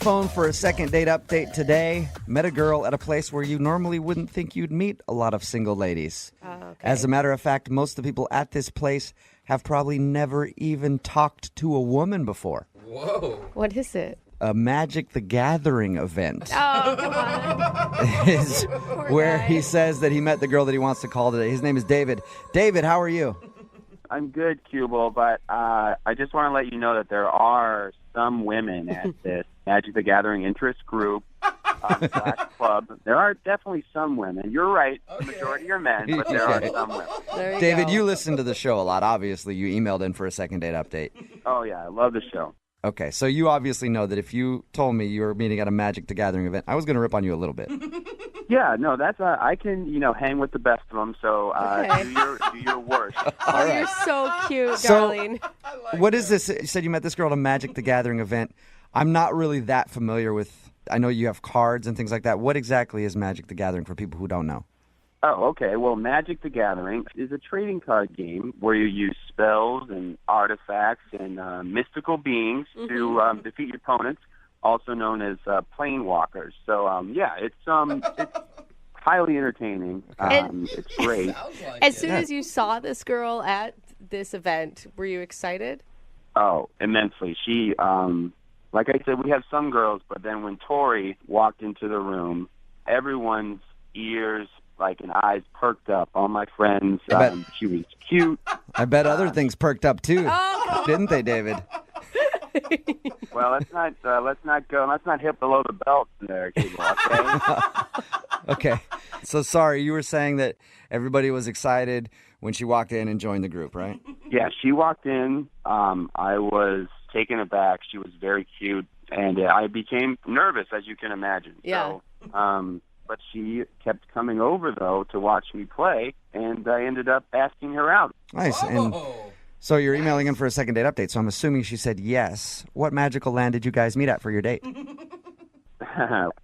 phone for a second date update today. Met a girl at a place where you normally wouldn't think you'd meet a lot of single ladies. Okay. As a matter of fact, most of the people at this place have probably never even talked to a woman before. Whoa. What is it? A Magic the Gathering event Oh, come on. is where guy. he says that he met the girl that he wants to call today. His name is David. David, how are you? I'm good, Jubal, but I just want to let you know that there are some women at this Magic the Gathering interest group / club. There are definitely some women. You're right. The majority are men, but there are some women. There you David, go. you listen to the show a lot. Obviously, you emailed in for a second date update. Oh, yeah. I love the show. Okay, so you obviously know that if you told me you were meeting at a Magic the Gathering event, I was going to rip on you a little bit. Yeah, no, that's I can, hang with the best of them, so Okay. do your worst. Oh, you're so cute, So- darling. What is this? You said you met this girl at a Magic the Gathering event. I'm not really that familiar with, I know you have cards and things like that. What exactly is Magic the Gathering for people who don't know? Oh, okay. Well, Magic the Gathering is a trading card game where you use spells and artifacts and mystical beings to defeat your opponents, also known as planewalkers. So, it's highly entertaining. It's great. Sounds like As it. soon as you saw this girl at this event, were you excited? Oh, immensely. She, like I said, we have some girls, but then when Tori walked into the room, everyone's ears and eyes perked up. All my friends, I bet. she was cute. I bet other things perked up too, didn't they, David? Well, let's not hit below the belt there, people, okay? Okay, so sorry, you were saying that everybody was excited when she walked in and joined the group, right? Yeah, she walked in. I was taken aback. She was very cute, and I became nervous, as you can imagine. Yeah. So, but she kept coming over, though, to watch me play, and I ended up asking her out. Nice. And Whoa. so you're emailing in for a second date update, so I'm assuming she said yes. What magical land did you guys meet at for your date?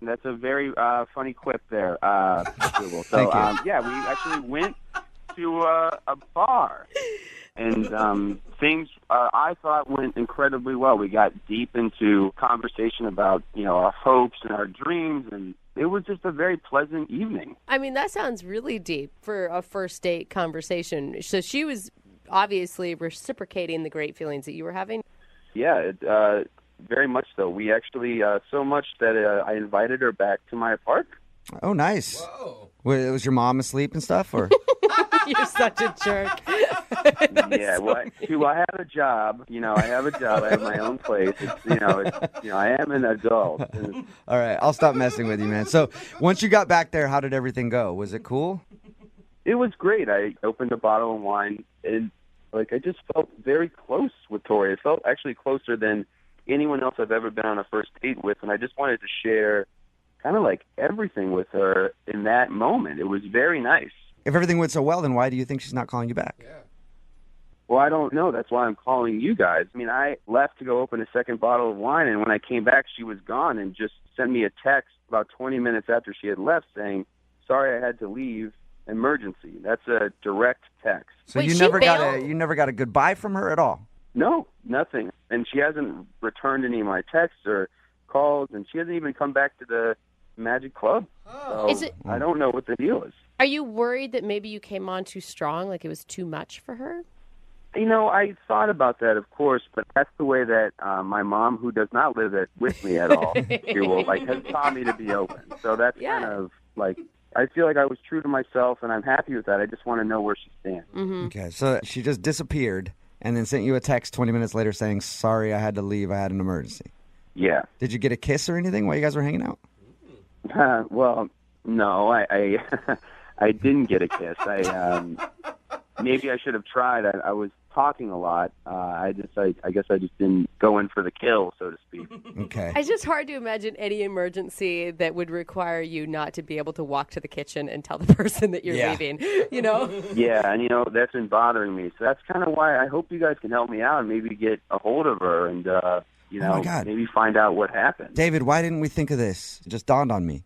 That's a very funny quip there, Google. So, Thank you. we actually went to a bar, and things I thought went incredibly well. We got deep into conversation about our hopes and our dreams, and it was just a very pleasant evening. I mean, that sounds really deep for a first date conversation. So she was obviously reciprocating the great feelings that you were having. Yeah, very much so. We actually so much that I invited her back to my apartment. Oh, nice. Whoa. Was your mom asleep and stuff, or? You're such a jerk. Yeah, well, I have a job. I have a job. I have my own place. I am an adult. All right, I'll stop messing with you, man. So once you got back there, how did everything go? Was it cool? It was great. I opened a bottle of wine, and I just felt very close with Tori. It felt actually closer than anyone else I've ever been on a first date with, and I just wanted to share kind of everything with her in that moment. It was very nice. If everything went so well, then why do you think she's not calling you back? Yeah. Well, I don't know. That's why I'm calling you guys. I mean, I left to go open a second bottle of wine, and when I came back, she was gone and just sent me a text about 20 minutes after she had left saying, "Sorry, I had to leave. Emergency." That's a direct text. So Wait, you she never got bailed? you never got a goodbye from her at all? No, nothing. And she hasn't returned any of my texts or calls, and she hasn't even come back to the Magic Club. So Is it- I don't know what the deal is. Are you worried that maybe you came on too strong, like it was too much for her? I thought about that, of course, but that's the way that my mom, who does not live with me at all, has taught me to be open. So that's Yeah. kind of I feel like I was true to myself, and I'm happy with that. I just want to know where she stands. Okay, so she just disappeared and then sent you a text 20 minutes later saying, "Sorry, I had to leave. I had an emergency." Yeah. Did you get a kiss or anything while you guys were hanging out? Well, no, I I didn't get a kiss. Maybe I should have tried. I was talking a lot. I guess I just didn't go in for the kill, so to speak. Okay. It's just hard to imagine any emergency that would require you not to be able to walk to the kitchen and tell the person that you're Yeah. leaving, Yeah, and that's been bothering me. So that's kind of why I hope you guys can help me out and maybe get a hold of her and my God. maybe find out what happened. David, why didn't we think of this? It just dawned on me.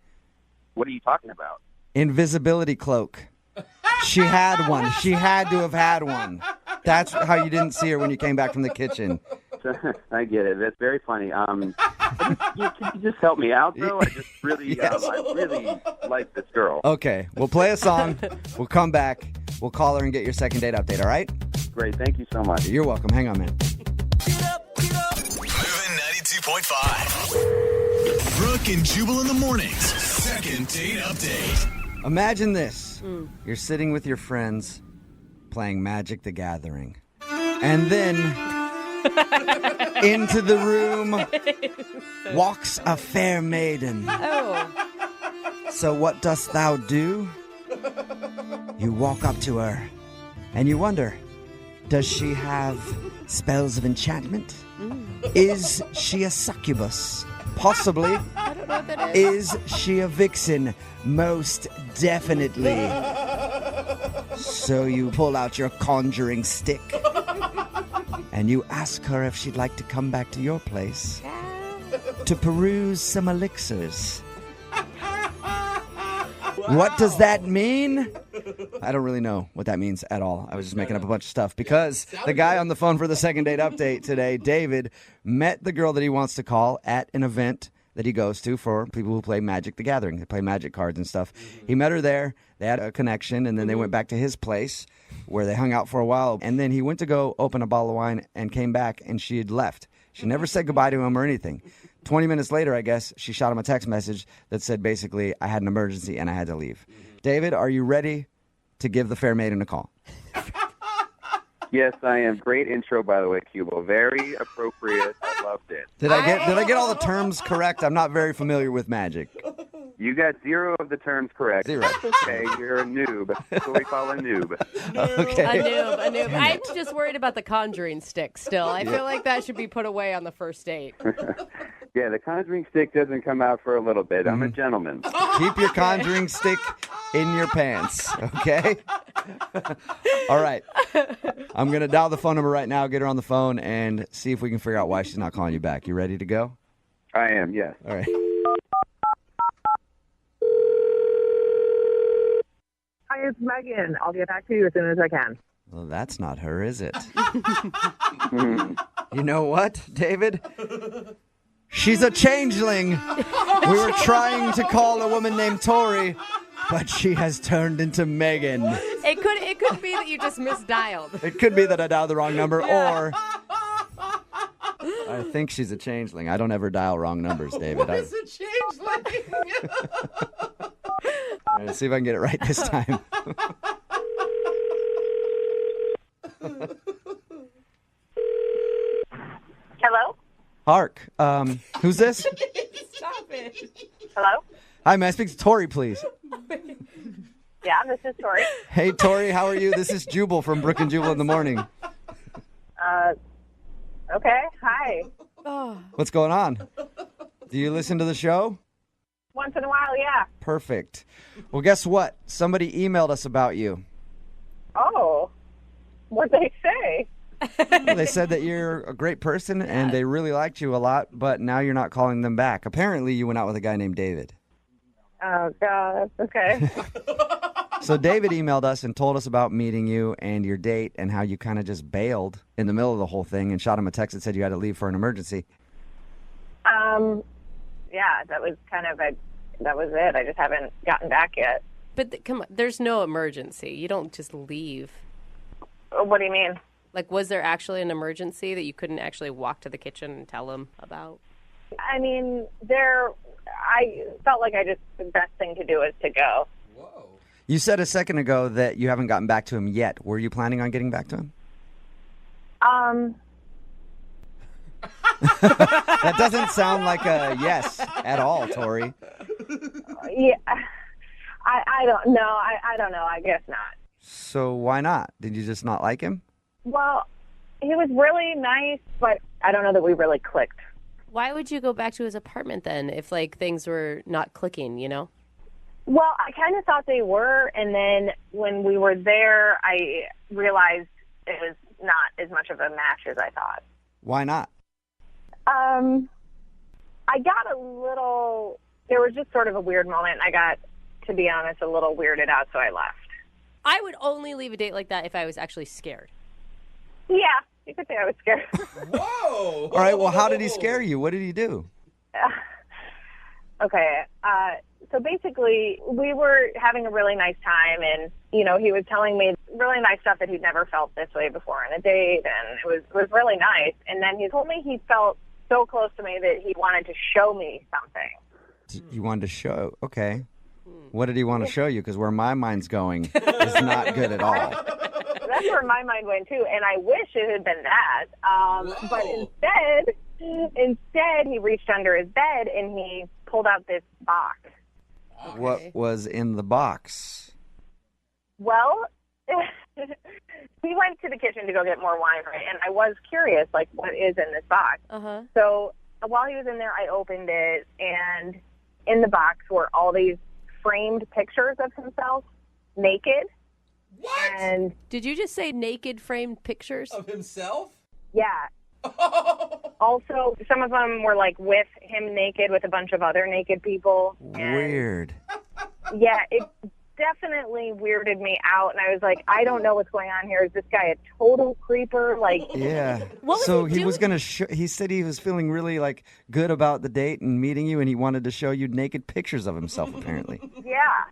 What are you talking about? Invisibility cloak. She had one. She had to have had one. That's how you didn't see her when you came back from the kitchen. I get it. That's very funny. Can you just help me out, though? I just really, Yes. I really like this girl. Okay, we'll play a song. We'll come back. We'll call her and get your second date update, all right? Great. Thank you so much. You're welcome. Hang on, man. Moving 92.5. Brooke and Jubal in the mornings. Second date update. Imagine this. You're sitting with your friends playing Magic the Gathering. And then into the room walks a fair maiden. Oh. So what dost thou do? You walk up to her and you wonder, does she have spells of enchantment? Is she a succubus? Possibly. I don't know what that is. Is she a vixen? Most definitely. So you pull out your conjuring stick and you ask her if she'd like to come back to your place to peruse some elixirs. What does that mean? I don't really know what that means at all. I was just making up a bunch of stuff because the guy on the phone for the second date update today, David, met the girl that he wants to call at an event that he goes to for people who play Magic the Gathering. They play Magic cards and stuff. He met her there. They had a connection, and then they went back to his place where they hung out for a while. And then he went to go open a bottle of wine and came back, and she had left. She never said goodbye to him or anything. 20 minutes later, I guess, she shot him a text message that said basically, I had an emergency and I had to leave. David, are you ready to give the fair maiden a call? Yes, I am. Great intro, by the way, Cubo. Very appropriate. I loved it. Did I get all the terms correct? I'm not very familiar with magic. You got 0 of the terms correct. 0. Okay, you're a noob. That's what we call a noob. Okay. A noob. I'm just worried about the conjuring stick still. I feel like that should be put away on the first date. Yeah, the conjuring stick doesn't come out for a little bit. I'm a gentleman. Keep your conjuring stick in your pants, okay? All right. I'm going to dial the phone number right now, get her on the phone, and see if we can figure out why she's not calling you back. You ready to go? I am, yes. All right. Hi, it's Megan. I'll get back to you as soon as I can. Well, that's not her, is it? You know what, David? She's a changeling. We were trying to call a woman named Tori, but she has turned into Megan. It could be that you just misdialed. It could be that I dialed the wrong number, or I think she's a changeling. I don't ever dial wrong numbers, David. What is a changeling? All right, let's see if I can get it right this time. Hello? Hark. Who's this? Stop it. Hello? Hi, may I speak to Tori, please? Yeah, this is Tori. Hey, Tori, how are you? This is Jubal from Brooke and Jubal in the morning. Okay. Hi. Oh. What's going on? Do you listen to the show? Once in a while, yeah. Perfect. Well, guess what? Somebody emailed us about you. Oh. What'd they say? Well, they said that you're a great person and they really liked you a lot, but now you're not calling them back. Apparently, you went out with a guy named David. Oh, God. Okay. So David emailed us and told us about meeting you and your date and how you kind of just bailed in the middle of the whole thing and shot him a text that said you had to leave for an emergency. Yeah, that was that was it. I just haven't gotten back yet. But come on, there's no emergency. You don't just leave. What do you mean? Like, was there actually an emergency that you couldn't actually walk to the kitchen and tell him about? I mean, I felt like the best thing to do is to go. You said a second ago that you haven't gotten back to him yet. Were you planning on getting back to him? That doesn't sound like a yes at all, Tori. Yeah. I don't know. I don't know. I guess not. So why not? Did you just not like him? Well, he was really nice, but I don't know that we really clicked. Why would you go back to his apartment then if, like, things were not clicking, you know? Well, I kind of thought they were, and then when we were there, I realized it was not as much of a match as I thought. Why not? I got a little, there was just sort of a weird moment. I got, to be honest, a little weirded out, so I left. I would only leave a date like that if I was actually scared. Yeah, You could say I was scared. Whoa! All right, well, how did he scare you? What did he do? Okay. So basically, we were having a really nice time, and, you know, he was telling me really nice stuff that he'd never felt this way before on a date, and it was really nice. And then he told me he felt so close to me that he wanted to show me something. He wanted to show. Okay. What did he want to show you? Because where my mind's going is not good at all. That's where my mind went, too, and I wish it had been that. But instead, he reached under his bed, and he pulled out this box. Okay. What was in the box? Well, we went to the kitchen to go get more wine, right? And I was curious, like, what is in this box? Uh-huh. So while he was in there, I opened it, and in the box were all these framed pictures of himself naked. What? And Did you just say naked framed pictures? Of himself? yeah. Also, some of them were like with him naked with a bunch of other naked people. And Weird. yeah, it definitely weirded me out, and I was like, I don't know what's going on here. Is this guy a total creeper? Like, Yeah. What was So he he was doing? going to he said he was feeling really like good about the date and meeting you, and he wanted to show you naked pictures of himself, apparently. yeah.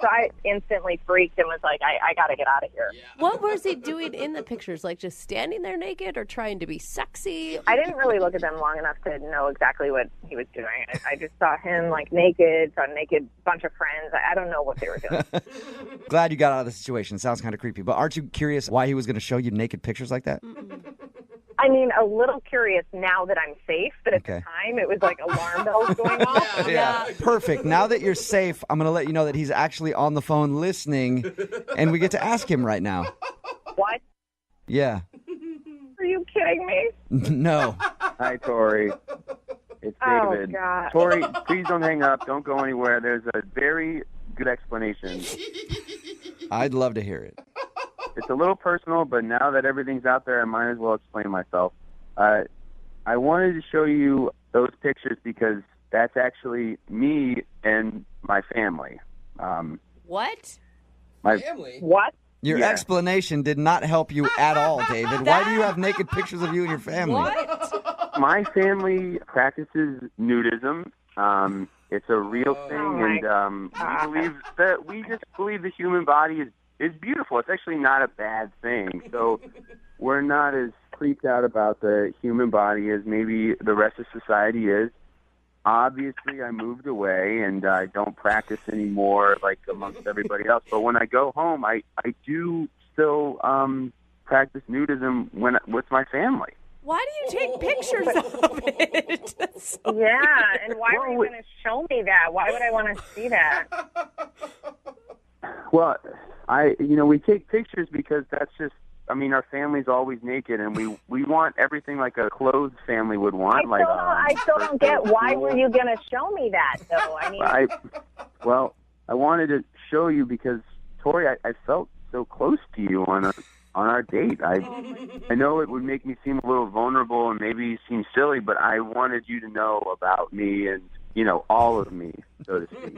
So I instantly freaked and was like, I got to get out of here. What was he doing in the pictures? Like just standing there naked or trying to be sexy? I didn't really look at them long enough to know exactly what he was doing. I just saw him like naked, saw a naked bunch of friends. I don't know what they were doing. Glad you got out of the situation. Sounds kind of creepy. But aren't you curious why he was going to show you naked pictures like that? I mean, a little curious now that I'm safe, but at Okay. the time it was like alarm bells going off. Yeah. Perfect. Now that you're safe, I'm going to let you know that he's actually on the phone listening, and we get to ask him right now. What? Yeah. Are you kidding me? No. Hi, Tori. It's Oh, David. God. Tori, please don't hang up. Don't go anywhere. There's a very good explanation. I'd love to hear it. It's a little personal, but now that everything's out there, I might as well explain myself. I wanted to show you those pictures because that's actually me and my family. What? My Family? What? Your Yeah. explanation did not help you at all, David. Why do you have naked pictures of you and your family? What? my family practices nudism. It's a real thing, Oh, my and we just believe the human body is beautiful. It's actually not a bad thing. So we're not as freaked out about the human body as maybe the rest of society is. Obviously, I moved away, and I don't practice anymore like amongst everybody else. But when I go home, I do still practice nudism with my family. Why do you take pictures of it? That's so Yeah, and why were you going to show me that? Why would I want to see that? Well, we take pictures because that's just, our family's always naked, and we want everything like a clothed family would want. I still don't get why were you going to show me that, though? I mean, I wanted to show you because, Tori, I felt so close to you on our date. I know it would make me seem a little vulnerable and maybe seem silly, but I wanted you to know about me and, all of me, so to speak.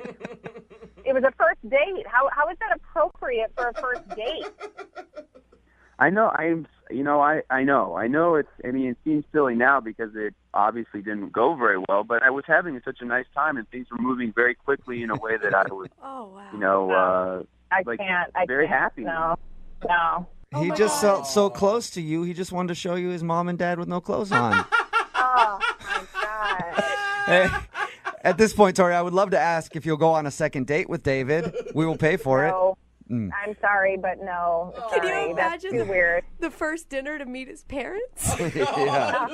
it was a first date. How is that appropriate for a first date? I know. I know. It seems silly now because it obviously didn't go very well. But I was having such a nice time, and things were moving very quickly in a way that I was, Oh, wow. I like, can't. very can't. happy. No. He just felt so close to you. He just wanted to show you his mom and dad with no clothes on. Oh, my God. Hey, at this point, Tori, I would love to ask if you'll go on a second date with David. We will pay for No. Mm. I'm sorry, but no. Can you Sorry. That's imagine too weird. the first dinner to meet his parents? it. Yeah.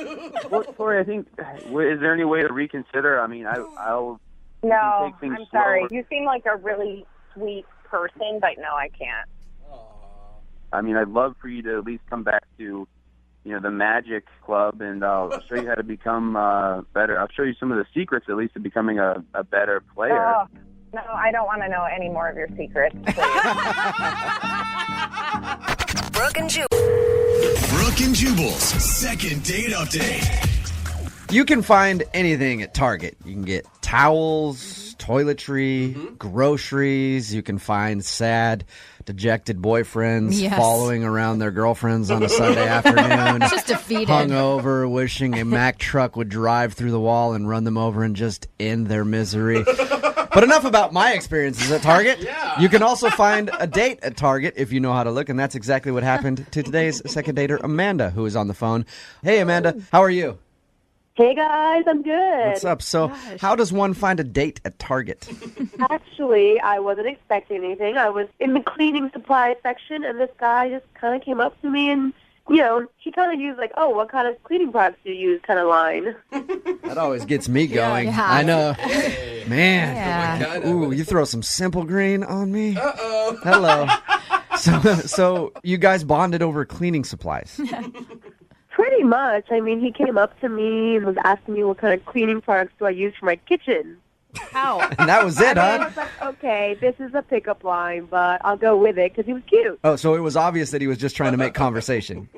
Well, Tori, I think, is there any way to reconsider? I'll No, take things I'm sorry. slower. You seem like a really sweet person, but no, I can't. I'd love for you to at least come back to, the Magic Club, and I'll show you how to become better. I'll show you some of the secrets, at least, of becoming a better player. Oh, no, I don't want to know any more of your secrets. Brooke and Jubal. Brooke and Jubal's second date update. You can find anything at Target. You can get towels, toiletry, groceries. You can find sad dejected boyfriends Yes. following around their girlfriends on a Sunday afternoon. Just defeated. Hungover, wishing a Mack truck would drive through the wall and run them over and just end their misery. But enough about my experiences at Target. You can also find a date at Target if you know how to look, and that's exactly what happened to today's second dater, Amanda, who is on the phone. Hey, Amanda, how are you? Hey guys, I'm good. What's up? So, how does one find a date at Target? Actually, I wasn't expecting anything. I was in the cleaning supply section, and this guy just kind of came up to me and, he kind of used like, oh, what kind of cleaning products do you use kind of line. That always gets me going. Yeah. I know. Hey. Man. Yeah. Ooh, you throw some Simple Green on me? Uh-oh. Hello. So you guys bonded over cleaning supplies. Pretty much. I mean, he came up to me and was asking me what kind of cleaning products do I use for my kitchen. How? And that was it, I huh? was like, okay, this is a pickup line, but I'll go with it because he was cute. Oh, so it was obvious that he was just trying to make conversation.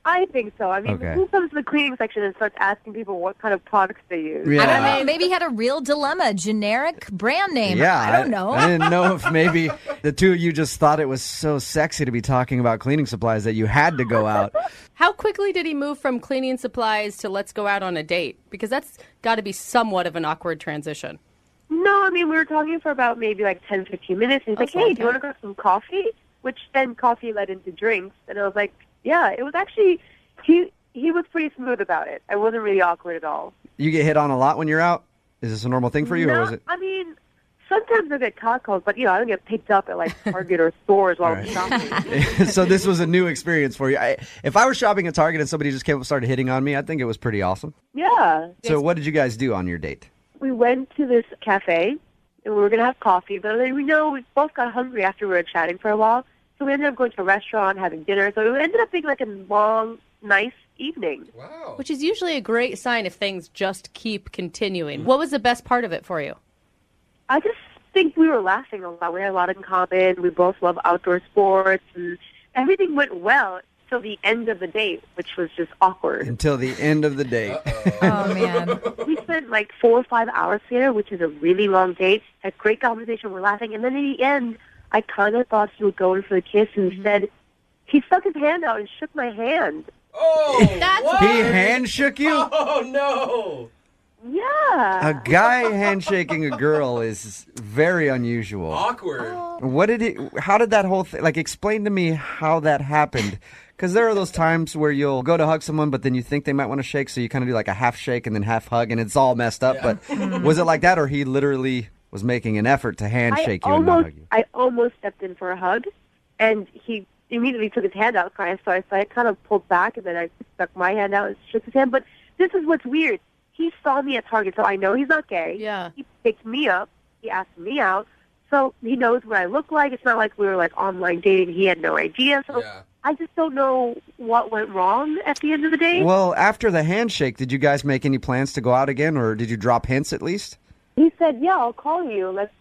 I think so. I mean, Okay. who comes to the cleaning section and starts asking people what kind of products they use? Yeah. I don't know. Maybe he had a real dilemma. Generic brand name. Yeah, I don't know. I didn't know if maybe the two of you just thought it was so sexy to be talking about cleaning supplies that you had to go out. How quickly did he move from cleaning supplies to let's go out on a date? Because that's got to be somewhat of an awkward transition. No, I mean, we were talking for about maybe like 10, 15 minutes. And he's like, so hey, do you okay. want to grab some coffee? Which then coffee led into drinks. And I was like, yeah, it was actually, he was pretty smooth about it. I wasn't really awkward at all. You get hit on a lot when you're out? Is this a normal thing for you, or is it? I mean, sometimes I get catcalled, but, I don't get picked up at like Target or stores while I'm shopping. So this was a new experience for you. If I was shopping at Target and somebody just came up and started hitting on me, I think it was pretty awesome. Yeah. So what did you guys do on your date? We went to this cafe, and we were going to have coffee, but then we both got hungry after we were chatting for a while. So we ended up going to a restaurant, having dinner. So it ended up being like a long, nice evening. Wow. Which is usually a great sign if things just keep continuing. What was the best part of it for you? I just think we were laughing a lot. We had a lot in common. We both love outdoor sports, and everything went well till the end of the date, which was just awkward. Until the end of the date. Oh, man. We spent like 4 or 5 hours together, which is a really long date. Had great conversation. We're laughing, and then in the end, I kind of thought he would go in for the kiss, and instead, he stuck his hand out and shook my hand. Oh, That's what? He handshook you? Oh, no. Yeah. A guy handshaking a girl is very unusual. Awkward. How did that whole thing, explain to me how that happened? Because there are those times where you'll go to hug someone, but then you think they might want to shake, so you kind of do like a half shake and then half hug, and it's all messed up. Yeah. But was it like that, or he literally was making an effort to handshake you and not hug you? I almost stepped in for a hug, and he immediately took his hand out, so I kind of pulled back, and then I stuck my hand out and shook his hand. But this is what's weird. He saw me at Target, so I know he's not gay. Yeah. He picked me up. He asked me out. So he knows what I look like. It's not like we were online dating. He had no idea. So Yeah. I just don't know what went wrong at the end of the day. Well, after the handshake, did you guys make any plans to go out again, or did you drop hints at least? He said, yeah, I'll call you. Let's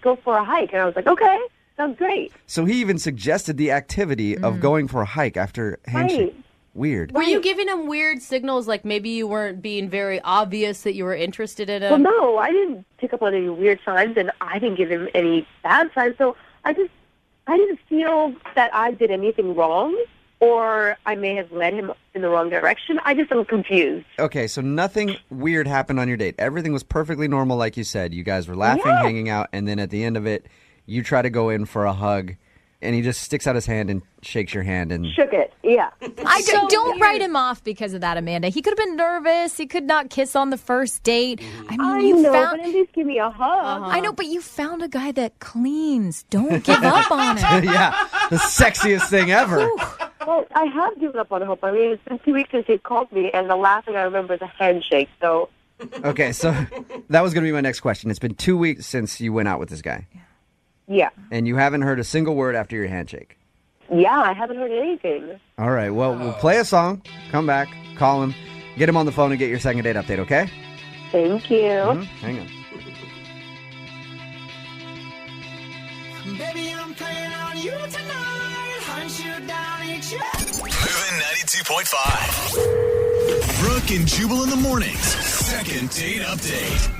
go for a hike. And I was like, okay, sounds great. So he even suggested the activity of going for a hike after handshake. Right. Weird. Were you giving him weird signals, like maybe you weren't being very obvious that you were interested in Well, him? no, I didn't pick up on any weird signs, and I didn't give him any bad signs. So I didn't feel that I did anything wrong, or I may have led him in the wrong direction. I just am confused. Okay, so nothing weird happened on your date. Everything was perfectly normal, like you said. You guys were laughing, Yeah. hanging out, and then at the end of it, you try to go in for a hug, and he just sticks out his hand and shakes your hand. And Shook it, yeah. Don't write him off because of that, Amanda. He could have been nervous. He could not kiss on the first date. I mean, I you know, found. but at least give me a hug. I know, but you found a guy that cleans. Don't give up on him. yeah, the sexiest thing ever. Well, I have given up on hope. I mean, it's been 2 weeks since he called me, and the last thing I remember is a handshake. So Okay, so that was going to be my next question. It's been 2 weeks since you went out with this guy, yeah, and you haven't heard a single word after your handshake. I haven't heard anything. All right, well, we'll play a song, come back, call him, get him on the phone, and get your second date update, okay? Thank you. Hang on. Baby, I'm playing on you tonight. Hunt you down, eat you. Moving 92.5. Brooke and Jubal in the mornings. Second date update.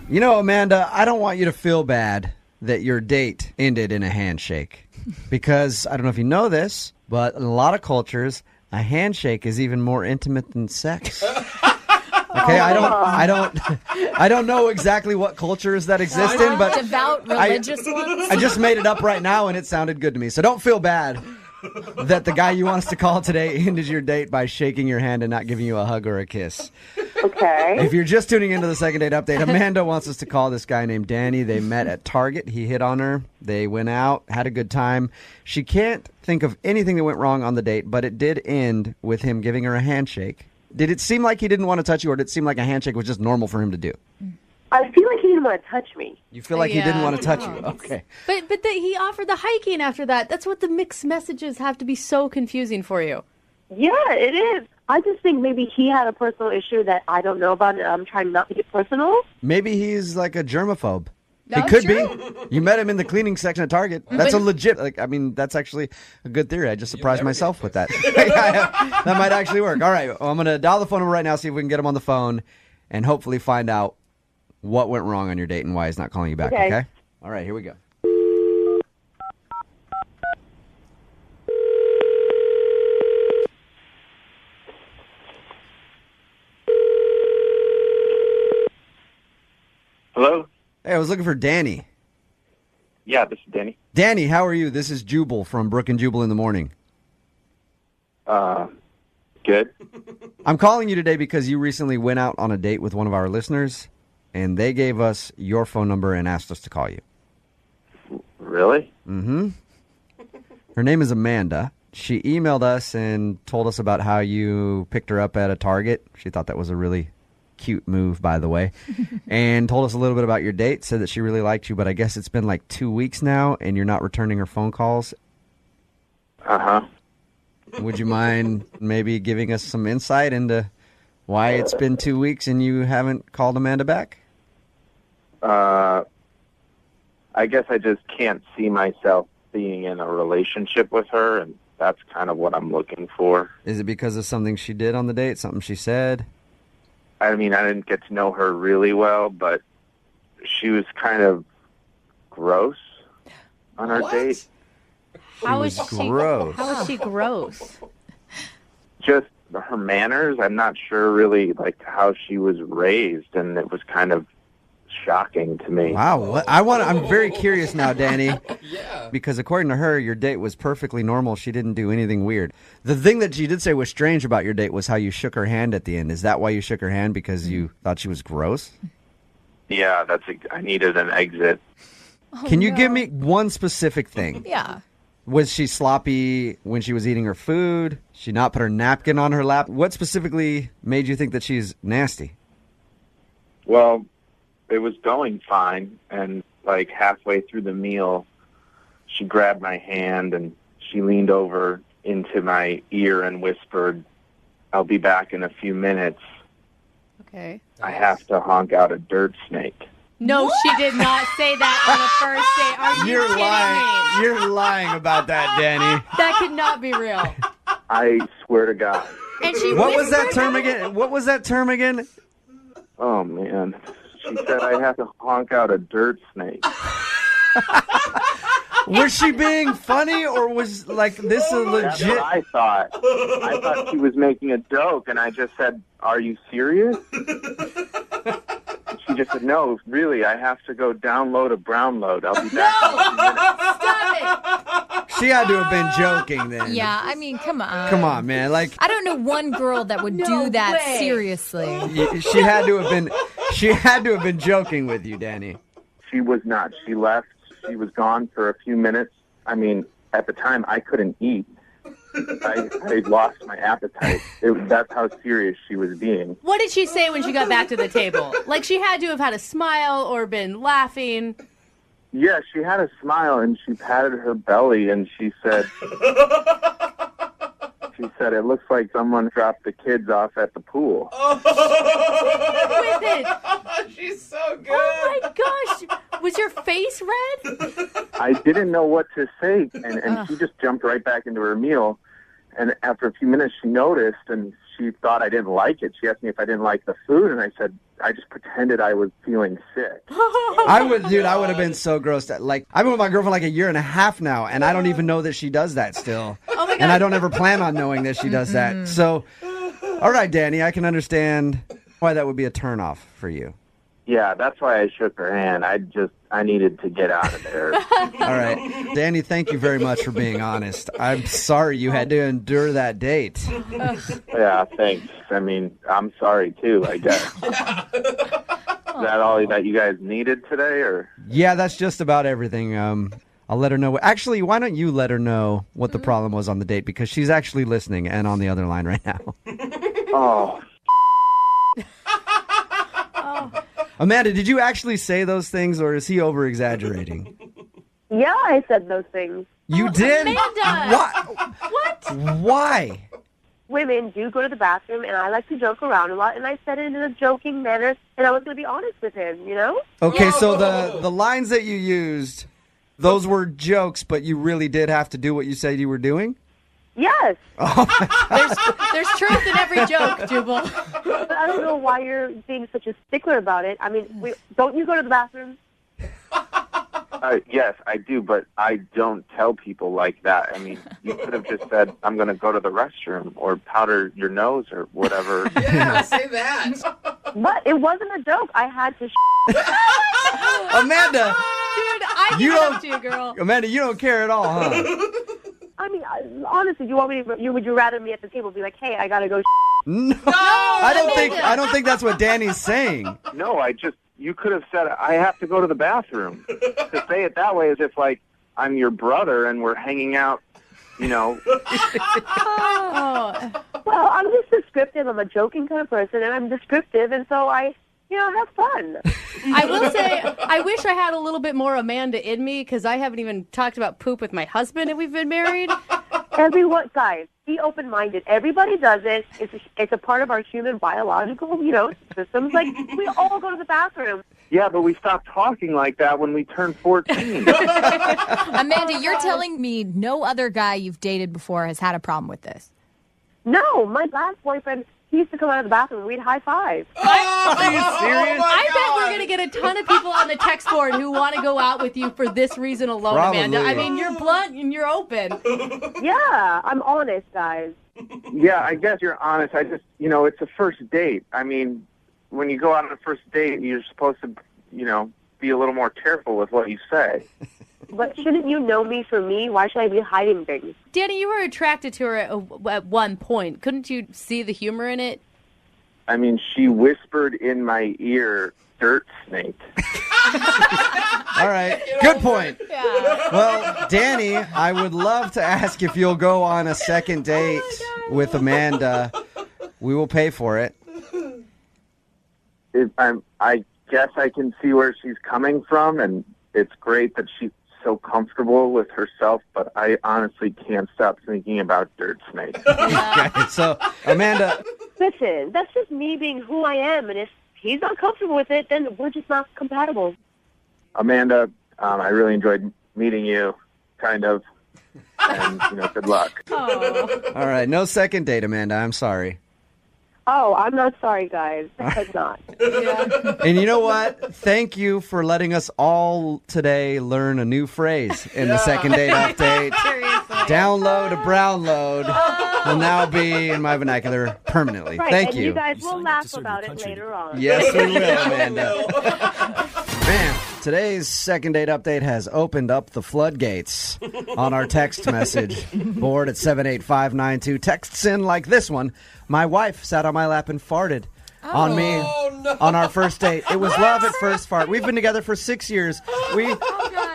You know, Amanda, I don't want you to feel bad that your date ended in a handshake. Because I don't know if you know this, but in a lot of cultures, a handshake is even more intimate than sex. Okay, I don't know exactly what cultures that exist in, but devout religious ones. I just made it up right now, and it sounded good to me. So don't feel bad that the guy you want us to call today ended your date by shaking your hand and not giving you a hug or a kiss. Okay. If you're just tuning into the second date update, Amanda wants us to call this guy named Danny. They met at Target. He hit on her. They went out, had a good time. She can't think of anything that went wrong on the date, but it did end with him giving her a handshake. Did it seem like he didn't want to touch you, or did it seem like a handshake was just normal for him to do? I feel like he didn't want to touch me. You feel like he didn't want to touch you. Okay. But he offered the hiking after that. That's what the mixed messages have to be so confusing for you. Yeah, it is. I just think maybe he had a personal issue that I don't know about, and I'm trying not to get personal. Maybe he's like a germaphobe. He That's could true. be. You met him in the cleaning section at Target. That's a legit, that's actually a good theory. I just surprised myself with that. That might actually work. All right, well, I'm going to dial the phone number right now, see if we can get him on the phone, and hopefully find out what went wrong on your date and why he's not calling you back, okay? All right, here we go. Hello? Hey, I was looking for Danny. Yeah, this is Danny. Danny, how are you? This is Jubal from Brooke and Jubal in the morning. Good. I'm calling you today because you recently went out on a date with one of our listeners, and they gave us your phone number and asked us to call you. Really? Mm-hmm. Her name is Amanda. She emailed us and told us about how you picked her up at a Target. She thought that was a really cute move, by the way, and told us a little bit about your date, said that she really liked you, but I guess it's been like 2 weeks now, and you're not returning her phone calls. Uh-huh. Would you mind maybe giving us some insight into why it's been 2 weeks and you haven't called Amanda back? I guess I just can't see myself being in a relationship with her, and that's kind of what I'm looking for. Is it because of something she did on the date, something she said? I mean, I didn't get to know her really well, but she was kind of gross on our date. How was is she gross. How is she gross? Just her manners. I'm not sure really like how she was raised, and it was kind of shocking to me. Wow, I'm very curious now, Danny. Because according to her, your date was perfectly normal. She didn't do anything weird. The thing that she did say was strange about your date was how you shook her hand at the end. Is that why you shook her hand? Because you thought she was gross? Yeah, I needed an exit. Can you give me one specific thing? Yeah. Was she sloppy when she was eating her food? She not put her napkin on her lap? What specifically made you think that she's nasty? Well, it was going fine, and like halfway through the meal, she grabbed my hand and she leaned over into my ear and whispered, "I'll be back in a few minutes. Okay. I have to honk out a dirt snake." No, she did not say that on a first date. Are you You're kidding lying. me? You're lying about that, Danny. That could not be real. I swear to God. And she What was that whispered term again? What was that term again? Oh, man. She said I have to honk out a dirt snake. Was she being funny, or was like this a That's legit? what I thought. I thought she was making a joke, and I just said, "Are you serious?" She just said, "No, really, I have to go download a brown load. I'll be back in a few minutes." Stop it. She had to have been joking then. Yeah, I mean, come on. Come on, man. Like I don't know one girl that would do that way. seriously. she had to have been. She had to have been joking with you, Danny. She was not. She left. She was gone for a few minutes. I mean, at the time, I couldn't eat. I lost my appetite. That's how serious she was being. What did she say when she got back to the table? Like she had to have had a smile or been laughing. Yeah, she had a smile, and she patted her belly, and she said, "It looks like someone dropped the kids off at the pool." With it. She's so good. Oh my gosh. Was your face red? I didn't know what to say, and she just jumped right back into her meal. And after a few minutes, she noticed, and she thought I didn't like it. She asked me if I didn't like the food, and I said I just pretended I was feeling sick. I would have bed so grossed out. Like, I've been with my girlfriend like a year and a half now, and I don't even know that she does that still. Oh my God. And I don't ever plan on knowing that she does that. So, all right, Danny, I can understand why that would be a turnoff for you. Yeah, that's why I shook her hand. I needed to get out of there. All right. Danny, thank you very much for being honest. I'm sorry you had to endure that date. Yeah, thanks. I mean, I'm sorry too, I guess. Is that all that you guys needed today, or? Yeah, that's just about everything. I'll let her know. Actually, why don't you let her know what the problem was on the date? Because she's actually listening and on the other line right now. Oh. Amanda, did you actually say those things, or is he over-exaggerating? Yeah, I said those things. You did? Amanda! What? Why? Women do go to the bathroom, and I like to joke around a lot, and I said it in a joking manner, and I was going to be honest with him, you know? Okay, so the lines that you used, those were jokes, but you really did have to do what you said you were doing? Yes. There's truth in every joke, Jubal. But I don't know why you're being such a stickler about it. I mean, don't you go to the bathroom? Yes, I do, but I don't tell people like that. I mean, you could have just said, I'm going to go to the restroom or powder your nose or whatever. Yeah, say that. But it wasn't a joke. I had to Amanda! Dude, I give it up to you, girl. Amanda, you don't care at all, huh? I mean, honestly, would you rather me at the table be like, hey, I got to go No, I don't think that's what Danny's saying. No, you could have said, I have to go to the bathroom. To say it that way is if, like, I'm your brother and we're hanging out, you know. Oh. Well, I'm just descriptive. I'm a joking kind of person, and I'm descriptive, and so I have fun. I will say, I wish I had a little bit more Amanda in me, because I haven't even talked about poop with my husband if we've been married. Everyone, guys, be open-minded. Everybody does it. It's a part of our human biological, systems. Like, we all go to the bathroom. Yeah, but we stopped talking like that when we turned 14. Amanda, you're telling me no other guy you've dated before has had a problem with this? No, my last boyfriend, he used to come out of the bathroom and we'd high-five. Are you serious? I bet we're going to get a ton of people on the text board who want to go out with you for this reason alone, Probably. Amanda. I mean, you're blunt and you're open. Yeah, I'm honest, guys. Yeah, I guess you're honest. I just, it's a first date. I mean, when you go out on a first date, you're supposed to, be a little more careful with what you say. But shouldn't you know me for me? Why should I be hiding things? Danny, you were attracted to her at one point. Couldn't you see the humor in it? I mean, she whispered in my ear, dirt snake. All right, good point. Yeah. Well, Danny, I would love to ask if you'll go on a second date with Amanda. We will pay for it. I guess I can see where she's coming from, and it's great that she's so comfortable with herself, but I honestly can't stop thinking about dirt snake. Okay, so, Amanda. Listen, that's just me being who I am, and if he's not comfortable with it, then we're just not compatible. Amanda, I really enjoyed meeting you, kind of, and, good luck. Oh. All right, no second date, Amanda. I'm sorry. Oh, I'm not sorry, guys. That's not. Yeah. And you know what? Thank you for letting us all today learn a new phrase in the second date update. Seriously. Download a brown load will now be in my vernacular permanently. Right, Thank and you guys will laugh about it later on. Yes, we will, Amanda. Man, today's second date update has opened up the floodgates on our text message board at 78592. Texts in like this one. My wife sat on my lap and farted on me on our first date. It was love at first fart. We've been together for 6 years. We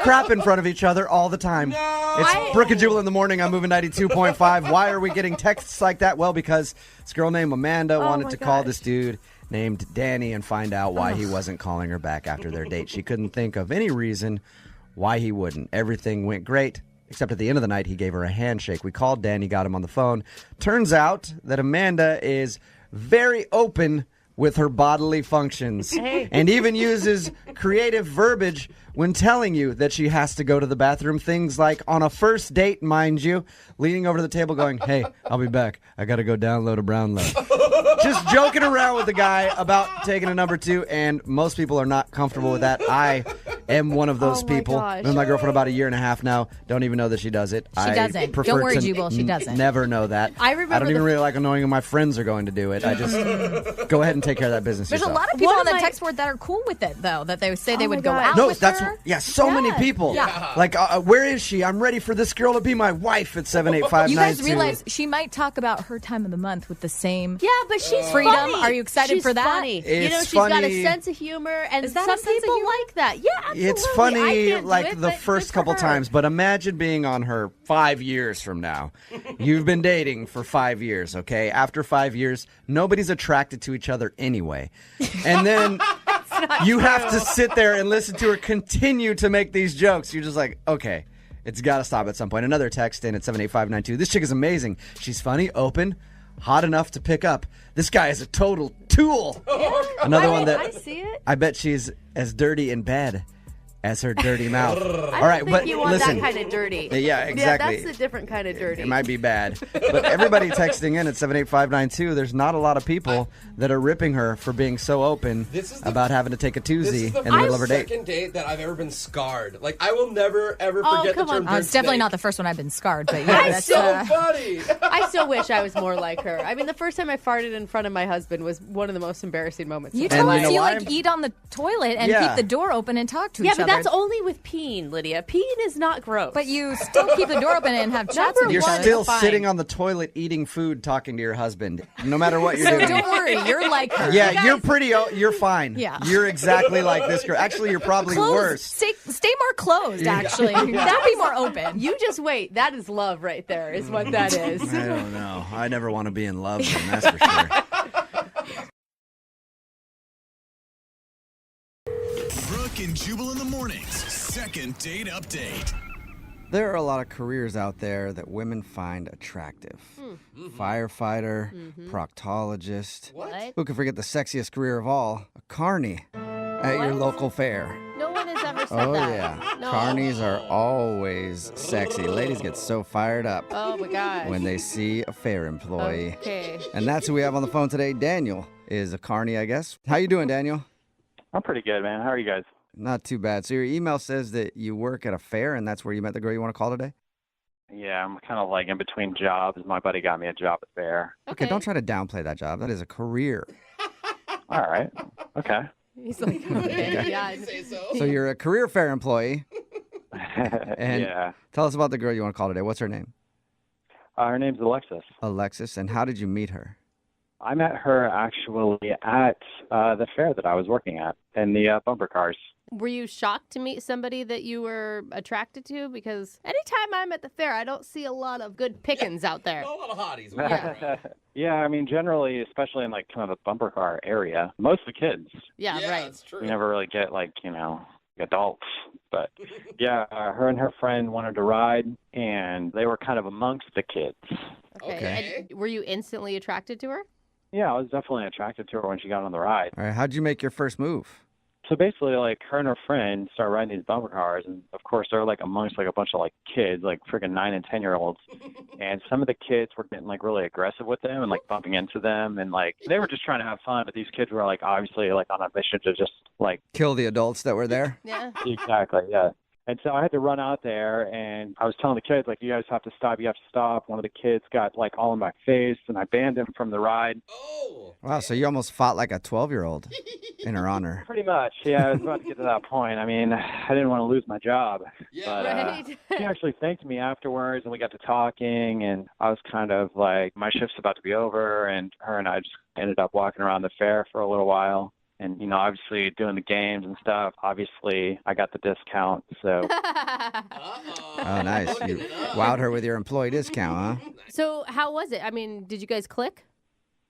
crap in front of each other all the time. It's Brooke and Jubal in the morning. I'm moving 92.5. Why are we getting texts like that? Well, because this girl named Amanda wanted to call this dude named Danny and find out why he wasn't calling her back after their date. She couldn't think of any reason why he wouldn't. Everything went great, except at the end of the night, he gave her a handshake. We called Danny, got him on the phone. Turns out that Amanda is very open with her bodily functions and even uses creative verbiage when telling you that she has to go to the bathroom. Things like on a first date, mind you, leaning over to the table going, hey, I'll be back. I got to go download a brown load. Just joking around with the guy about taking a number 2, and most people are not comfortable with that. I am one of those people. I've been with my girlfriend about a year and a half now. Don't even know that she does it. She doesn't. Don't worry, Jubal. She doesn't. Never know that. I remember don't even really like knowing when my friends are going to do it. I just go ahead and take care of that business There's yourself. a lot of people on the text board that are cool with it, though, that they would say they would go out with her. So many people. Yeah. Like, where is she? I'm ready for this girl to be my wife at 78592. You guys realize she might talk about her time of the month with the same but she's freedom. funny. Are you excited She's for that? Funny. She's got a sense of humor, and Is that some a sense of people humor? like that. Yeah, absolutely. It's I funny, can't do like it, the but first good for couple her. times, but imagine being on her 5 years from now. You've been dating for 5 years, okay? After 5 years, nobody's attracted to each other anyway. And then you have to sit there and listen to her continue to make these jokes. You're just like, okay, it's got to stop at some point. Another text in at 78592. This chick is amazing. She's funny, open, hot enough to pick up. This guy is a total tool. Yeah. Another one that I see it. I bet she's as dirty in bed as her dirty mouth. I All right, don't but think you want listen. that kind of dirty. Yeah, exactly. Yeah, that's a different kind of dirty. It might be bad. But everybody texting in at 78592, there's not a lot of people that are ripping her for being so open about having to take a Tuesday in the middle of her date. This is the second date that I've ever been scarred. Like, I will never, ever forget the term It's definitely not the first one I've been scarred, but yeah, That's that's so funny. I still wish I was more like her. I mean, the first time I farted in front of my husband was one of the most embarrassing moments. You of my told life. us you like eat on the toilet and keep the door open and talk to each other. Yeah, but that's only with peeing, Lydia. Peeing is not gross. But you still keep the door open and have chats with You're each other. still sitting on the toilet eating food talking to your husband, no matter what you're So doing. don't worry, you're like her. Yeah, You guys- you're fine. Yeah. You're exactly like this girl. Actually, you're probably Closed. worse. Stay more closed, Yeah. actually. Yeah. That'd be more open. You just wait. That is love right there, is what that is. I don't know. I never want to be in love with him, that's for sure. Brooke and Jubal in the mornings. Second date update. There are a lot of careers out there that women find attractive. Firefighter, proctologist. What? Who can forget the sexiest career of all? A carny at your local fair. No one has ever said Oh, that. yeah. No. Carnies are always sexy. Ladies get so fired up Oh, my gosh. when they see a fair employee. Okay. And that's who we have on the phone today. Daniel is a carny, I guess. How you doing, Daniel? I'm pretty good, man. How are you guys? Not too bad. So your email says that you work at a fair, and that's where you met the girl you want to call today? Yeah, I'm kind of like in between jobs. My buddy got me a job at fair. Okay, don't try to downplay that job. That is a career. All right. Okay. He's like, okay, yeah. So you're a career fair employee. And yeah. tell us about the girl you want to call today. What's her name? Her name's Alexis. Alexis. And how did you meet her? I met her actually at the fair that I was working at in the bumper cars. Were you shocked to meet somebody that you were attracted to? Because anytime I'm at the fair, I don't see a lot of good pickings out there. A lot of hotties. Yeah. Yeah, I mean, generally, especially in like kind of the bumper car area, most of the kids. Yeah, right. That's true. You never really get like, adults. But yeah, her and her friend wanted to ride, and they were kind of amongst the kids. Okay. And were you instantly attracted to her? Yeah, I was definitely attracted to her when she got on the ride. All right, how'd you make your first move? So basically, like, her and her friend started riding these bumper cars, and of course, they're like amongst like a bunch of like kids, like freaking 9 and 10-year-olds. And some of the kids were getting like really aggressive with them and like bumping into them, and like they were just trying to have fun, but these kids were like obviously like on a mission to just like Kill the adults that were there? Yeah. exactly, yeah. And so I had to run out there, and I was telling the kids, like, you guys have to stop, you have to stop. One of the kids got, like, all in my face, and I banned him from the ride. Oh. Wow, so you almost fought like a 12-year-old in her honor. Pretty much, yeah. I was about to get to that point. I mean, I didn't want to lose my job. Yeah, but right. he actually thanked me afterwards, and we got to talking, and I was kind of like, my shift's about to be over, and her and I just ended up walking around the fair for a little while. And, obviously doing the games and stuff, obviously I got the discount, so. Oh, nice. You wowed her with your employee discount, huh? So how was it? I mean, did you guys click?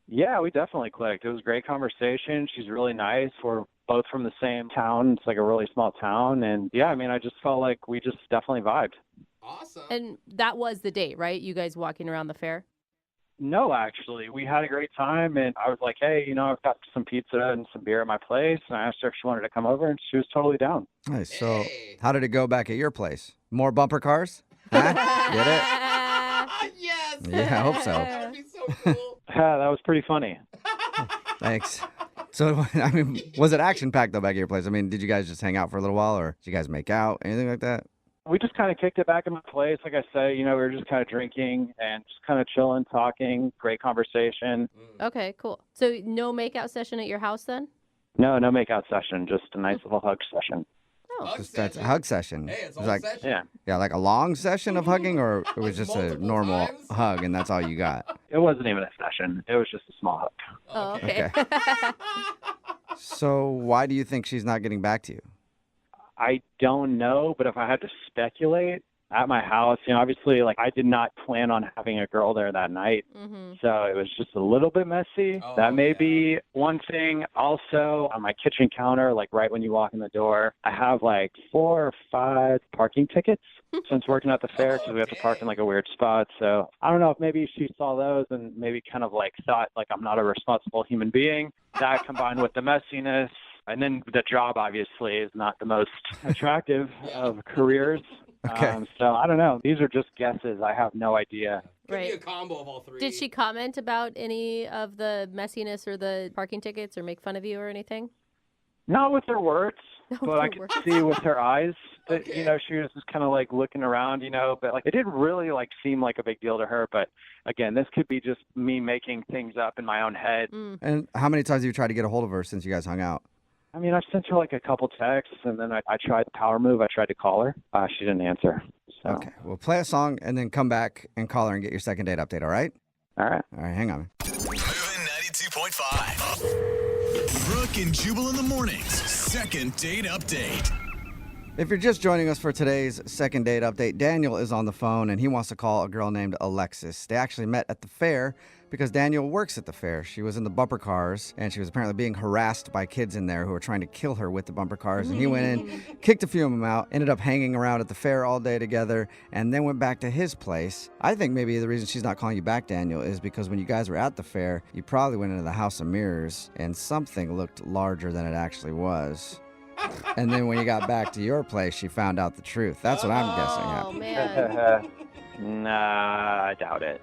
Yeah, we definitely clicked. It was a great conversation. She's really nice. We're both from the same town. It's like a really small town. And, yeah, I mean, I just felt like we just definitely vibed. Awesome. And that was the date, right? You guys walking around the fair? No, actually. We had a great time, and I was like, hey, I've got some pizza and some beer at my place, and I asked her if she wanted to come over, and she was totally down. Nice. So how did it go back at your place? More bumper cars? Huh? Get it? Yes. Yeah, I hope so. That would be so cool. Yeah, that was pretty funny. Thanks. So, I mean, was it action-packed, though, back at your place? I mean, did you guys just hang out for a little while, or did you guys make out, anything like that? We just kind of kicked it back in my place. Like I say, we were just kind of drinking and just kind of chilling, talking, great conversation. Okay, cool. So no makeout session at your house then? No makeout session, just a nice little hug session. Oh. That's a hug session. Hey, it's It was all like, session. yeah, like a long session of hugging, or it was just a multiple normal times? hug, and that's all you got? It wasn't even a session. It was just a small hug. Oh, okay. So why do you think she's not getting back to you? I don't know, but if I had to speculate, at my house, obviously, like, I did not plan on having a girl there that night. Mm-hmm. So it was just a little bit messy. Oh, that may yeah. be one thing. Also, on my kitchen counter, like right when you walk in the door, I have like 4 or 5 parking tickets since working at the fair, because we have to park in like a weird spot. So I don't know if maybe she saw those and maybe kind of like thought like I'm not a responsible human being. That combined with the messiness. And then the job, obviously, is not the most attractive of careers. Okay. So I don't know. These are just guesses. I have no idea. Could be a Right. combo of all three. Did she comment about any of the messiness or the parking tickets or make fun of you or anything? Not with her words, but I her could words. see with her eyes that, Okay. she was just kind of like looking around, but like it didn't really like seem like a big deal to her. But again, this could be just me making things up in my own head. And how many times have you tried to get a hold of her since you guys hung out? I mean, I sent her like a couple texts, and then I tried the power move. I tried to call her. She didn't answer. So. Okay, well, play a song and then come back and call her and get your second date update, all right? All right. All right, hang on. Moving 92.5. Brooke and Jubal in the mornings. Second date update. If you're just joining us for today's second date update, Daniel is on the phone and he wants to call a girl named Alexis. They actually met at the fair because Daniel works at the fair. She was in the bumper cars and she was apparently being harassed by kids in there who were trying to kill her with the bumper cars. And he went in, kicked a few of them out, ended up hanging around at the fair all day together, and then went back to his place. I think maybe the reason she's not calling you back, Daniel, is because when you guys were at the fair, you probably went into the House of Mirrors and something looked larger than it actually was. And then when you got back to your place, she found out the truth. That's what I'm guessing Oh, happened. man. Nah, I doubt it.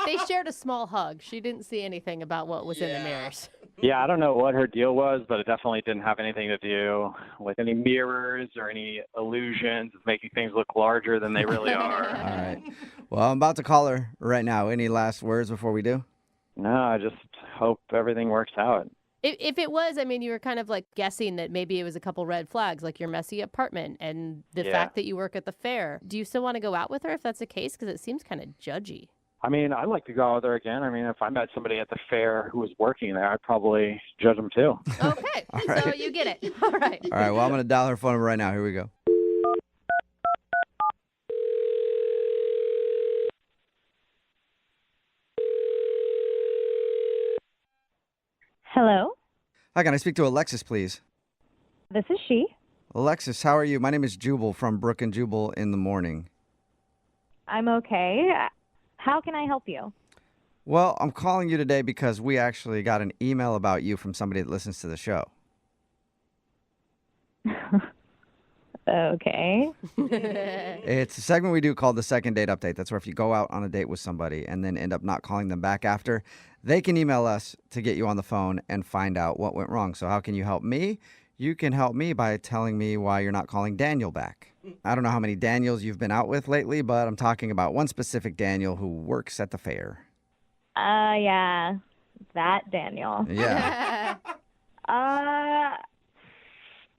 They shared a small hug. She didn't see anything about what was in the mirrors. Yeah, I don't know what her deal was, but it definitely didn't have anything to do with any mirrors or any illusions of making things look larger than they really are. All right. Well, I'm about to call her right now. Any last words before we do? No, I just hope everything works out. If it was, I mean, you were kind of like guessing that maybe it was a couple red flags, like your messy apartment and the Yeah. fact that you work at the fair. Do you still want to go out with her if that's the case? Because it seems kind of judgy. I mean, I'd like to go out there again. I mean, if I met somebody at the fair who was working there, I'd probably judge them too. Okay, so right. you get it. All right. All right. Well, I'm going to dial her phone number right now. Here we go. Hello, Hi, can I speak to Alexis, please? this is she. Alexis, how are you? My name is Jubal from Brooke and Jubal in the morning. I'm okay. How can I help you? Well, I'm calling you today because we actually got an email about you from somebody that listens to the show. Okay. It's a segment we do called the second date update. That's where if you go out on a date with somebody and then end up not calling them back after, they can email us to get you on the phone and find out what went wrong. So how can you help me? You can help me by telling me why you're not calling Daniel back. I don't know how many Daniels you've been out with lately, but I'm talking about one specific Daniel who works at the fair. Yeah, that Daniel. Yeah.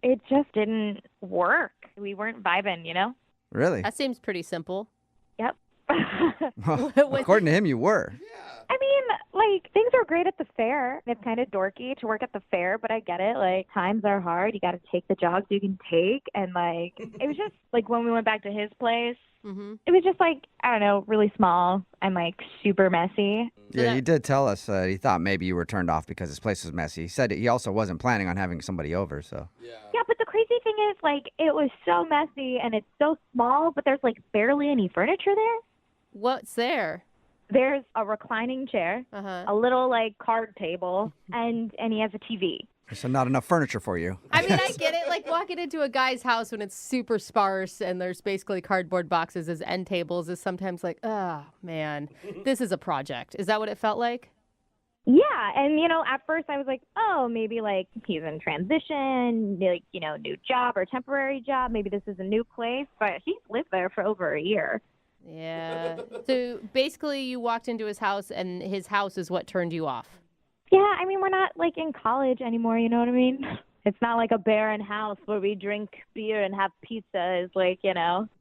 It just didn't work. We weren't vibing, you know? Really? That seems pretty simple. Yep. Well, according to him, you were. I mean, like, things are great at the fair. It's kind of dorky to work at the fair, but I get it. Like, times are hard. You got to take the jobs you can take. And, like, it was just, like, when we went back to his place, it was just, like, I don't know, really small and, like, super messy. Yeah, he did tell us he thought maybe you were turned off because his place was messy. He said he also wasn't planning on having somebody over, so. Yeah, but the crazy thing is, like, it was so messy and it's so small, but there's, like, barely any furniture there. What's there? There's a reclining chair, a little like card table, and he has a TV. So not enough furniture for you. I mean, I get it. Like walking into a guy's house when it's super sparse and there's basically cardboard boxes as end tables is sometimes like, oh, man, this is a project. Is that what it felt like? Yeah, and at first I was like, oh, maybe like he's in transition, like, new job or temporary job. Maybe this is a new place, but he's lived there for over a year. Yeah. So basically you walked into his house and his house is what turned you off. Yeah, I mean, we're not like in college anymore, you know what I mean? It's not like a barren house where we drink beer and have pizza. It's like,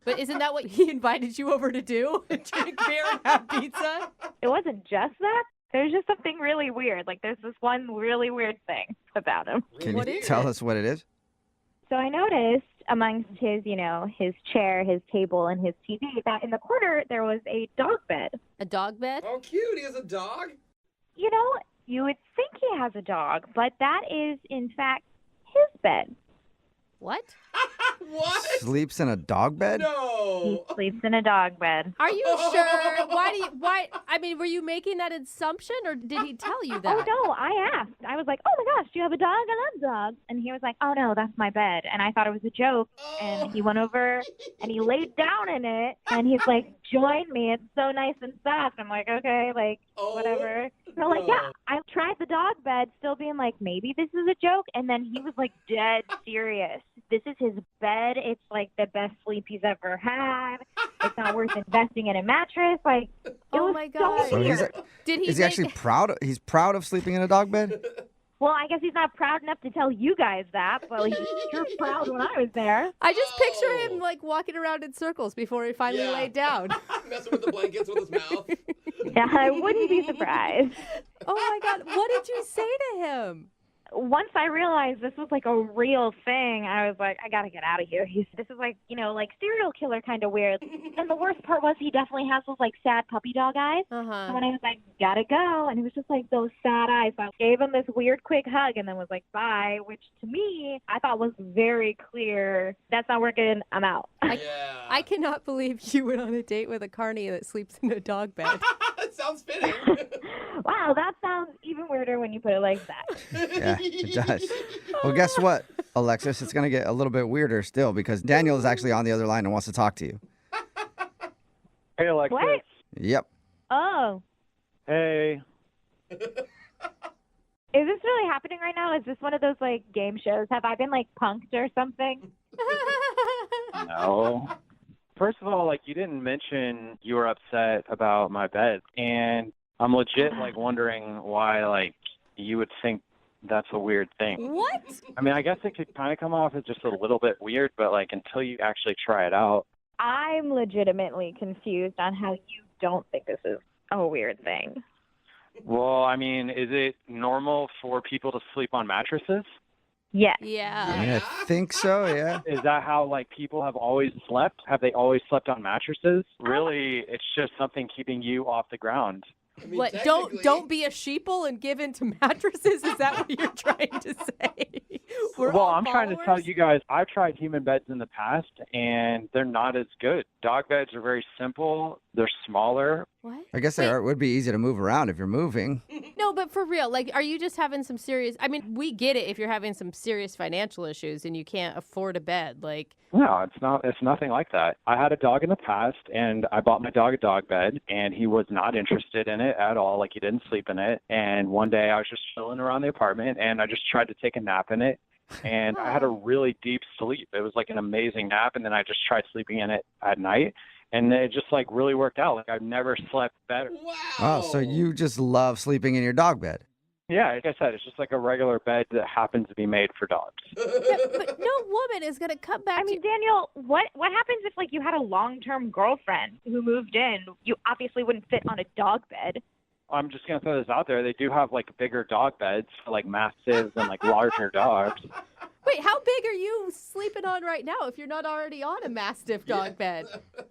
But isn't that what he invited you over to do? Drink beer and have pizza? It wasn't just that. There's just something really weird. Like, there's this one really weird thing about him. Can you tell us what it is? So I noticed amongst his, his chair, his table, and his TV that in the corner there was a dog bed. A dog bed? Oh, cute. He has a dog? You would think he has a dog, but that is, in fact, his bed. What? What? Sleeps in a dog bed? No. He sleeps in a dog bed. Are you sure? Why? I mean, were you making that assumption or did he tell you that? Oh, no, I asked. I was like, oh my gosh, do you have a dog? I love dogs. And he was like, oh no, that's my bed. And I thought it was a joke. And he went over and he laid down in it. And he's like, join me. It's so nice and soft. I'm like, okay, like, whatever. So like, yeah, I tried the dog bed, still being like, maybe this is a joke. And then he was like dead serious. This is his bed. It's like the best sleep he's ever had. It's not worth investing in a mattress. Like, it was my God. So weird. is he actually proud? He's proud of sleeping in a dog bed? Well, I guess he's not proud enough to tell you guys that, but he was sure proud when I was there. I just picture him like walking around in circles before he finally laid down. Messing with the blankets with his mouth. Yeah, I wouldn't be surprised. Oh my God, what did you say to him? Once I realized this was like a real thing, I was like, I gotta get out of here. This is like, like serial killer kind of weird. And the worst part was he definitely has those like sad puppy dog eyes. So when I was like, gotta go, and it was just like those sad eyes. So I gave him this weird quick hug and then was like, bye, which to me, I thought was very clear. That's not working. I'm out. I cannot believe you went on a date with a carny that sleeps in a dog bed. That sounds fitting. Wow, that sounds even weirder when you put it like that. Yeah, it does. Well, guess what, Alexis? It's going to get a little bit weirder still because Daniel is actually on the other line and wants to talk to you. Hey, Alexis. What? Yep. Oh. Hey. Is this really happening right now? Is this one of those like game shows? Have I been like punked or something? No. First of all, like, you didn't mention you were upset about my bed, and I'm legit like wondering why like you would think that's a weird thing. What? I mean, I guess it could kind of come off as just a little bit weird, but like until you actually try it out. I'm legitimately confused on how you don't think this is a weird thing. Well, I mean, is it normal for people to sleep on mattresses? Yes. Yeah. I think so, yeah. Is that how like people have always slept? Have they always slept on mattresses? Really, it's just something keeping you off the ground. I mean, What? Don't be a sheeple and give in to mattresses? Is that what you're trying to say? Well, I'm trying to tell you guys, I've tried human beds in the past, and they're not as good. Dog beds are very simple. They're smaller. What? I guess it would be easy to move around if you're moving. No, but for real, like, are you just having some serious? I mean, we get it if you're having some serious financial issues and you can't afford a bed. Like, No, it's not. It's nothing like that. I had a dog in the past, and I bought my dog a dog bed, and he was not interested in it at all. Like, he didn't sleep in it. And one day I was just chilling around the apartment, and I just tried to take a nap in it. And I had a really deep sleep. It was like an amazing nap, and then I just tried sleeping in it at night. And it just like really worked out. Like, I've never slept better. Oh, so you just love sleeping in your dog bed? Yeah, like I said, it's just like a regular bed that happens to be made for dogs. yeah, but no woman is going to come back. I mean, Daniel, what happens if like you had a long-term girlfriend who moved in? You obviously wouldn't fit on a dog bed. I'm just going to throw this out there. They do have like bigger dog beds for like mastiffs and like larger dogs. Wait, how big are you sleeping on right now if you're not already on a Mastiff dog bed?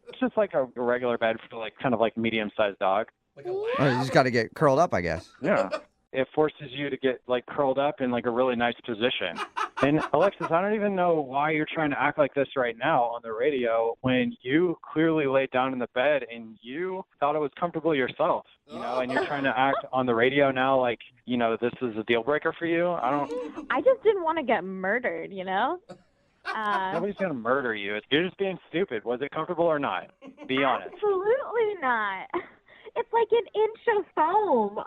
It's just like a regular bed for like kind of like medium-sized dog. Oh, you just got to get curled up, I guess. Yeah. it forces you to get like curled up in like a really nice position. And Alexis, I don't even know why you're trying to act like this right now on the radio when you clearly laid down in the bed and you thought it was comfortable yourself, and you're trying to act on the radio now like, this is a deal breaker for you. I just didn't want to get murdered, Nobody's going to murder you. You're just being stupid. Was it comfortable or not? Be honest. Absolutely not. It's like an inch of foam.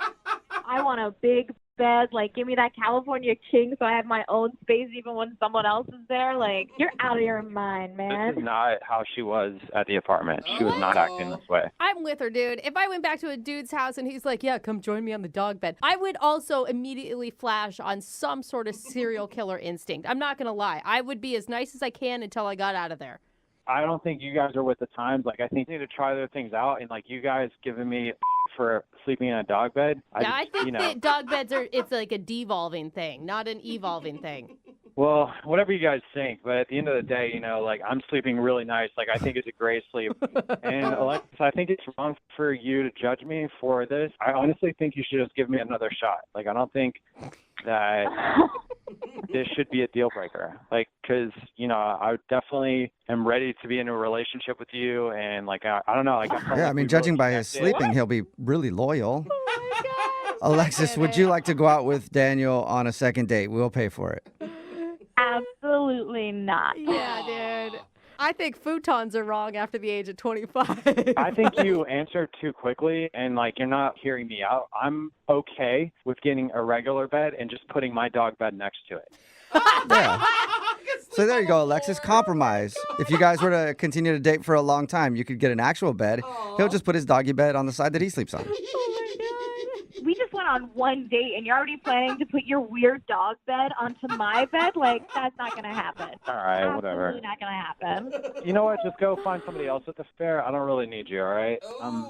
I want a big bed. Like, give me that California king so I have my own space even when someone else is there. Like, you're out of your mind, man. This is not how she was at the apartment. She was not acting this way. I'm with her, dude. If I went back to a dude's house and he's like, yeah, come join me on the dog bed, I would also immediately flash on some sort of serial killer instinct. I'm not going to lie. I would be as nice as I can until I got out of there. I don't think you guys are with the times. Like, I think you need to try other things out. And, like, you guys giving me for sleeping in a dog bed. I think that dog beds it's like a devolving thing, not an evolving thing. Well, whatever you guys think. But at the end of the day, like, I'm sleeping really nice. Like, I think it's a great sleep. And, Alexis, I think it's wrong for you to judge me for this. I honestly think you should just give me another shot. Like, I don't think that this should be a deal breaker. Like, because, I definitely am ready to be in a relationship with you. And, like, I don't know. Like, judging by his sleeping, he'll be really loyal. Oh, my God. Alexis, would you like to go out with Daniel on a second date? We'll pay for it. Absolutely not. Yeah, dude. I think futons are wrong after the age of 25. I think you answered too quickly, and, like, you're not hearing me out. I'm okay with getting a regular bed and just putting my dog bed next to it. Yeah. So there you go, Alexis. Compromise. If you guys were to continue to date for a long time, you could get an actual bed. He'll just put his doggy bed on the side that he sleeps on. We just went on one date, and you're already planning to put your weird dog bed onto my bed? Like, that's not going to happen. All right, whatever. Absolutely not going to happen. You know what? Just go find somebody else at the fair. I don't really need you, all right? I'm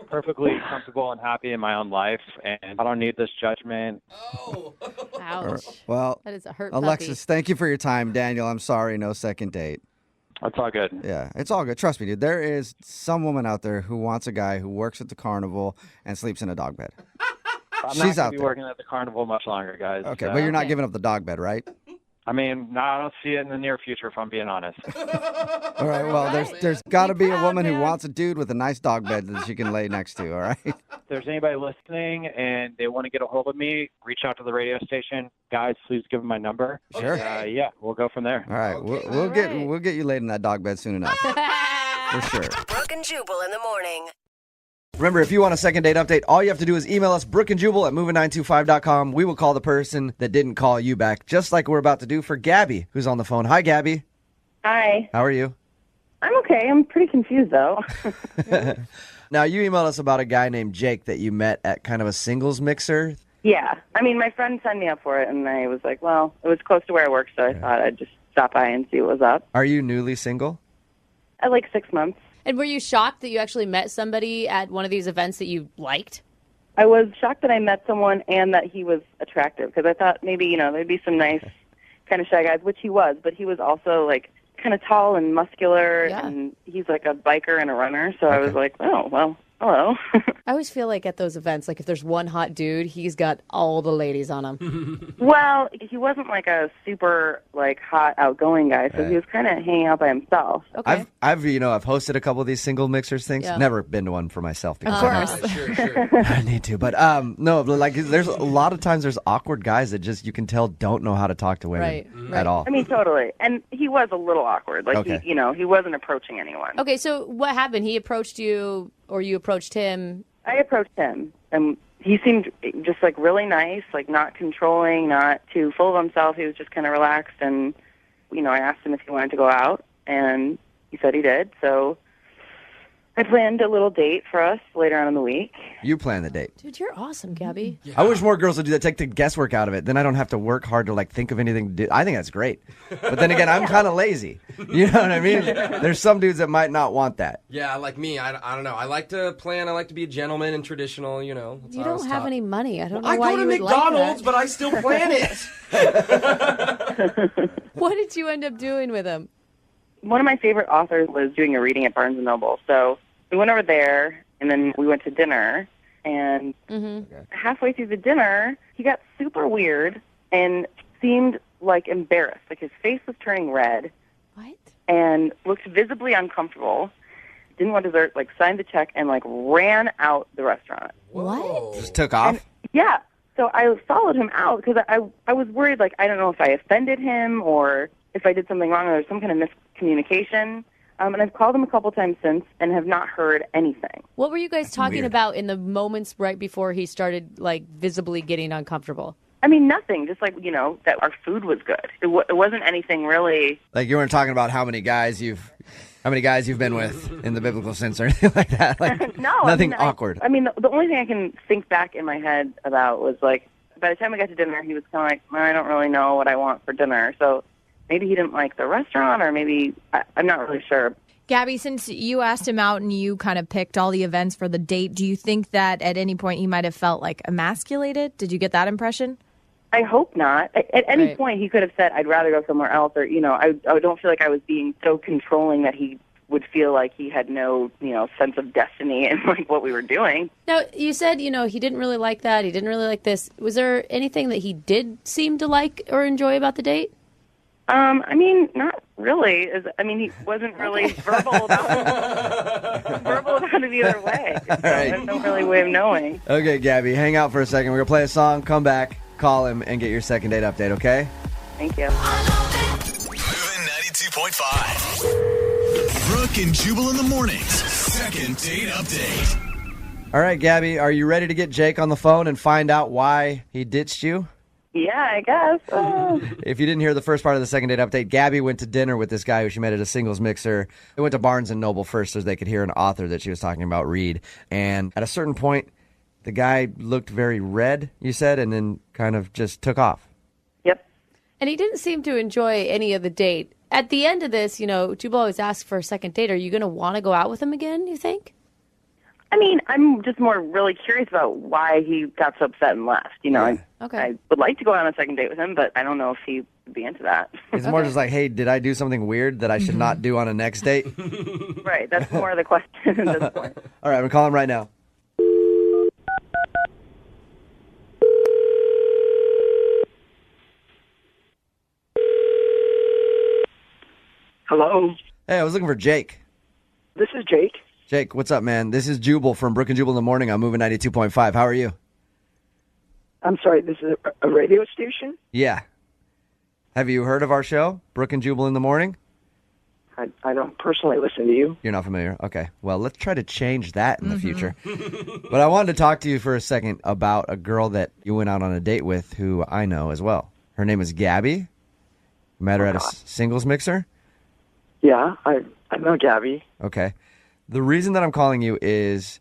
perfectly comfortable and happy in my own life, and I don't need this judgment. Ouch. Well, that is a hurt Alexis, thank you for your time. Daniel, I'm sorry, no second date. That's all good. Yeah, it's all good. Trust me, dude. There is some woman out there who wants a guy who works at the carnival and sleeps in a dog bed. I'm not be working at the carnival much longer, guys. Okay, but you're not giving up the dog bed, right? I mean, no, I don't see it in the near future, if I'm being honest. All right, well, there's got to be a woman who wants a dude with a nice dog bed that she can lay next to, all right? If there's anybody listening and they want to get a hold of me, reach out to the radio station. Guys, please give them my number. Sure. Yeah, we'll go from there. All right, we'll get you laid in that dog bed soon enough. For sure. Brooke and Jubal in the morning. Remember, if you want a second date update, all you have to do is email us, brookeandjubal@moving925.com. We will call the person that didn't call you back, just like we're about to do for Gabby, who's on the phone. Hi, Gabby. Hi. How are you? I'm okay. I'm pretty confused, though. Now, you emailed us about a guy named Jake that you met at kind of a singles mixer. Yeah. I mean, my friend signed me up for it, and I was like, well, it was close to where I work, so I thought I'd just stop by and see what was up. Are you newly single? At like 6 months. And were you shocked that you actually met somebody at one of these events that you liked? I was shocked that I met someone and that he was attractive, because I thought maybe, there'd be some nice kind of shy guys, which he was, but he was also like kind of tall and muscular, and he's like a biker and a runner, so I was like, oh, well, hello. I always feel like at those events, like if there's one hot dude, he's got all the ladies on him. Well, he wasn't like a super like hot outgoing guy, so he was kind of hanging out by himself. Okay. I've hosted a couple of these single mixers things. Yeah. Never been to one for myself. Of course. Sure. I need to, but no, like there's a lot of times there's awkward guys that just you can tell don't know how to talk to women at all. I mean, totally. And he was a little awkward. Like he wasn't approaching anyone. Okay, so what happened? He approached you, or you approached him? I approached him, and he seemed just like really nice, like not controlling, not too full of himself. He was just kind of relaxed, and I asked him if he wanted to go out, and he said he did. So I planned a little date for us later on in the week. You plan the date. Dude, you're awesome, Gabby. I wish more girls would do that. Take the guesswork out of it. Then I don't have to work hard to like think of anything to do. I think that's great. But then again, I'm kind of lazy. You know what I mean? There's some dudes that might not want that. Yeah, like me. I don't know. I like to plan. I like to be a gentleman and traditional. You don't have any money. I don't know I why go to you would McDonald's, like but I still plan it. What did you end up doing with him? One of my favorite authors was doing a reading at Barnes & Noble, so we went over there, and then we went to dinner, And halfway through the dinner, he got super weird and seemed like embarrassed. Like his face was turning red. What? And looked visibly uncomfortable. Didn't want dessert, like signed the check and like ran out the restaurant. What? Just took off? And, yeah. So I followed him out because I was worried, like, I don't know if I offended him or if I did something wrong or there's some kind of miscommunication. And I've called him a couple times since and have not heard anything. What were you guys talking weird. about in the moments right before he started, like, visibly getting uncomfortable? I mean, nothing. Just like, you know, that our food was good. It wasn't anything really. Like you weren't talking about how many guys you've been with in the biblical sense or anything like that. Like, No, nothing I mean, awkward. I mean, the only thing I can think back in my head about was like, by the time we got to dinner, he was kind of like, I don't really know what I want for dinner. So maybe he didn't like the restaurant, or maybe I'm not really sure. Gabby, since you asked him out and you kind of picked all the events for the date, do you think that at any point he might have felt like emasculated? Did you get that impression? I hope not. At any point, he could have said, I'd rather go somewhere else, or, you know, I don't feel like I was being so controlling that he would feel like he had no, you know, sense of destiny in like what we were doing. Now, you said, you know, he didn't really like that. He didn't really like this. Was there anything that he did seem to like or enjoy about the date? I mean, not really. He wasn't really verbal about it either way. So there's no really way of knowing. Okay, Gabby, hang out for a second. We're going to play a song, come back, call him, and get your second date update, okay? Thank you. Moving 92.5. Brooke and Jubal in the mornings. Second date update. All right, Gabby, are you ready to get Jake on the phone and find out why he ditched you? Yeah, I guess. If you didn't hear the first part of the second date update, Gabby went to dinner with this guy who she met at a singles mixer. They went to Barnes & Noble first so they could hear an author that she was talking about read. And at a certain point, the guy looked very red, you said, and then kind of just took off. Yep. And he didn't seem to enjoy any of the date. At the end of this, you know, Jubal always asks for a second date. Are you going to want to go out with him again, you think? I mean, I'm just more really curious about why he got so upset and left. You know, I would like to go out on a second date with him, but I don't know if he would be into that. It's more just like, hey, did I do something weird that I should not do on a next date? Right, that's more of the question at this point. All right, I'm calling him right now. Hello. Hey, I was looking for Jake. This is Jake. Jake, what's up, man? This is Jubal from Brooke and Jubal in the morning. I'm moving 92.5. How are you? I'm sorry, this is a radio station? Yeah. Have you heard of our show, Brooke and Jubal in the morning? I don't personally listen to you. You're not familiar? Okay. Well, let's try to change that in the future. But I wanted to talk to you for a second about a girl that you went out on a date with who I know as well. Her name is Gabby. Met her at a singles mixer? Yeah, I know Gabby. Okay. The reason that I'm calling you is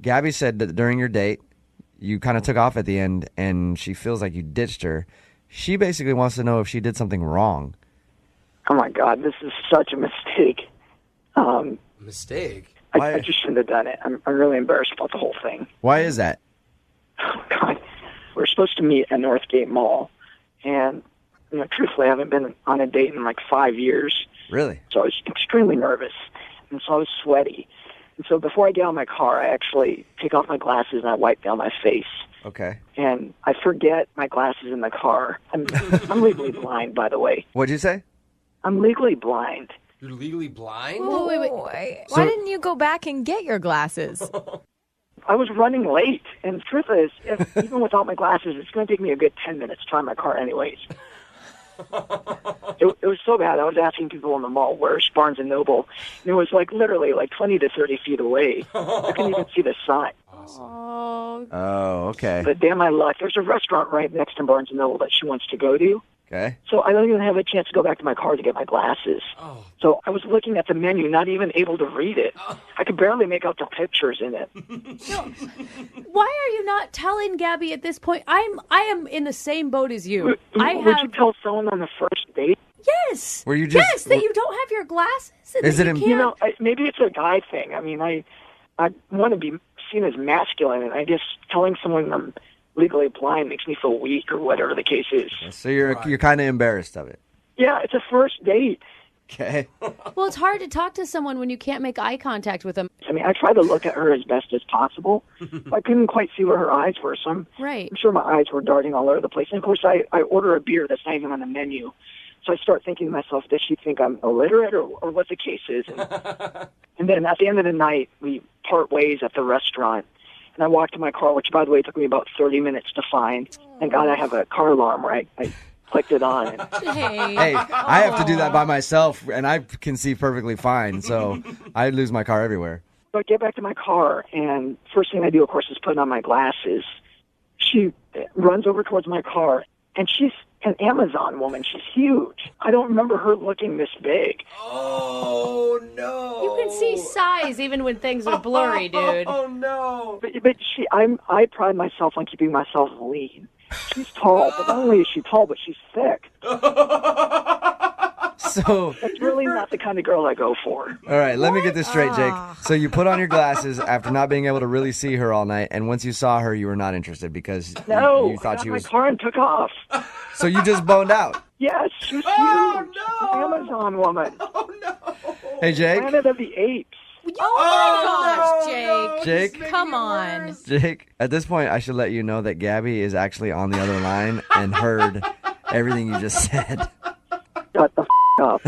Gabby said that during your date, you kind of took off at the end, and she feels like you ditched her. She basically wants to know if she did something wrong. Oh, my God, this is such a mistake. Mistake? I just shouldn't have done it. I'm really embarrassed about the whole thing. Why is that? Oh, God. We're supposed to meet at Northgate Mall, and, you know, truthfully, I haven't been on a date in like 5 years. Really? So I was extremely nervous, and so I was sweaty. And so before I get out of my car, I actually take off my glasses and I wipe down my face. Okay. And I forget my glasses in the car. I'm legally blind, by the way. What'd you say? I'm legally blind. You're legally blind? Oh, wait. Why didn't you go back and get your glasses? I was running late, and the truth is, even without my glasses, it's going to take me a good 10 minutes to find my car anyways. It was so bad. I was asking people in the mall, where's Barnes & Noble? And it was like literally like 20 to 30 feet away. I couldn't even see the sign. Oh, okay. But damn my luck, there's a restaurant right next to Barnes & Noble that she wants to go to. Okay. So I don't even have a chance to go back to my car to get my glasses. Oh. So I was looking at the menu, not even able to read it. I could barely make out the pictures in it. Why are you not telling Gabby at this point? I am in the same boat as you. Would you tell someone on the first date? Yes. Were you just? Yes, that you don't have your glasses. And Is that it? you You know, can't- maybe it's a guy thing. I mean, I want to be seen as masculine, and I guess telling someone I'm legally blind makes me feel weak or whatever the case is. So you're kind of embarrassed of it. Yeah, it's a first date. Okay. Well, it's hard to talk to someone when you can't make eye contact with them. I mean, I tried to look at her as best as possible. I couldn't quite see where her eyes were, so I'm sure my eyes were darting all over the place. And, of course, I order a beer that's not even on the menu. So I start thinking to myself, does she think I'm illiterate or what the case is? And then at the end of the night, we part ways at the restaurant. And I walked to my car, which, by the way, took me about 30 minutes to find. Thank God I have a car alarm where I clicked it on. And Hey, I have to do that by myself, and I can see perfectly fine, so I lose my car everywhere. So I get back to my car, and first thing I do, of course, is put on my glasses. She runs over towards my car, and she's an Amazon woman. She's huge. I don't remember her looking this big. Oh, no. You can see size even when things are blurry, dude. Oh, no. But I pride myself on keeping myself lean. She's tall, but not only is she tall, but she's thick. So that's really not the kind of girl I go for. All right, let me get this straight, Jake. So you put on your glasses after not being able to really see her all night, and once you saw her, you were not interested because No, you thought I she got was. my car and took off. So you just boned out. Yes, she was huge. No. Amazon woman. Hey, Jake. Planet of the Apes. Oh my gosh, Jake. Jake. Come on. Jake, at this point, I should let you know that Gabby is actually on the other line and heard everything you just said. Shut the up.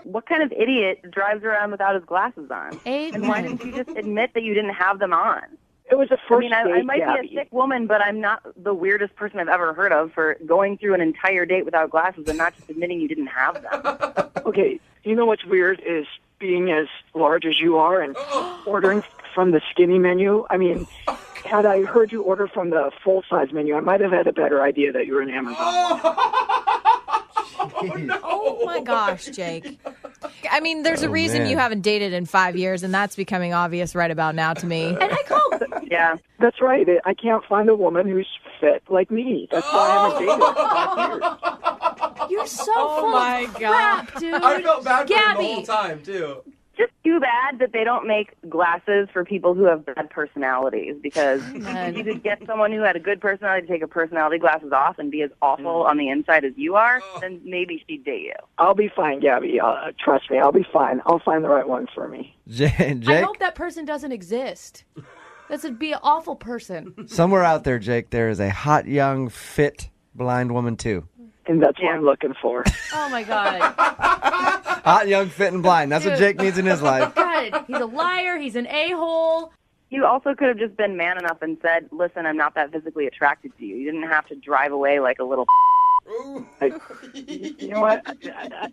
What kind of idiot drives around without his glasses on? And why didn't you just admit that you didn't have them on? It was a first I date, might Gabby. be a sick woman, but I'm not the weirdest person I've ever heard of for going through an entire date without glasses and not just admitting you didn't have them. Okay, you know what's weird is being as large as you are and ordering from the skinny menu. I mean, had I heard you order from the full-size menu, I might have had a better idea that you were an Amazon woman. Oh my gosh, Jake. I mean, there's a reason man. you haven't dated in 5 years, and that's becoming obvious right about now to me. And I called. Yeah. That's right. I can't find a woman who's fit like me. That's why I haven't dated in 5 years. You're so full of crap, dude. I felt bad for him the Gabby. whole time, too. Just too bad that they don't make glasses for people who have bad personalities, because if you could get someone who had a good personality to take her personality glasses off and be as awful on the inside as you are, then maybe she'd date you. I'll be fine, Gabby. Trust me, I'll be fine. I'll find the right one for me. Jake, I hope that person doesn't exist. This would be an awful person. somewhere out there, Jake, there is a hot, young, fit, blind woman, too. And that's what I'm looking for. Oh, my God. Hot, young, fit, and blind. That's what Dude. Jake needs in his life. God, he's a liar. He's an a-hole. You also could have just been man enough and said, listen, I'm not that physically attracted to you. You didn't have to drive away like a little You know what?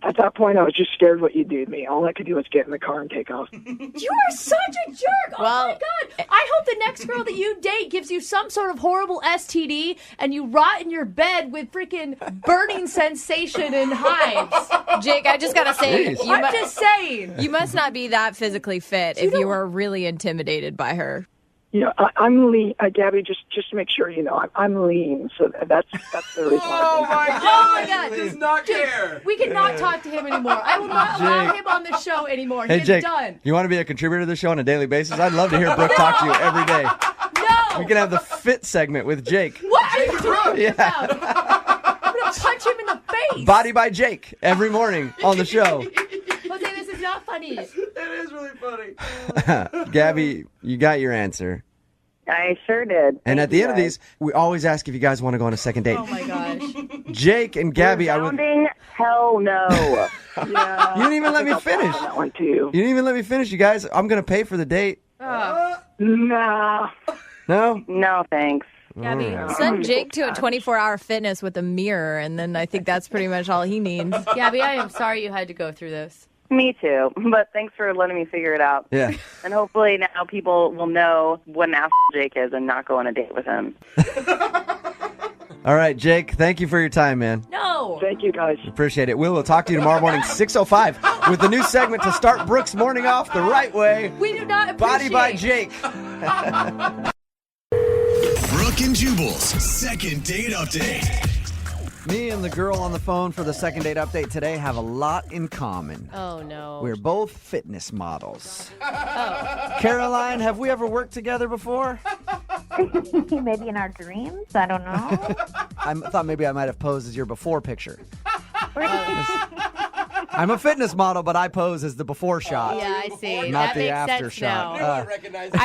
At that point, I was just scared what you'd do to me. All I could do was get in the car and take off. You are such a jerk. Oh, my God. I hope the next girl that you date gives you some sort of horrible STD and you rot in your bed with freaking burning sensation and hives. Jake, I just gotta say, Jeez. I'm just saying. you must not be that physically fit if you were really intimidated by her. You know, I'm lean. Gabby, just to make sure you know, I'm lean. So that's the reason why. Oh, my Oh, God. my God. He does not care. We cannot talk to him anymore. I will not allow Jake. him on the show anymore. Hey, He's Jake, done. you want to be a contributor to the show on a daily basis? I'd love to hear Brooke talk to you every day. No. We can have the fit segment with Jake. What are you talking Yeah. about? I'm going to punch him in the face. Body by Jake every morning on the show. Jose, this is not funny. It is really funny. Gabby, you got your answer. I sure did. And at the end of these, we always ask if you guys want to go on a second date. Oh, my gosh. Jake and Gabby, I would. Sounding hell no. Yeah, You didn't even let me I'll pass finish. on that one too. You didn't even let me finish, you guys. I'm going to pay for the date. Nah. No? No, thanks. Gabby, Send Jake to a 24-hour fitness with a mirror, and then I think that's pretty much all he needs. Gabby, I am sorry you had to go through this. Me too. But thanks for letting me figure it out. Yeah. And hopefully now people will know what an asshole Jake is and not go on a date with him. All right, Jake, thank you for your time, man. No. Thank you, guys. Appreciate it. We'll talk to you tomorrow morning, 6:05, with the new segment to start Brooke's morning off the right way. We do not Body appreciate. by Jake. Brooke and Jubal's second date update. Me and the girl on the phone for the second date update today have a lot in common. Oh, no. We're both fitness models. Oh. Caroline, have we ever worked together before? Maybe in our dreams. I don't know. I thought maybe I might have posed as your before picture. I'm a fitness model, but I pose as the before shot. Yeah, I see. Not that the makes after sense shot.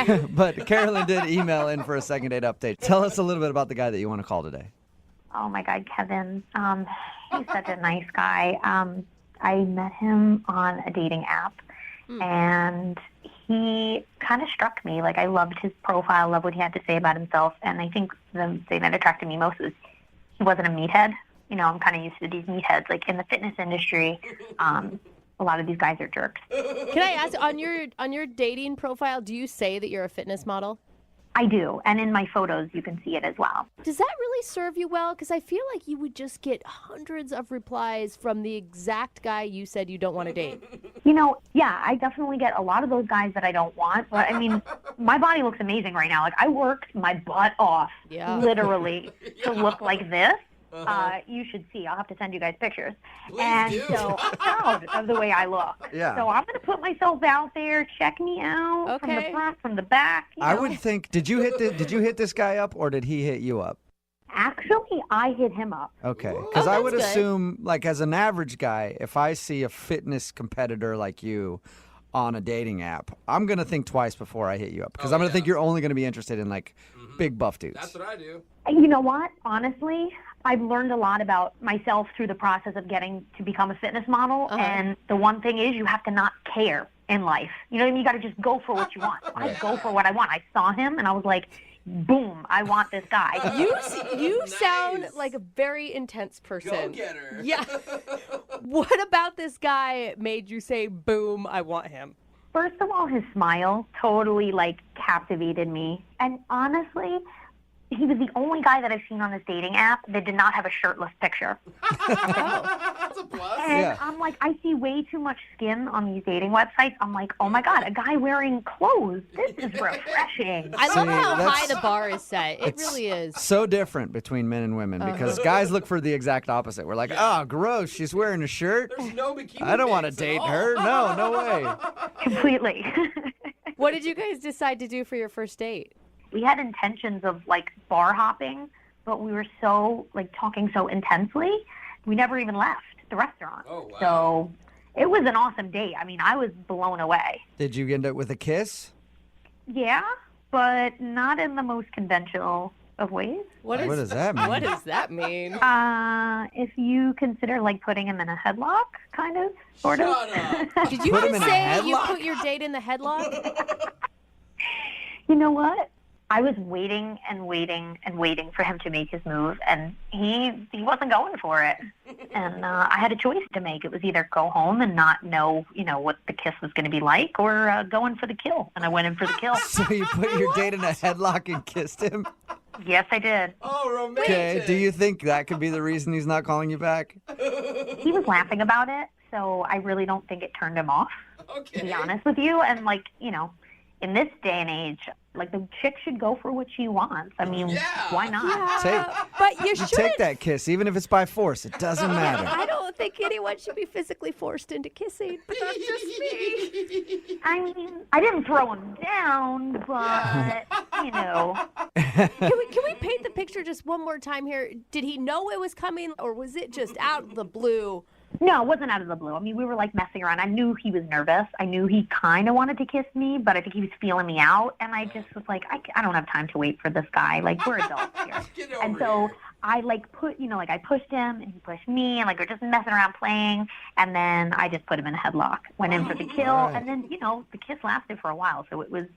now. But Carolyn did email in for a second date update. Tell us a little bit about the guy that you want to call today. Oh my God, Kevin. He's such a nice guy. I met him on a dating app, and he kind of struck me. Like, I loved his profile, loved what he had to say about himself, and I think the thing that attracted me most was he wasn't a meathead. You know, I'm kind of used to these meatheads. Like, in the fitness industry, a lot of these guys are jerks. Can I ask, on your dating profile, do you say that you're a fitness model? I do, and in my photos, you can see it as well. Does that really serve you well? Because I feel like you would just get hundreds of replies from the exact guy you said you don't want to date. You know, yeah, I definitely get a lot of those guys that I don't want. But, I mean, my body looks amazing right now. Like, I worked my butt off, literally, to look like this. You should see. I'll have to send you guys pictures. So I'm proud of the way I look. Yeah. So I'm going to put myself out there. Check me out from the front, from the back. I would think. Did you hit this guy up, or did he hit you up? Actually, I hit him up. Okay, because I would assume, like, as an average guy, if I see a fitness competitor like you on a dating app, I'm gonna think twice before I hit you up, because I'm gonna think you're only gonna be interested in like big buff dudes. That's what I do. You know what? Honestly, I've learned a lot about myself through the process of getting to become a fitness model. And the one thing is, you have to not care in life. You know what I mean? You got to just go for what you want. I go for what I want. I saw him and I was like, boom, I want this guy. You sound like a very intense person. Go-getter. Yeah. What about this guy made you say, boom, I want him? First of all, his smile totally, like, captivated me. And honestly, he was the only guy that I've seen on this dating app that did not have a shirtless picture. That's a plus. And I'm like, I see way too much skin on these dating websites. I'm like, oh my God, a guy wearing clothes. This is refreshing. I love how high the bar is set. It really is. So different between men and women, because guys look for the exact opposite. We're like, oh, gross, she's wearing a shirt. There's no bikini I don't want to pics date at all. her. No way. Completely. What did you guys decide to do for your first date? We had intentions of, like, bar hopping, but we were so, like, talking so intensely, we never even left the restaurant. Oh, wow. So it was an awesome date. I mean, I was blown away. Did you end up with a kiss? Yeah, but not in the most conventional of ways. What does that mean? What does that mean? If you consider, like, putting him in a headlock, kind of, sort of. Did you Put him just in a say you headlock? put your date in the headlock? You know what? I was waiting and waiting and waiting for him to make his move, and he wasn't going for it. And I had a choice to make. It was either go home and not know, you know, what the kiss was going to be like, or go in for the kill. And I went in for the kill. So you put your date in a headlock and kissed him? Yes, I did. Oh, romantic. Okay, do you think that could be the reason he's not calling you back? He was laughing about it, so I really don't think it turned him off, to be honest with you. And, like, you know, in this day and age, like, the chick should go for what she wants. I mean, why not? But you You shouldn't. take that kiss, even if it's by force. It doesn't matter. I don't think anyone should be physically forced into kissing, but that's just me. I mean, I didn't throw him down, but, you know. Can we paint the picture just one more time here? Did he know it was coming, or was it just out of the blue? No, it wasn't out of the blue. I mean, we were, like, messing around. I knew he was nervous. I knew he kind of wanted to kiss me, but I think he was feeling me out. And I just was like, I don't have time to wait for this guy. Like, we're adults here. And so I, like, I pushed him, and he pushed me, and, like, we're just messing around playing. And then I just put him in a headlock, went in for the kill. Right. And then, you know, the kiss lasted for a while. So it was,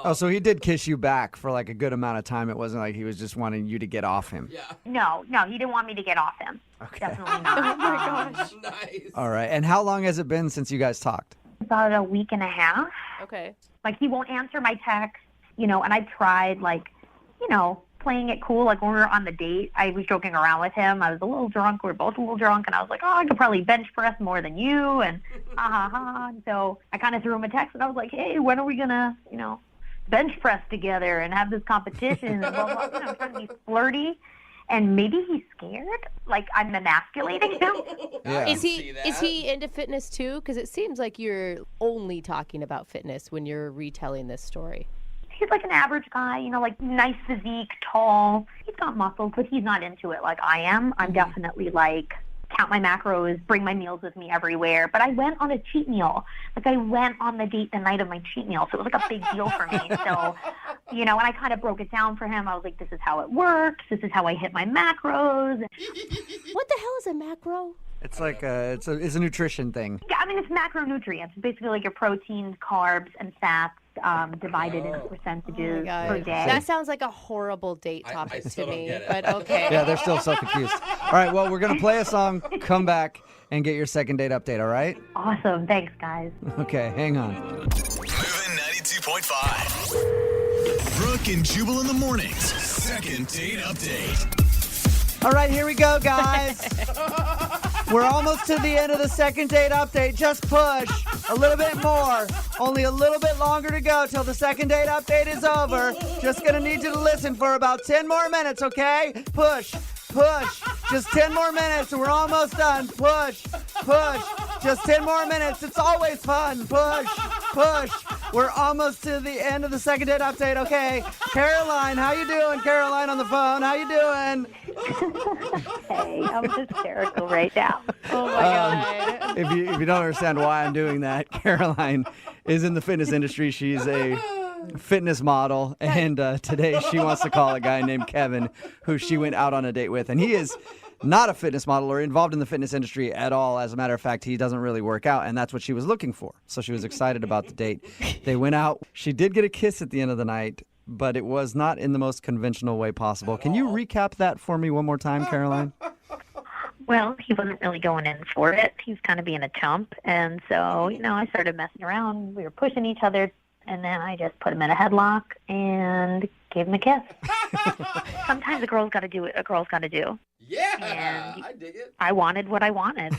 Oh, so he did kiss you back for like a good amount of time. It wasn't like he was just wanting you to get off him. no, he didn't want me to get off him. Okay. Definitely not. Oh my gosh. Nice. All right. And how long has it been since you guys talked? About a week and a half. Okay. Like, he won't answer my texts, you know, and I tried, like, you know, playing it cool. Like, when we were on the date, I was joking around with him. I was a little drunk. We were both a little drunk, and I was like, oh, I could probably bench press more than you, and And so I kind of threw him a text, and I was like, hey, when are we going to, you know, bench press together and have this competition? And blah, blah, you know, trying to be flirty. And maybe he's scared, like I'm emasculating him. Yeah. Is he into fitness too? Because it seems like you're only talking about fitness when you're retelling this story. He's like an average guy, you know, like nice physique, tall. He's got muscles, but he's not into it like I am. I'm definitely like count my macros, bring my meals with me everywhere. But I went on a cheat meal. Like, I went on the date the night of my cheat meal. So it was like a big deal for me. So, and I kind of broke it down for him. I was like, this is how it works. This is how I hit my macros. What the hell is a macro? It's like it's a nutrition thing. Yeah, I mean, it's macronutrients. Basically like your proteins, carbs, and fats divided into percentages per day. That sounds like a horrible date topic to me, but okay. Yeah, they're still so confused. All right, well, we're going to play a song, come back, and get your second date update, all right? Awesome. Thanks, guys. Okay, hang on. Moving 92.5. Brooke and Jubal in the mornings. Second date update. All right, here we go, guys. We're almost to the end of the second date update. Just push a little bit more. Only a little bit longer to go till the second date update is over. Just going to need you to listen for about 10 more minutes, okay? Push. Just 10 more minutes and we're almost done. Push. Just 10 more minutes. It's always fun. Push. We're almost to the end of the second date update, okay? Caroline, how you doing? Caroline on the phone, how you doing? Hey, I'm hysterical right now. Oh, my God. If you don't understand why I'm doing that, Caroline is in the fitness industry. She's a fitness model, and today she wants to call a guy named Kevin, who she went out on a date with, and he is not a fitness model or involved in the fitness industry at all. As a matter of fact, he doesn't really work out, and that's what she was looking for. So she was excited about the date. They went out. She did get a kiss at the end of the night, but it was not in the most conventional way possible. Can you recap that for me one more time, Caroline? Well, he wasn't really going in for it. He was kind of being a chump. And so, I started messing around. We were pushing each other. And then I just put him in a headlock and gave him a kiss. Sometimes a girl's got to do what a girl's got to do. Yeah, I dig it. I wanted what I wanted.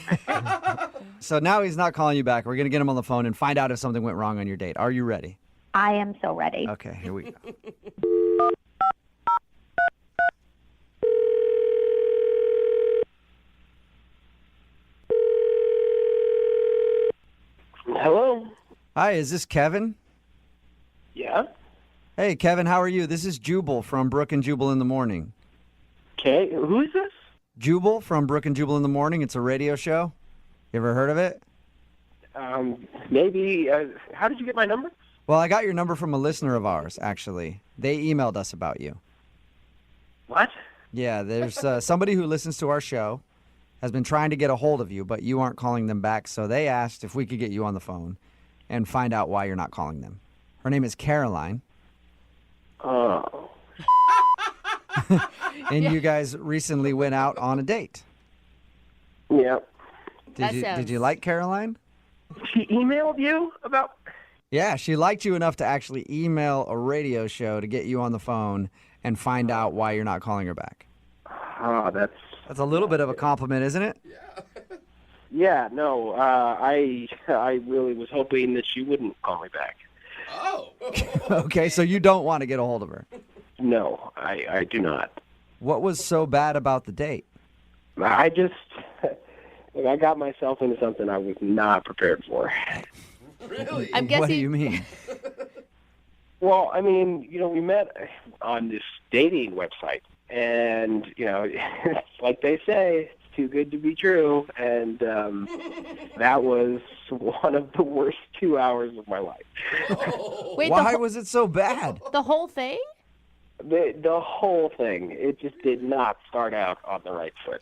So now he's not calling you back. We're going to get him on the phone and find out if something went wrong on your date. Are you ready? I am so ready. Okay, here we go. Hello? Hi, is this Kevin? Yeah? Hey, Kevin, how are you? This is Jubal from Brooke and Jubal in the Morning. Okay, who is this? Jubal from Brooke and Jubal in the Morning. It's a radio show. You ever heard of it? Maybe. How did you get my number? Well, I got your number from a listener of ours, actually. They emailed us about you. What? Yeah, there's somebody who listens to our show, has been trying to get a hold of you, but you aren't calling them back, so they asked if we could get you on the phone and find out why you're not calling them. Her name is Caroline. Oh. And you guys recently went out on a date. Yeah. Did you like Caroline? She emailed you about... Yeah, she liked you enough to actually email a radio show to get you on the phone and find out why you're not calling her back. Oh, that's a little bit of a compliment, isn't it? Yeah, no, I really was hoping that she wouldn't call me back. Oh. Okay, so you don't want to get a hold of her? No, I do not. What was so bad about the date? I got myself into something I was not prepared for. Really? I'm guessing... What do you mean? Well, I mean, we met on this dating website, and, like they say, it's too good to be true, and that was one of the worst 2 hours of my life. Wait, why was it so bad? The whole thing? The whole thing. It just did not start out on the right foot.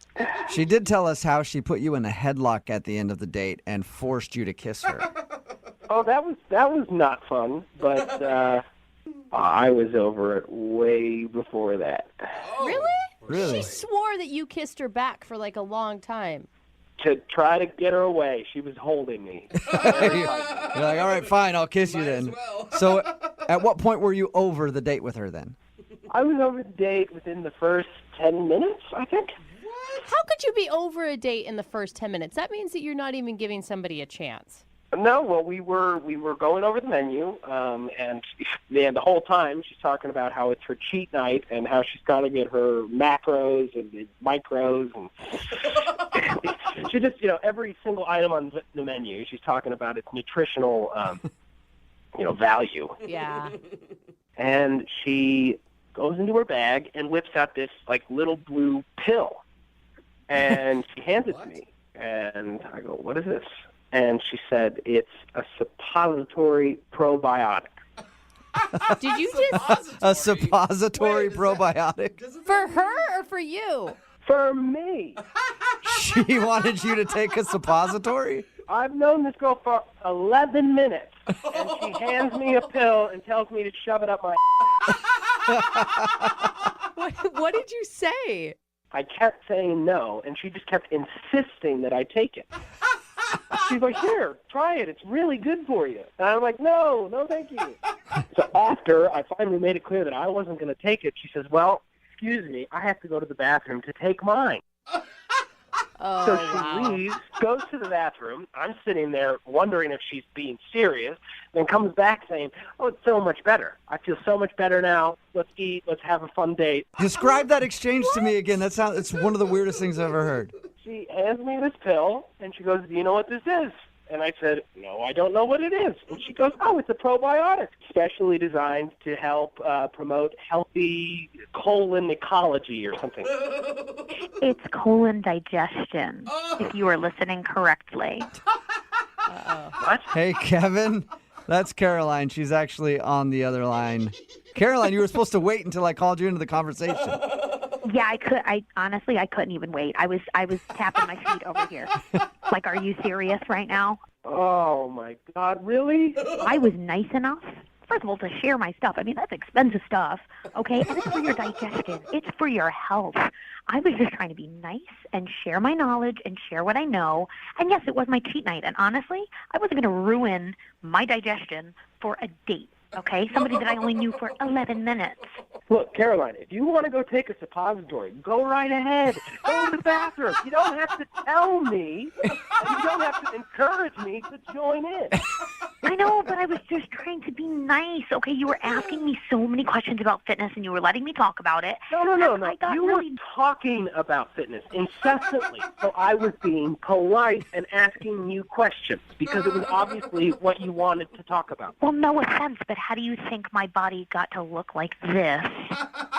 She did tell us how she put you in a headlock at the end of the date and forced you to kiss her. Oh, that was not fun, but I was over it way before that. Really? Really? She swore that you kissed her back for like a long time. To try to get her away, she was holding me. You're like, all right, fine, I'll kiss you then. So at what point were you over the date with her then? I was over the date within the first 10 minutes, I think. How could you be over a date in the first 10 minutes? That means that you're not even giving somebody a chance. No, well, we were going over the menu, and the whole time she's talking about how it's her cheat night and how she's got to get her macros and micros, and she just, every single item on the menu, she's talking about its nutritional, value. Yeah. And she goes into her bag and whips out this, little blue pill. And she hands it to me. And I go, what is this? And she said, it's a suppository probiotic. Did you just... A suppository probiotic? For her or for you? For me. She wanted you to take a suppository? I've known this girl for 11 minutes, and she hands me a pill and tells me to shove it up my What did you say? I kept saying no, and she just kept insisting that I take it. She's like, here, try it. It's really good for you. And I'm like, no, thank you. So after I finally made it clear that I wasn't going to take it, she says, well, excuse me, I have to go to the bathroom to take mine. Oh, so she leaves, goes to the bathroom. I'm sitting there wondering if she's being serious, then comes back saying, oh, it's so much better. I feel so much better now. Let's eat. Let's have a fun date. Describe that exchange to me again. It's one of the weirdest things I've ever heard. She hands me this pill, and she goes, do you know what this is? And I said, no, I don't know what it is. And she goes, oh, it's a probiotic, specially designed to help promote healthy colon ecology or something. It's colon digestion, if you are listening correctly. What? Hey, Kevin, that's Caroline. She's actually on the other line. Caroline, you were supposed to wait until I called you into the conversation. Yeah, I honestly, I couldn't even wait. I was tapping my feet over here. Like, are you serious right now? Oh, my God, really? I was nice enough, first of all, to share my stuff. I mean, that's expensive stuff, okay? And it's for your digestion. It's for your health. I was just trying to be nice and share my knowledge and share what I know. And yes, it was my cheat night. And honestly, I wasn't going to ruin my digestion for a date. Okay, somebody that I only knew for 11 minutes. Look, Caroline, if you want to go take a suppository, go right ahead. Go to the bathroom. You don't have to tell me. You don't have to encourage me to join in. I know, but I was just trying to be nice. Okay, you were asking me so many questions about fitness, and you were letting me talk about it. No. You were talking about fitness incessantly, so I was being polite and asking you questions because it was obviously what you wanted to talk about. Well, no offense, but how do you think my body got to look like this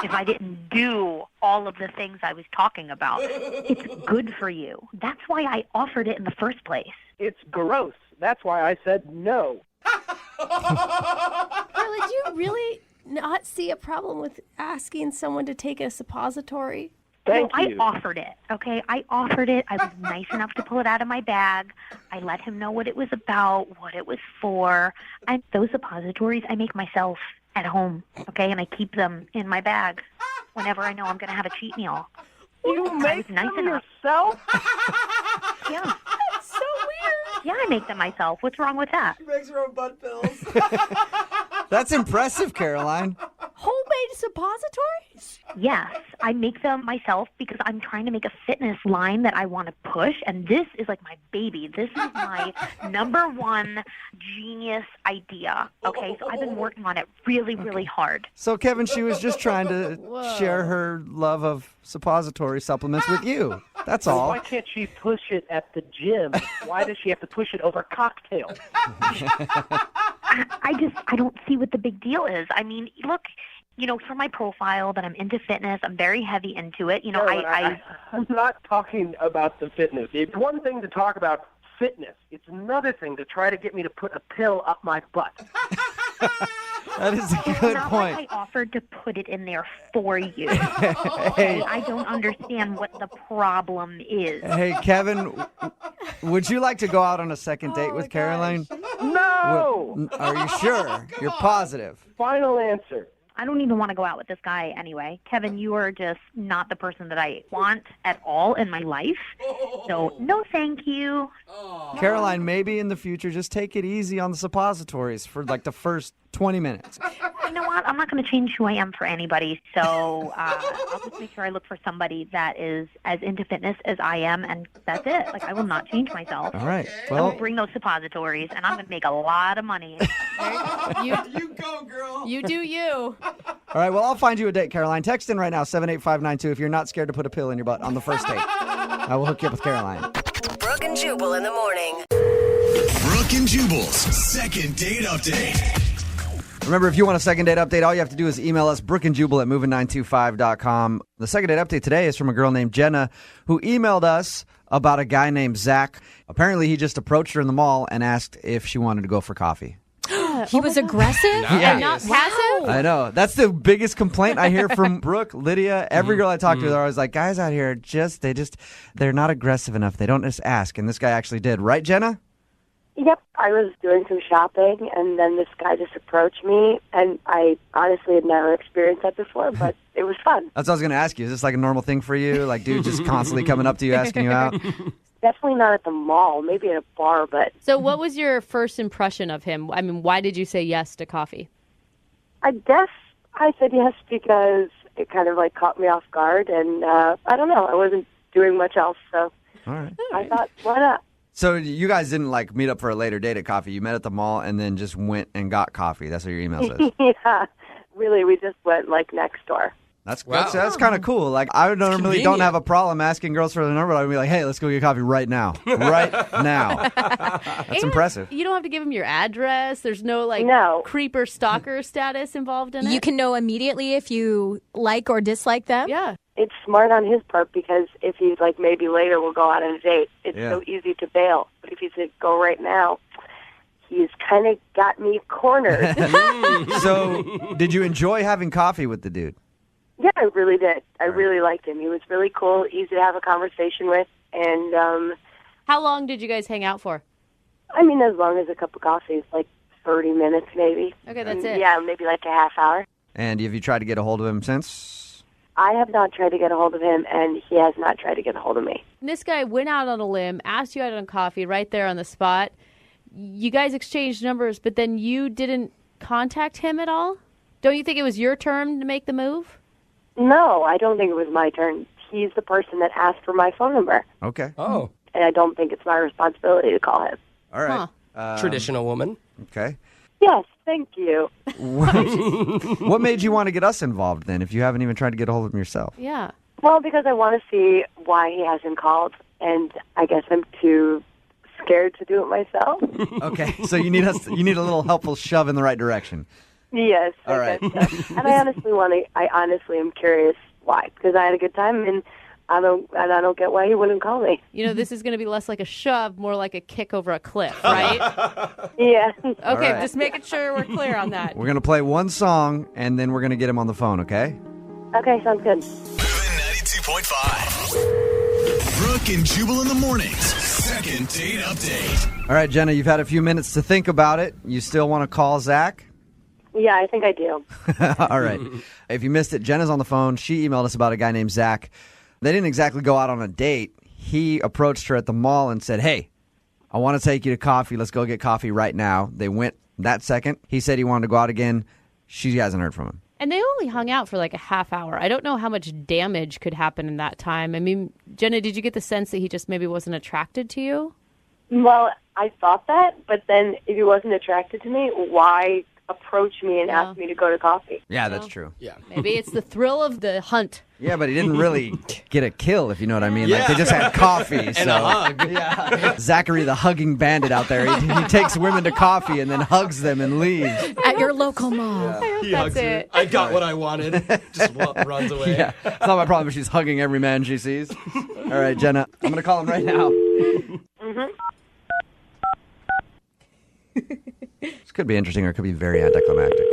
if I didn't do all of the things I was talking about? It's good for you. That's why I offered it in the first place. It's gross. That's why I said no. Carla, do you really not see a problem with asking someone to take a suppository? Thank you. I you. offered it, okay? I offered it. I was nice enough to pull it out of my bag. I let him know what it was about, what it was for. And those suppositories I make myself at home, okay? And I keep them in my bag whenever I know I'm going to have a cheat meal. You make them yourself? Yeah. That's so weird. Yeah, I make them myself. What's wrong with that? She makes her own butt pills. That's impressive, Caroline. Homemade suppositories? Yes, I make them myself because I'm trying to make a fitness line that I want to push, and this is like my baby. This is my number one genius idea, okay? So I've been working on it really, really hard. So, Kevin, she was just trying to share her love of suppository supplements with you. That's all. Why can't she push it at the gym? Why does she have to push it over cocktails? I don't see what the big deal is. I mean, look, you know, for my profile that I'm into fitness, I'm very heavy into it. You know, I'm not talking about the fitness. It's one thing to talk about fitness. It's another thing to try to get me to put a pill up my butt. That is a It's good not point. like I offered to put it in there for you. Okay? I don't understand what the problem is. Hey, Kevin, would you like to go out on a second date with Caroline? No! Are you sure? You're positive? Final answer. I don't even want to go out with this guy anyway. Kevin, you are just not the person that I want at all in my life. So, no thank you. Caroline, maybe in the future, just take it easy on the suppositories for like the first 20 minutes. You know what? I'm not going to change who I am for anybody. So I'll just make sure I look for somebody that is as into fitness as I am, and that's it. Like, I will not change myself. All right. I Well, will bring those suppositories, and I'm going to make a lot of money. You go, girl. You do you. all right. Well, I'll find you a date, Caroline. Text in right now, 78592, if you're not scared to put a pill in your butt on the first date. I will hook you up with Caroline. Brooke and Jubal in the morning. Brooke and Jubal's second date update. Remember, if you want a second date update, all you have to do is email us, brookeandjubal@moving925.com. The second date update today is from a girl named Jenna who emailed us about a guy named Zach. Apparently, he just approached her in the mall and asked if she wanted to go for coffee. He was aggressive and not passive? I know. That's the biggest complaint I hear from Brooke, Lydia. Every girl I talk to, they're always like, guys out here, they're not aggressive enough. They don't just ask. And this guy actually did. Right, Jenna? Yep, I was doing some shopping, and then this guy just approached me, and I honestly had never experienced that before, but it was fun. That's what I was going to ask you. Is this like a normal thing for you? Like, dude just constantly coming up to you, asking you out? Definitely not at the mall, maybe at a bar, but... So what was your first impression of him? I mean, why did you say yes to coffee? I guess I said yes because it kind of like caught me off guard, and I don't know, I wasn't doing much else, so All right. I thought, why not? So you guys didn't like meet up for a later date at coffee. You met at the mall and then just went and got coffee. That's what your email says. Yeah, really, we just went like next door. That's kind of cool. Like, I normally don't have a problem asking girls for the number. I'd be like, hey, let's go get coffee right now. Right now. That's impressive. You don't have to give him your address. There's no creeper stalker status involved in it. You can know immediately if you like or dislike them? Yeah. It's smart on his part because if he's like, maybe later we'll go out on a date, it's so easy to bail. But if he said, go right now, he's kind of got me cornered. So did you enjoy having coffee with the dude? Yeah, I really did. I really liked him. He was really cool, easy to have a conversation with. And how long did you guys hang out for? I mean, as long as a cup of coffee is like 30 minutes maybe. Okay, that's it. Yeah, maybe like a half hour. And have you tried to get a hold of him since? I have not tried to get a hold of him, and he has not tried to get a hold of me. This guy went out on a limb, asked you out on coffee right there on the spot. You guys exchanged numbers, but then you didn't contact him at all? Don't you think it was your turn to make the move? No, I don't think it was my turn. He's the person that asked for my phone number. Okay. Oh. And I don't think it's my responsibility to call him. All right. Traditional woman. Okay. Yes, thank you. What made you want to get us involved then if you haven't even tried to get a hold of him yourself? Yeah. Well, because I want to see why he hasn't called, and I guess I'm too scared to do it myself. Okay. So you need a little helpful shove in the right direction. Yes. All right. And I honestly am curious why, because I had a good time, and I don't get why he wouldn't call me. You know, this is going to be less like a shove, more like a kick over a cliff, right? Yeah. Okay, right. just making sure we're clear on that. We're going to play one song, and then we're going to get him on the phone, okay? Okay, sounds good. Moving 92.5. Brooke and Jubal in the mornings. Second date update. All right, Jenna, you've had a few minutes to think about it. You still want to call Zach? Yeah, I think I do. All right. If you missed it, Jenna's on the phone. She emailed us about a guy named Zach. They didn't exactly go out on a date. He approached her at the mall and said, hey, I want to take you to coffee. Let's go get coffee right now. They went that second. He said he wanted to go out again. She hasn't heard from him. And they only hung out for like a half hour. I don't know how much damage could happen in that time. I mean, Jenna, did you get the sense that he just maybe wasn't attracted to you? Well, I thought that, but then if he wasn't attracted to me, why approach me and ask me to go to coffee? Yeah, that's true. Yeah. Maybe it's the thrill of the hunt. Yeah, but he didn't really get a kill, if you know what I mean. Like, they just had coffee. And a hug. Yeah. Zachary, the hugging bandit out there, he takes women to coffee and then hugs them and leaves. At your local mall. He That's hugs her. it. I got what I wanted. Just runs away. Yeah, it's not my problem if she's hugging every man she sees. All right, Jenna, I'm going to call him right now. This could be interesting or it could be very anticlimactic.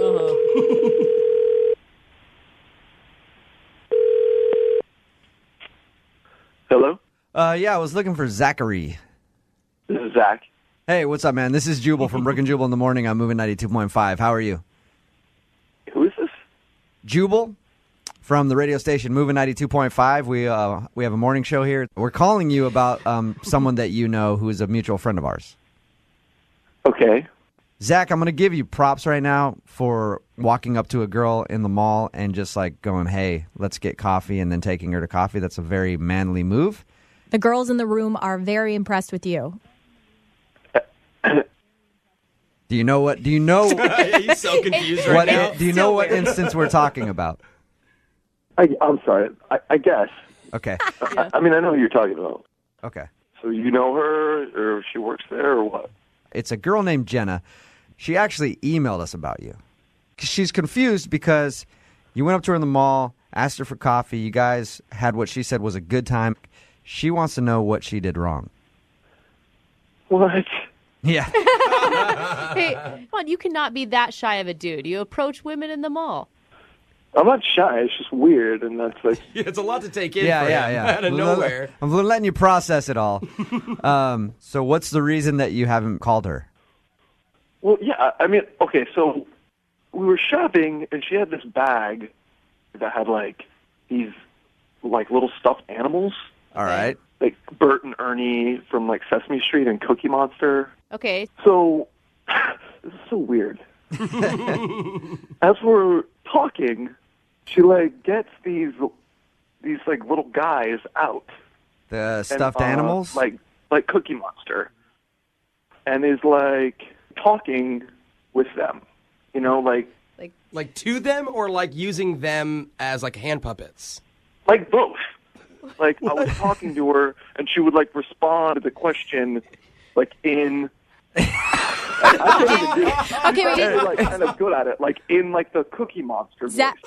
Hello? Yeah, I was looking for Zachary. This is Zach. Hey, what's up, man? This is Jubal from Brooke and Jubal in the morning. I'm moving 92.5. How are you? Who is this? Jubal from the radio station Moving 92.5. We have a morning show here. We're calling you about someone that you know who is a mutual friend of ours. Okay. Zach, I'm going to give you props right now for walking up to a girl in the mall and just like going, hey, let's get coffee, and then taking her to coffee. That's a very manly move. The girls in the room are very impressed with you. Do you know? He's so confused right now. Do you know what instance we're talking about? I'm sorry. I guess. Okay. I mean, I know who you're talking about. Okay. So you know her, or she works there, or what? It's a girl named Jenna. She actually emailed us about you. She's confused because you went up to her in the mall, asked her for coffee. You guys had what she said was a good time. She wants to know what she did wrong. What? Yeah. Hey, come on, you cannot be that shy of a dude. You approach women in the mall. I'm not shy. It's just weird, and that's like... It's a lot to take in Yeah, for yeah, him yeah. out of nowhere. I'm letting you process it all. So what's the reason that you haven't called her? Well, yeah, I mean, okay, so we were shopping, and she had this bag that had, like, these, like, little stuffed animals. All right. Like Bert and Ernie from, like, Sesame Street and Cookie Monster. Okay. So, this is so weird. As we're talking, she, like, gets these like, little guys out. The stuffed and, animals? Like Cookie Monster. And is, like, talking with them. You know, like... Like to them or like using them as like hand puppets? Like both. Like I was talking to her and she would like respond to the question like in... I Okay, wait. She's like kind of good at it, like in like the Cookie Monster voice. Zach,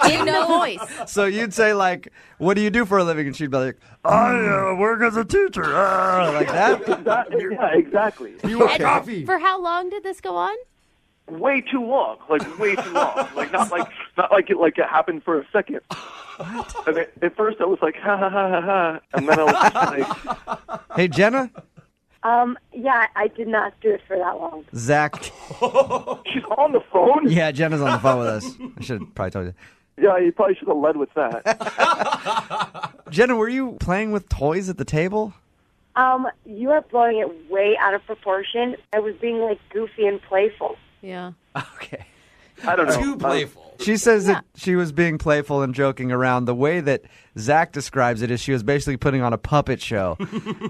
In the voice. So you'd say, like, what do you do for a living? And she'd be like, I work as a teacher. Like that? Yeah, exactly. You want coffee? For how long did this go on? Way too long. Like way too long. Like not like it happened for a second. What? And at first I was like ha ha ha ha ha, and then I was just like, Hey, Jenna? Yeah, I did not do it for that long. Zach? She's on the phone? Yeah, Jenna's on the phone with us. I should have probably told you. Yeah, you probably should have led with that. Jenna, were you playing with toys at the table? You are blowing it way out of proportion. I was being like goofy and playful. Yeah. Okay. I don't know. Too playful. She says that she was being playful and joking around. The way that Zach describes it is she was basically putting on a puppet show.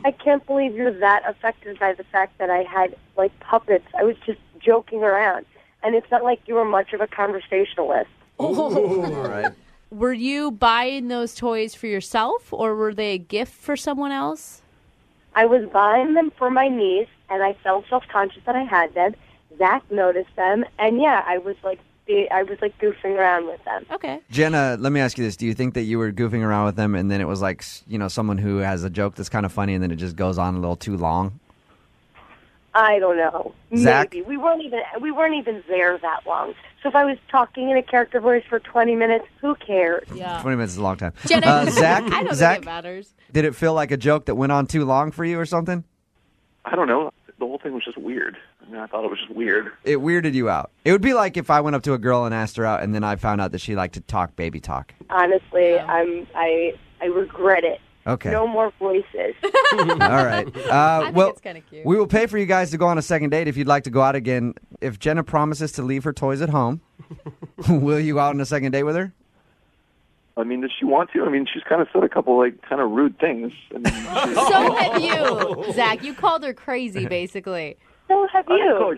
I can't believe you're that affected by the fact that I had like puppets. I was just joking around. And it's not like you were much of a conversationalist. All right. Were you buying those toys for yourself or were they a gift for someone else? I was buying them for my niece, and I felt self-conscious that I had them. Zach noticed them, and yeah, I was like goofing around with them. Okay. Jenna, let me ask you this. Do you think that you were goofing around with them and then it was like, you know, someone who has a joke that's kind of funny and then it just goes on a little too long? I don't know. Zach? Maybe. We weren't even there that long. So if I was talking in a character voice for 20 minutes, who cares? Yeah. 20 minutes is a long time. Jenna, Zach, I don't Zach, think it matters. did it feel like a joke that went on too long for you or something? I don't know. The whole thing was just weird. I mean, I thought it was just weird. It weirded you out. It would be like if I went up to a girl and asked her out and then I found out that she liked to talk baby talk. Honestly, I regret it. Okay. No more voices. All right. Well, it's kinda cute. we will pay for you guys to go on a second date if you'd like to go out again. If Jenna promises to leave her toys at home, will you go out on a second date with her? I mean, does she want to? I mean, she's kind of said a couple, like, kind of rude things. I mean, So have you, Zach. You called her crazy, basically. So have I you. didn't call her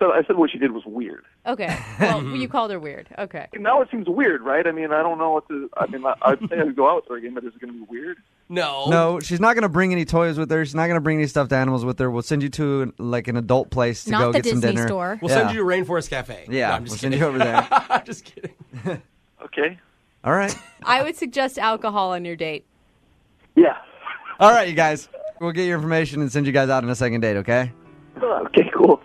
crazy. I said what she did was weird. Okay. Well, you called her weird. Okay. Now it seems weird, right? I mean, I don't know what to... I mean, I'd say I'd go out with her again, but is it going to be weird? No. No, she's not going to bring any toys with her. She's not going to bring any stuffed animals with her. We'll send you to, like, an adult place to Not go the get some Disney dinner. store. We'll send you to Rainforest Cafe. Yeah, No, I'm we'll just send kidding. you over there. I'm just kidding. Okay. All right. I would suggest alcohol on your date. Yeah. All right, you guys. We'll get your information and send you guys out on a second date, okay? Okay, cool.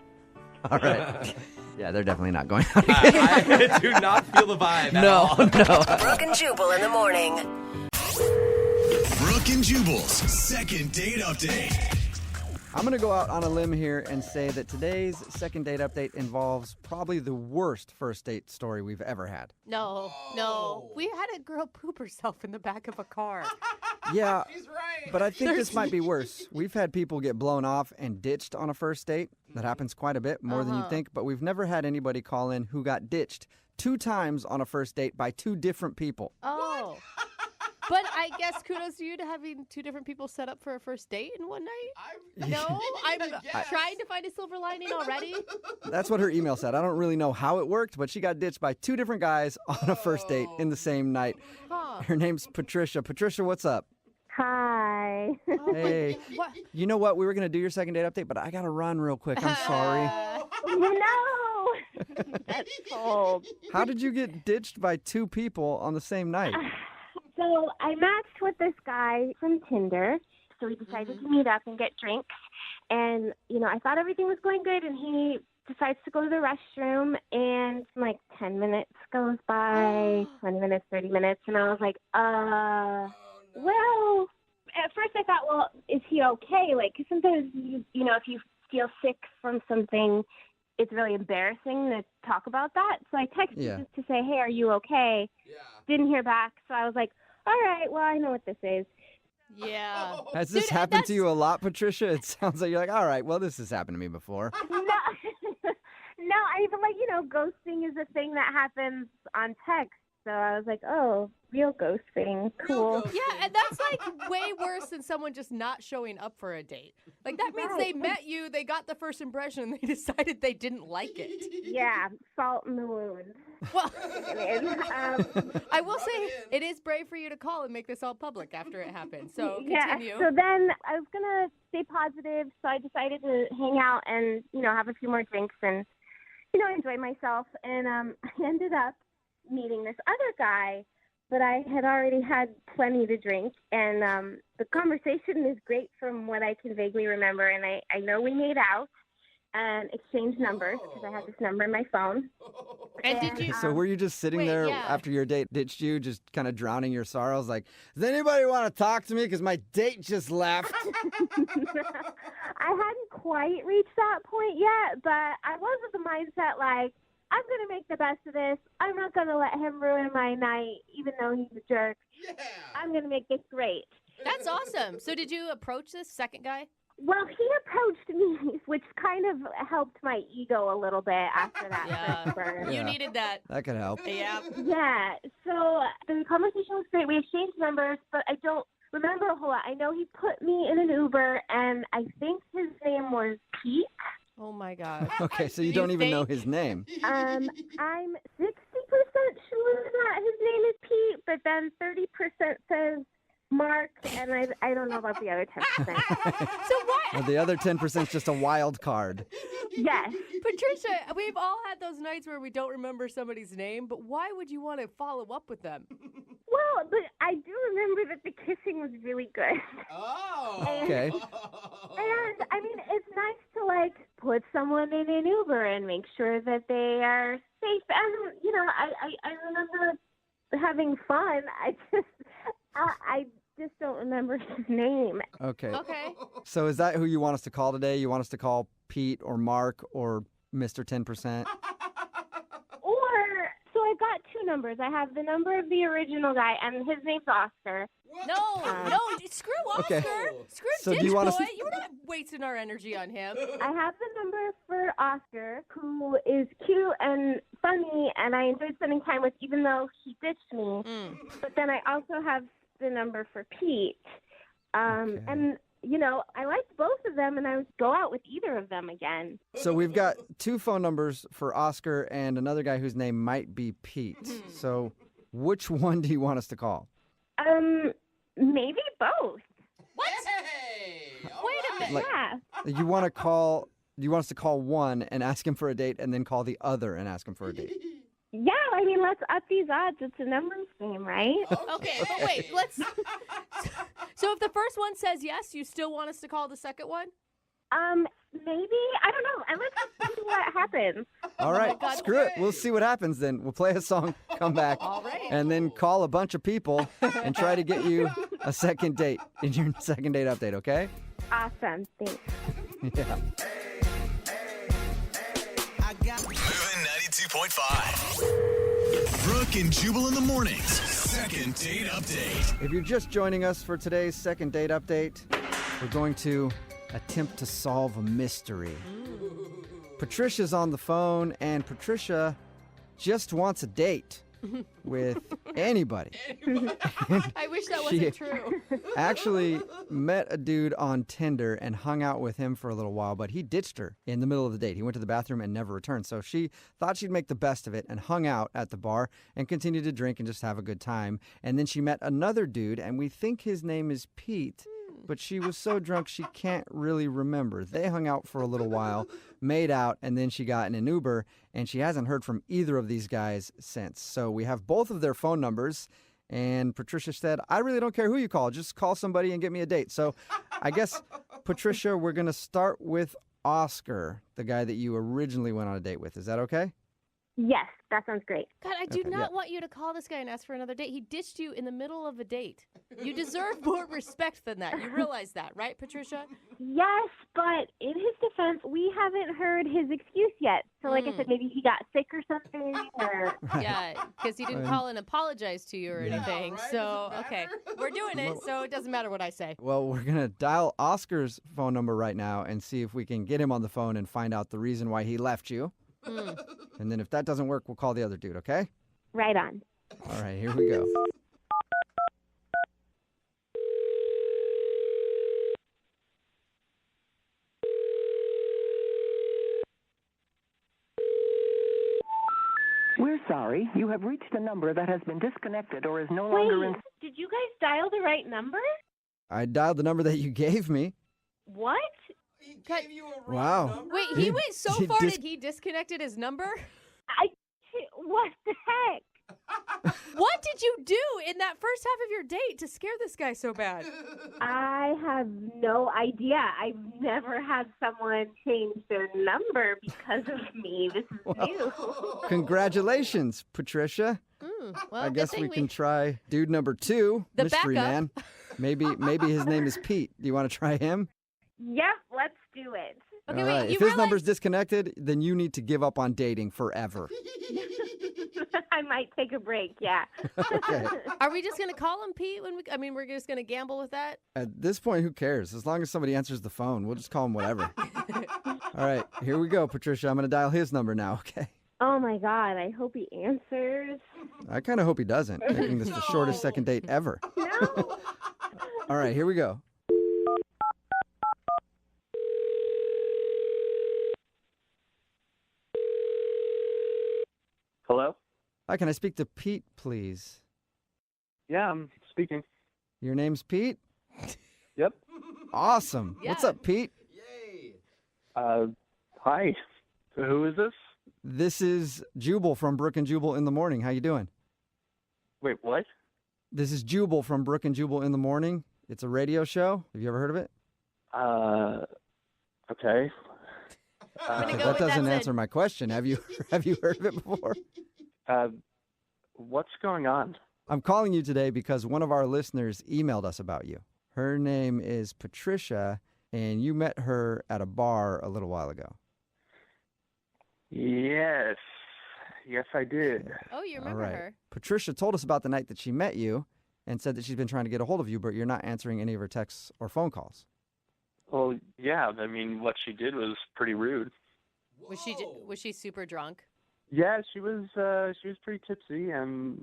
All right. Yeah, they're definitely not going out. I do not feel the vibe at all. No. Brooke and Jubal in the morning. Brooke and Jubal's second date update. I'm going to go out on a limb here and say that today's second date update involves probably the worst first date story we've ever had. No. We had a girl poop herself in the back of a car. Yeah, She's right. but I think this might be worse. We've had people get blown off and ditched on a first date. That happens quite a bit, more than you think, but we've never had anybody call in who got ditched 2 times on a first date by 2 different people. Oh. But I guess kudos to you to having 2 different people set up for a first date in one night. I'm trying to find a silver lining already. That's what her email said. I don't really know how it worked, but she got ditched by 2 different guys on a first date in the same night. Huh. Her name's Patricia. Patricia, what's up? Hi. Hey, What? you know what? We were going to do your second date update, but I got to run real quick. I'm sorry. No. That's cold. How did you get ditched by two people on the same night? So I matched with this guy from Tinder. So we decided to meet up and get drinks. And, I thought everything was going good. And he decides to go to the restroom. And like 10 minutes goes by, 20 minutes, 30 minutes. And I was like, well, at first I thought, well, is he okay? Like, 'cause sometimes, if you feel sick from something, it's really embarrassing to talk about that. So I texted just to say, hey, are you okay? Yeah. Didn't hear back. So I was like, all right, well, I know what this is. Yeah. Has this happened to you a lot, Patricia? It sounds like you're like, all right, well, this has happened to me before. No, ghosting is a thing that happens on text. So I was like, oh, real ghosting. Cool. Yeah, and that's like way worse than someone just not showing up for a date. Like that means they met you, they got the first impression, and they decided they didn't like it. Yeah, salt in the wound. Well, I will say it is brave for you to call and make this all public after it happened. So continue. So then I was going to stay positive, so I decided to hang out and, have a few more drinks and, enjoy myself. And I ended up meeting this other guy, but I had already had plenty to drink. And the conversation is great from what I can vaguely remember. And I know we made out and exchanged numbers because I had this number in my phone. And did you? So were you just sitting there after your date ditched you, just kind of drowning your sorrows? Like, does anybody want to talk to me? Because my date just left. I hadn't quite reached that point yet, but I was with the mindset like, I'm going to make the best of this. I'm not going to let him ruin my night, even though he's a jerk. Yeah. I'm going to make this great. That's awesome. So did you approach this second guy? Well, he approached me, which kind of helped my ego a little bit after that first burn. You needed that. That could help. Yeah. Yeah. So the conversation was great. We exchanged numbers, but I don't remember a whole lot. I know he put me in an Uber, and I think his name was Pete. Oh, my God. Okay, so you don't even know his name. I'm 60% sure that his name is Pete, but then 30% says Mark, and I don't know about the other 10%. So what? Well, the other 10% is just a wild card. Yes. Patricia, we've all had those nights where we don't remember somebody's name, but why would you want to follow up with them? Well, but I do remember that the kissing was really good. Oh. Okay. And, I mean, it's nice to, like, put someone in an Uber and make sure that they are safe. And, I remember having fun. I just don't remember his name. Okay. Okay. So is that who you want us to call today? You want us to call Pete or Mark or Mr. 10%? So I've got two numbers. I have the number of the original guy, and his name's Oscar. No, screw Oscar. Okay. Screw So do Ditch you want us Boy. to- You're not wasting our energy on him. I have the number for Oscar, who is cute and funny, and I enjoyed spending time with, even though he ditched me. But then I also have the number for Pete. And, I liked both of them, and I would go out with either of them again. So we've got two phone numbers for Oscar and another guy whose name might be Pete. So which one do you want us to call? Maybe both. What? Hey, Wait a minute. Like- Yeah. You want us to call one and ask him for a date and then call the other and ask him for a date? Yeah, I mean, let's up these odds. It's a numbers game, right? Okay, but wait, let's... So if the first one says yes, you still want us to call the second one? Maybe. I don't know. And let's see what happens. All right, God. screw it. We'll see what happens then. We'll play a song, come back, All right. and then call a bunch of people and try to get you a second date in your second date update, okay? Awesome. Thanks. Yeah. Moving 92.5. Brooke and Jubal in the mornings. Second date update. If you're just joining us for today's second date update, we're going to attempt to solve a mystery. Patricia's on the phone, and Patricia just wants a date with anybody. I wish that wasn't true. Actually met a dude on Tinder and hung out with him for a little while, but he ditched her in the middle of the date. He went to the bathroom and never returned. So she thought she'd make the best of it and hung out at the bar and continued to drink and just have a good time. And then she met another dude, and we think his name is Pete. but she was so drunk she can't really remember. They hung out for a little while, made out, and then she got in an Uber, and she hasn't heard from either of these guys since. So we have both of their phone numbers, and Patricia said, I really don't care who you call. Just call somebody and get me a date. So I guess, Patricia, we're going to start with Oscar, the guy that you originally went on a date with. Is that okay? Yes, that sounds great. God, I do not want you to call this guy and ask for another date. He ditched you in the middle of a date. You deserve more respect than that. You realize that, right, Patricia? Yes, but in his defense, we haven't heard his excuse yet. So like I said, maybe he got sick or something. Or... Yeah, because he didn't call and apologize to you or anything. Right? So, okay, we're doing it, so it doesn't matter what I say. Well, we're going to dial Oscar's phone number right now and see if we can get him on the phone and find out the reason why he left you. And then if that doesn't work, we'll call the other dude, okay? Right on. All right, here we go. We're sorry. You have reached a number that has been disconnected or is no longer in... Did you guys dial the right number? I dialed the number that you gave me. What? He gave you a Wow. Wait, he went so far that he disconnected his number? What the heck? What did you do in that first half of your date to scare this guy so bad? I have no idea. I've never had someone change their number because of me. This is new. Congratulations, Patricia. Well, I guess we can try dude number 2, The mystery backup. man. Maybe his name is Pete. Do you want to try him? Yep, let's do it. Okay, All wait, right. you If his number's disconnected, then you need to give up on dating forever. I might take a break, yeah. Okay. Are we just going to call him Pete? We're just going to gamble with that? At this point, who cares? As long as somebody answers the phone, we'll just call him whatever. All right, here we go, Patricia. I'm going to dial his number now, okay? Oh my God, I hope he answers. I kind of hope he doesn't, making this the shortest second date ever. No. All right, here we go. Hello? Hi, can I speak to Pete, please? Yeah, I'm speaking. Your name's Pete? Yep. Awesome. What's up, Pete? Hi. So who is this? This is Jubal from Brooke and Jubal in the Morning. How you doing? Wait, what? This is Jubal from Brooke and Jubal in the Morning. It's a radio show. Have you ever heard of it? Okay. That doesn't answer my question. Have you heard of it before? What's going on? I'm calling you today because one of our listeners emailed us about you. Her name is Patricia, and you met her at a bar a little while ago. Yes. Yes, I did. Oh, you remember her. Patricia told us about the night that she met you and said that she's been trying to get a hold of you, but you're not answering any of her texts or phone calls. Well, yeah, I mean, what she did was pretty rude. Was she super drunk? Yeah, she was pretty tipsy, and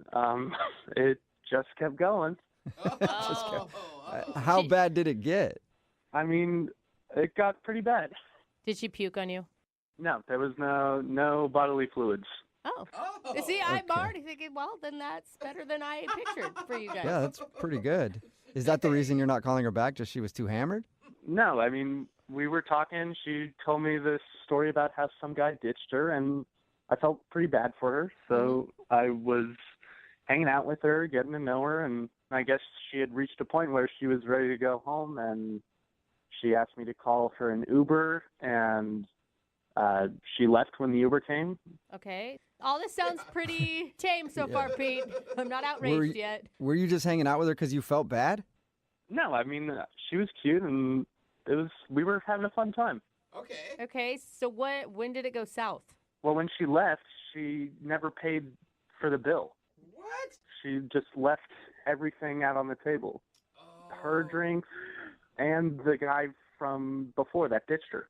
it just kept going. How bad did it get? I mean, it got pretty bad. Did she puke on you? No, there was no bodily fluids. Oh. See, I'm already thinking, well, then that's better than I pictured for you guys. Yeah, that's pretty good. Is that the reason you're not calling her back? Just she was too hammered? No, I mean, we were talking. She told me this story about how some guy ditched her, and I felt pretty bad for her. So I was hanging out with her, getting to know her, and I guess she had reached a point where she was ready to go home, and she asked me to call her an Uber, and she left when the Uber came. Okay. All this sounds pretty tame so far, Pete. I'm not outraged yet. Were you just hanging out with her because you felt bad? No, I mean, she was cute, and we were having a fun time. Okay, so when did it go south? Well, when she left, she never paid for the bill. What? She just left everything out on the table. Her drinks and the guy from before that ditched her.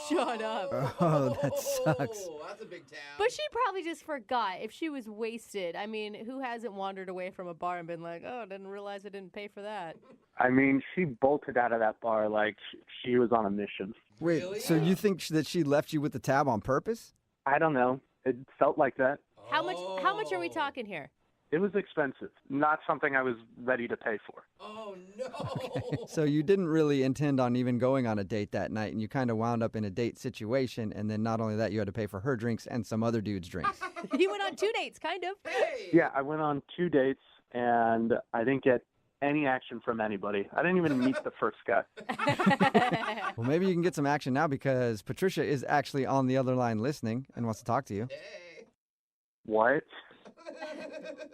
Shut up. Oh, that sucks. That's a big town. But she probably just forgot. If she was wasted, I mean, who hasn't wandered away from a bar and been like, oh, I didn't realize I didn't pay for that? I mean, she bolted out of that bar like she was on a mission. Wait, so you think that she left you with the tab on purpose? I don't know. It felt like that. How much are we talking here? It was expensive. Not something I was ready to pay for. Oh, no. So you didn't really intend on even going on a date that night, and you kind of wound up in a date situation, and then not only that, you had to pay for her drinks and some other dude's drinks. He went on 2 dates, kind of. Yeah, I went on 2 dates, and I didn't get any action from anybody. I didn't even meet the first guy. Well, maybe you can get some action now because Patricia is actually on the other line listening and wants to talk to you. What?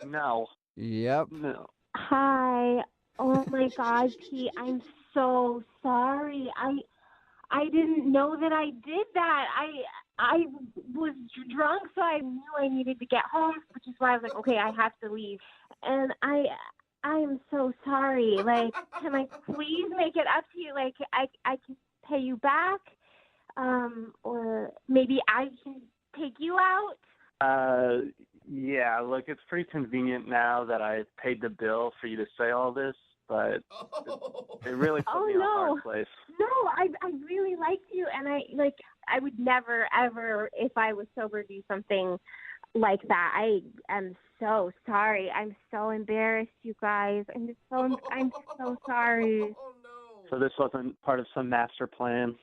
No. Yep. No. Hi. Oh my God, Pete, I'm so sorry. I didn't know that I did that. I was drunk, so I knew I needed to get home, which is why I was like, okay, I have to leave. And I am so sorry. Like, can I please make it up to you? Like, I can pay you back, or maybe I can take you out. Yeah, look, it's pretty convenient now that I paid the bill for you to say all this, but it really put me in a hard place. No, I really liked you, and I would never, ever, if I was sober, do something like that. I am so sorry. I'm so embarrassed, you guys. I'm so sorry. So this wasn't part of some master plan?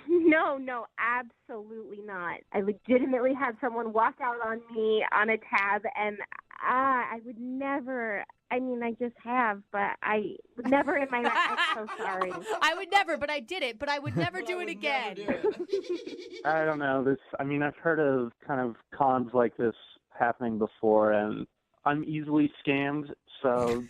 No, absolutely not. I legitimately had someone walk out on me on a tab, and I would never. I mean, I just have, but I would never in my life. I'm so sorry. I would never, but I did it. But I would never do it again. I don't know. I've heard of kind of cons like this happening before, and I'm easily scammed, so...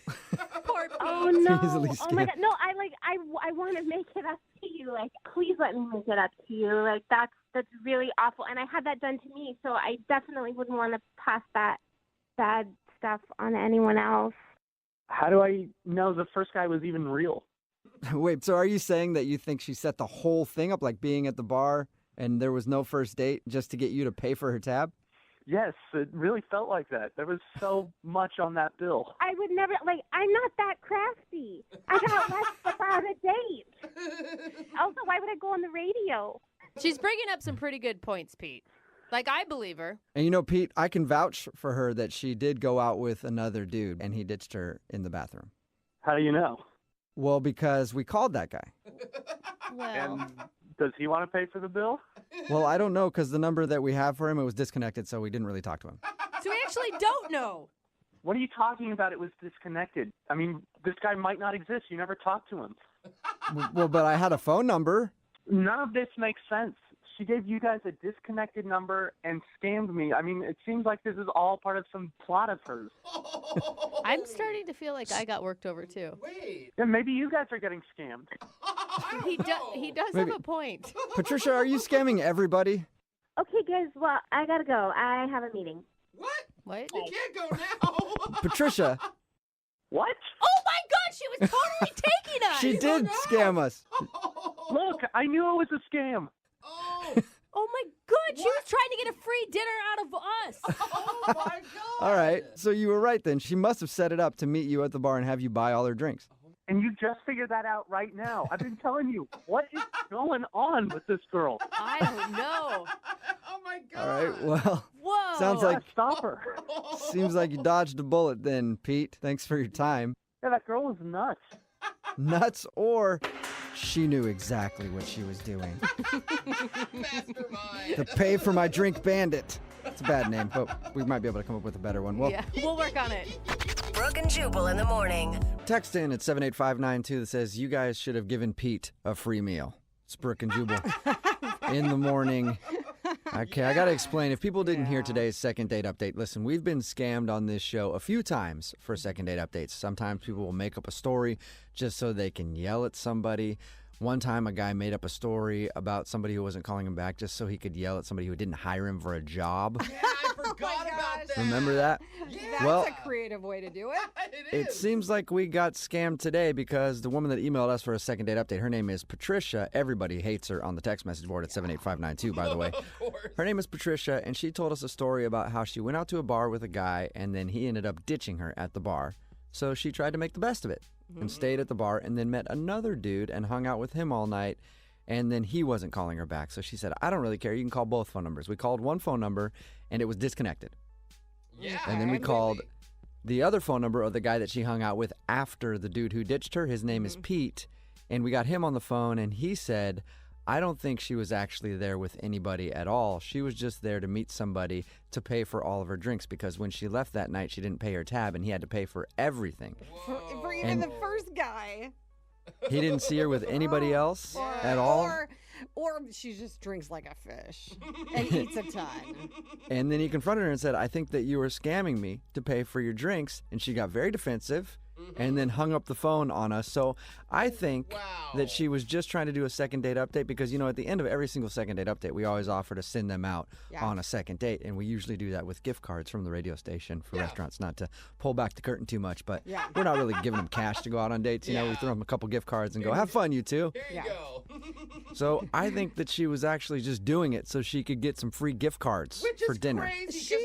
Oh, no. Oh, my God. No, I want to make it up to you. Like, please let me make it up to you. Like, that's really awful. And I had that done to me, so I definitely wouldn't want to pass that bad stuff on anyone else. How do I know the first guy was even real? Wait, so are you saying that you think she set the whole thing up, like being at the bar and there was no first date just to get you to pay for her tab? Yes, it really felt like that. There was so much on that bill. I would never, I'm not that crafty. I got less about a date. Also, why would I go on the radio? She's bringing up some pretty good points, Pete. Like, I believe her. And you know, Pete, I can vouch for her that she did go out with another dude and he ditched her in the bathroom. How do you know? Well, because we called that guy. Well... And does he want to pay for the bill? Well, I don't know because the number that we have for him, it was disconnected, so we didn't really talk to him. So we actually don't know. What are you talking about? It was disconnected. I mean, this guy might not exist. You never talked to him. Well, but I had a phone number. None of this makes sense. She gave you guys a disconnected number and scammed me. I mean, it seems like this is all part of some plot of hers. I'm starting to feel like I got worked over, too. Wait. Yeah, maybe you guys are getting scammed. He does have a point. Patricia, are you scamming everybody? Okay, guys, well, I gotta go. I have a meeting. What? You can't go now. Patricia. What? Oh, my God, she was totally taking us. She did scam us. Look, I knew it was a scam. Oh, my God, she was trying to get a free dinner out of us. Oh, my God. All right, so you were right then. She must have set it up to meet you at the bar and have you buy all her drinks. And you just figured that out right now. I've been telling you, what is going on with this girl? I don't know. Oh, my God. All right, well, Whoa. sounds like Stop her. seems like you dodged a bullet then, Pete. Thanks for your time. Yeah, that girl was nuts. Nuts, or she knew exactly what she was doing. Mastermind. The Pay for My Drink Bandit. It's a bad name, but we might be able to come up with a better one. Well, Yeah, we'll work on it. Brooke and Jubal in the morning. text in at 78592 that says, you guys should have given Pete a free meal. It's Brooke and Jubal in the morning. Okay, I got to explain. If people didn't hear today's second date update, listen, we've been scammed on this show a few times for second date updates. Sometimes people will make up a story just so they can yell at somebody. One time, a guy made up a story about somebody who wasn't calling him back just so he could yell at somebody who didn't hire him for a job. Yeah, I forgot about that. Remember that? That's Well, a creative way to do it. it seems like we got scammed today because the woman that emailed us for a second date update, her name is Patricia. Everybody hates her on the text message board at 78592, by the way. Of course. Her name is Patricia, and she told us a story about how she went out to a bar with a guy, and then he ended up ditching her at the bar. So she tried to make the best of it and stayed at the bar and then met another dude and hung out with him all night. And then he wasn't calling her back. So she said, I don't really care. You can call both phone numbers. We called one phone number and it was disconnected. Yeah. And then we called The other phone number of the guy that she hung out with after the dude who ditched her, his name is Pete, and we got him on the phone, and he said, I don't think she was actually there with anybody at all. She was just there to meet somebody to pay for all of her drinks because when she left that night, she didn't pay her tab, and he had to pay for everything. For even the first guy. He didn't see her with anybody else at all? Or she just drinks like a fish and eats a ton. And then he confronted her and said, I think that you were scamming me to pay for your drinks. And she got very defensive and then hung up the phone on us. So I think that she was just trying to do a second date update because, at the end of every single second date update, we always offer to send them out on a second date. And we usually do that with gift cards from the radio station for restaurants, not to pull back the curtain too much. But we're not really giving them cash to go out on dates. We throw them a couple gift cards and go, have fun, you two. Here you go. So I think that she was actually just doing it so she could get some free gift cards for dinner. Crazy,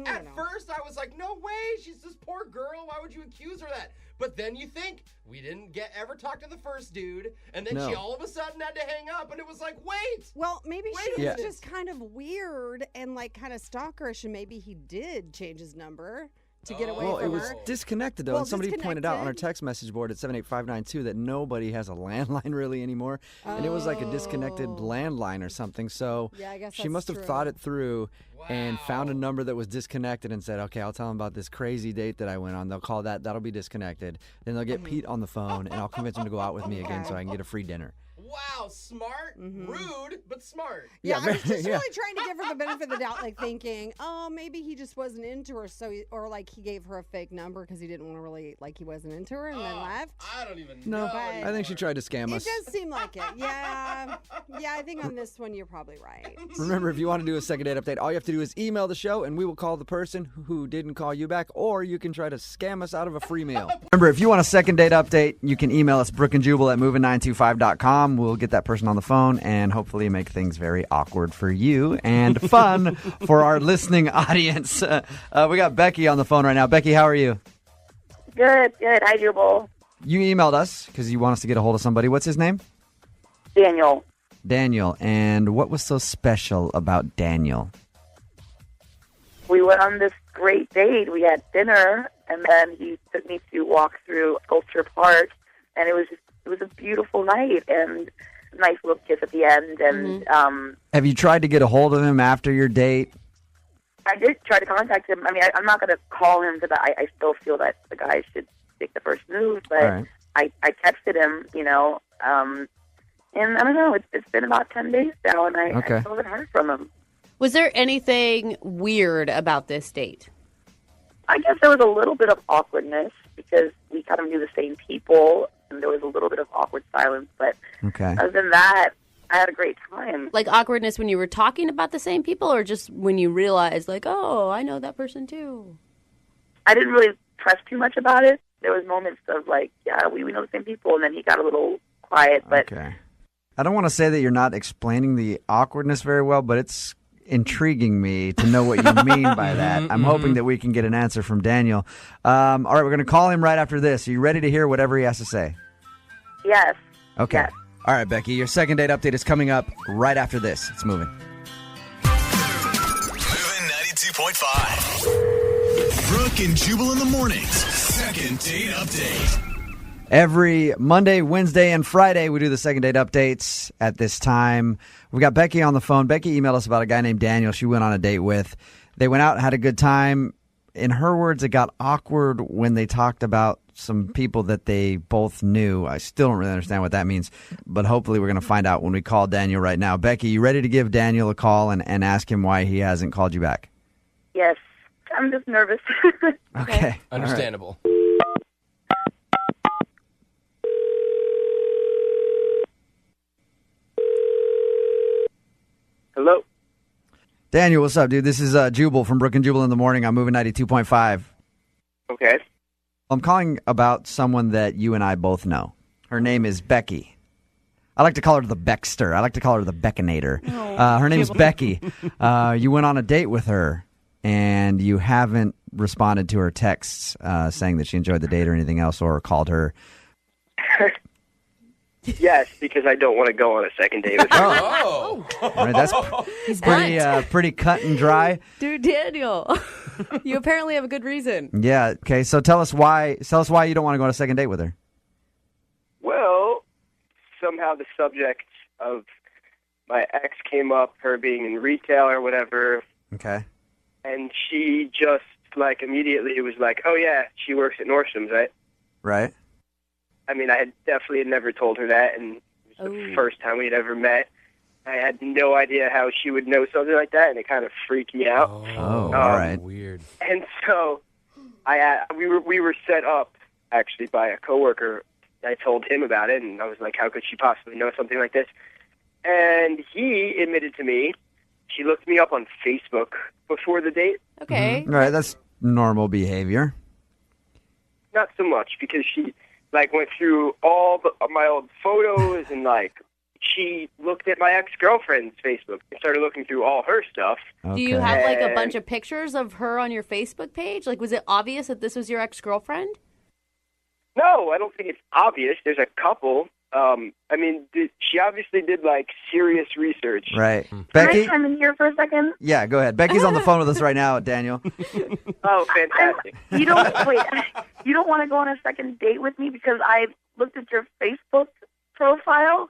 at first I was like, no way, she's this poor girl. Why would you accuse her of that? But then you think, we didn't ever talk to the first dude, and then she all of a sudden had to hang up, and it was like, wait. Well, maybe she was just kind of weird and kind of stalkerish, and maybe he did change his number to get away from her. Well, it was disconnected, though. And somebody pointed out on our text message board at 78592 that nobody has a landline really anymore. And it was like a disconnected landline or something. So I guess she must have thought it through and found a number that was disconnected and said, okay, I'll tell them about this crazy date that I went on. They'll call that. That'll be disconnected. Then they'll get Pete on the phone, and I'll convince him to go out with me again so I can get a free dinner. Wow, smart, rude, but smart. Yeah, I was just really trying to give her the benefit of the doubt, thinking, oh, maybe he just wasn't into her, or he gave her a fake number because he didn't want to really, he wasn't into her and then left. I don't even know. No, I think she tried to scam us. It does seem like it. Yeah, I think on this one you're probably right. Remember, if you want to do a second date update, all you have to do is email the show, and we will call the person who didn't call you back, or you can try to scam us out of a free meal. Remember, if you want a second date update, you can email us, Brookeandjubal at moving925.com. We'll get that person on the phone and hopefully make things very awkward for you and fun for our listening audience. We got Becky on the phone right now. Becky, how are you? Good. Hi, Jubal. You emailed us because you want us to get a hold of somebody. What's his name? Daniel. And what was so special about Daniel? We went on this great date. We had dinner, and then he took me to walk through Sculpture Park, and it was a beautiful night and a nice little kiss at the end. And have you tried to get a hold of him after your date? I did try to contact him. I mean, I'm not going to call him because I still feel that the guy should take the first move. But I texted him, and I don't know. It's been about 10 days now, and I still haven't heard from him. Was there anything weird about this date? I guess there was a little bit of awkwardness because we kind of knew the same people, and there was a little bit of awkward silence. But other than that, I had a great time. Like awkwardness when you were talking about the same people, or just when you realized, oh, I know that person too? I didn't really press too much about it. There was moments of we know the same people, and then he got a little quiet. But I don't want to say that you're not explaining the awkwardness very well, but it's intriguing me to know what you mean by that. I'm hoping that we can get an answer from Daniel. All right, we're going to call him right after this. Are you ready to hear whatever he has to say? Yes. Okay. Yes. All right, Becky, your second date update is coming up right after this. It's moving. Moving 92.5. Brooke and Jubal in the mornings. Second date update. Every Monday, Wednesday, and Friday, we do the second date updates at this time. We got Becky on the phone. Becky emailed us about a guy named Daniel she went on a date with. They went out and had a good time. In her words, it got awkward when they talked about some people that they both knew. I still don't really understand what that means, but hopefully we're going to find out when we call Daniel right now. Becky, you ready to give Daniel a call and ask him why he hasn't called you back? Yes. I'm just nervous. Okay. Understandable. Hello? Daniel, what's up, dude? This is Jubal from Brooke and Jubal in the morning. I'm moving 92.5. Okay. I'm calling about someone that you and I both know. Her name is Becky. I like to call her the Beckster. I like to call her the Beckinator. Her name is Becky. You went on a date with her, and you haven't responded to her texts saying that she enjoyed the date or anything else, or called her. Yes, because I don't want to go on a second date with her. All right, that's pretty cut and dry. Dude, Daniel. You apparently have a good reason. Yeah. Okay. So tell us why. Tell us why you don't want to go on a second date with her. Well, somehow the subject of my ex came up, her being in retail or whatever, Okay. and she just like immediately was like, "Oh yeah, she works at Nordstrom's, right?" Right. I mean, I had definitely never told her that, and it was the first time we'd ever met. I had no idea how she would know something like that, and it kind of freaked me out. Oh, all right. Weird. And so we were set up actually by a coworker. I told him about it, and I was like, "How could she possibly know something like this?" And he admitted to me she looked me up on Facebook before the date. Okay. All right. That's normal behavior. Not so much, because she like went through all my old photos and like she looked at my ex-girlfriend's Facebook and started looking through all her stuff. Do you have like a bunch of pictures of her on your Facebook page? Like, was it obvious that this was your ex-girlfriend? No, I don't think it's obvious. There's a couple. I mean, she obviously did like serious research. Right. Can Becky? I come in here for a second? Yeah, go ahead. Becky's on the phone with us right now, Daniel. Oh, fantastic. You don't wait. You don't want to go on a second date with me because I looked at your Facebook profile.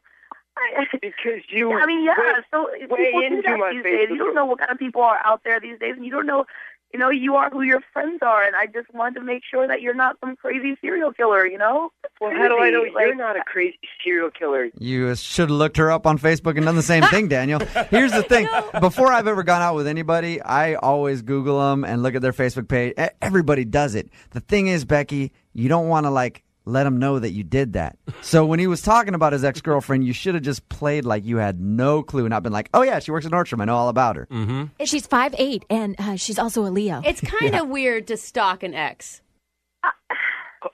Because you. I mean, yeah. So way people do into that my these days. You don't know what kind of people are out there these days, and you don't know. You know, you are who your friends are, and I just wanted to make sure that you're not some crazy serial killer. You know. Well, how do I know Like, you're not a crazy serial killer? You should have looked her up on Facebook and done the same thing, Daniel. Here's the thing. Before I've ever gone out with anybody, I always Google them and look at their Facebook page. Everybody does it. The thing is, Becky, you don't want to, like, let him know that you did that. So when he was talking about his ex-girlfriend, you should have just played like you had no clue, not been like, oh, yeah, she works at Nordstrom. I know all about her. Mm-hmm. She's 5'8", and she's also a Leo. It's kind of weird to stalk an ex.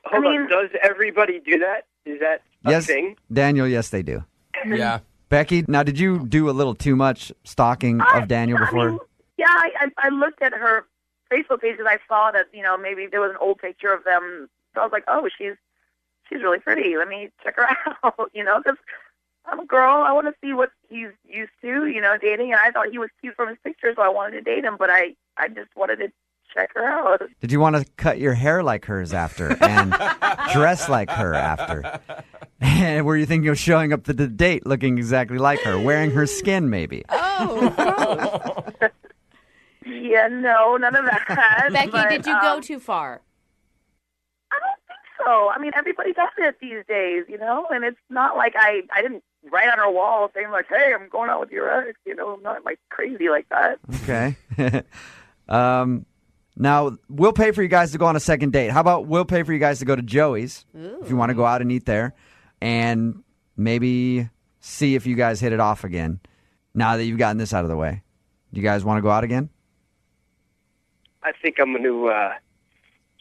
Hold on. Does everybody do that? Is that a Yes, thing? Daniel, yes, they do. Yeah. Becky, now, did you do a little too much stalking of Daniel before? Yeah, I looked at her Facebook page and I saw that, you know, maybe there was an old picture of them. So I was like, oh, she's really pretty. Let me check her out, you know, because I'm a girl. I want to see what he's used to, you know, dating. And I thought he was cute from his picture, so I wanted to date him. But I just wanted to check her out. Did you want to cut your hair like hers after and dress like her after? And were you thinking of showing up to the date looking exactly like her, wearing her skin maybe? Oh. Yeah, no, none of that. Becky, but, did you go too far? I don't think so. I mean, everybody does it these days, you know, and it's not like I didn't write on her wall saying like, hey, I'm going out with your ex, you know, I'm not like crazy like that. Okay. Now, we'll pay for you guys to go on a second date. How about we'll pay for you guys to go to Joey's if you want to go out and eat there and maybe see if you guys hit it off again now that you've gotten this out of the way. Do you guys want to go out again? I think I'm going to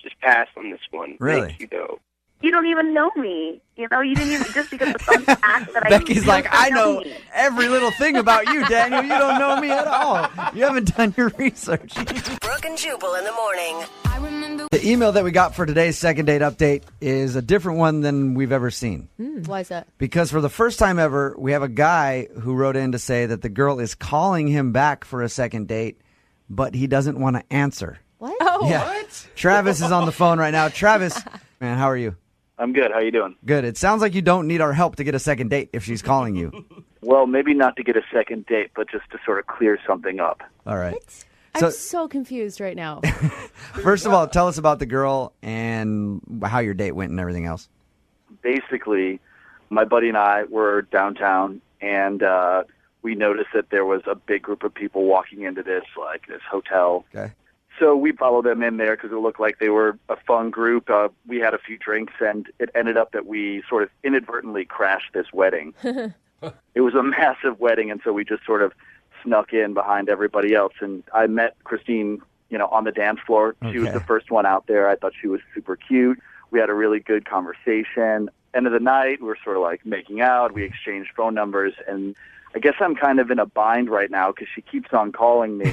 just pass on this one. Really? Thank you, though. You don't even know me, you know, you didn't even, just because of some act that I Becky's you like, don't I know me. every little thing about you, Daniel. You don't know me at all. You haven't done your research. Brooke and Jubal in the morning. The email that we got for today's second date update is a different one than we've ever seen. Why is that? Because for the first time ever, we have a guy who wrote in to say that the girl is calling him back for a second date, but he doesn't want to answer. What? Oh, Yeah. What? Travis is on the phone right now. Travis, man, how are you? I'm good. How you doing? Good. It sounds like you don't need our help to get a second date if she's calling you. Well, maybe not to get a second date, but just to sort of clear something up. All right. I'm so confused right now. First of all, tell us about the girl and how your date went and everything else. Basically, my buddy and I were downtown, and we noticed that there was a big group of people walking into this hotel. Okay. So we followed them in there because it looked like they were a fun group. We had a few drinks, and it ended up that we sort of inadvertently crashed this wedding. It was a massive wedding, and so we just sort of snuck in behind everybody else. And I met Christine, you know, on the dance floor. She was Okay. the first one out there. I thought she was super cute. We had a really good conversation. End of the night, we were sort of like making out. We exchanged phone numbers, and I guess I'm kind of in a bind right now because she keeps on calling me.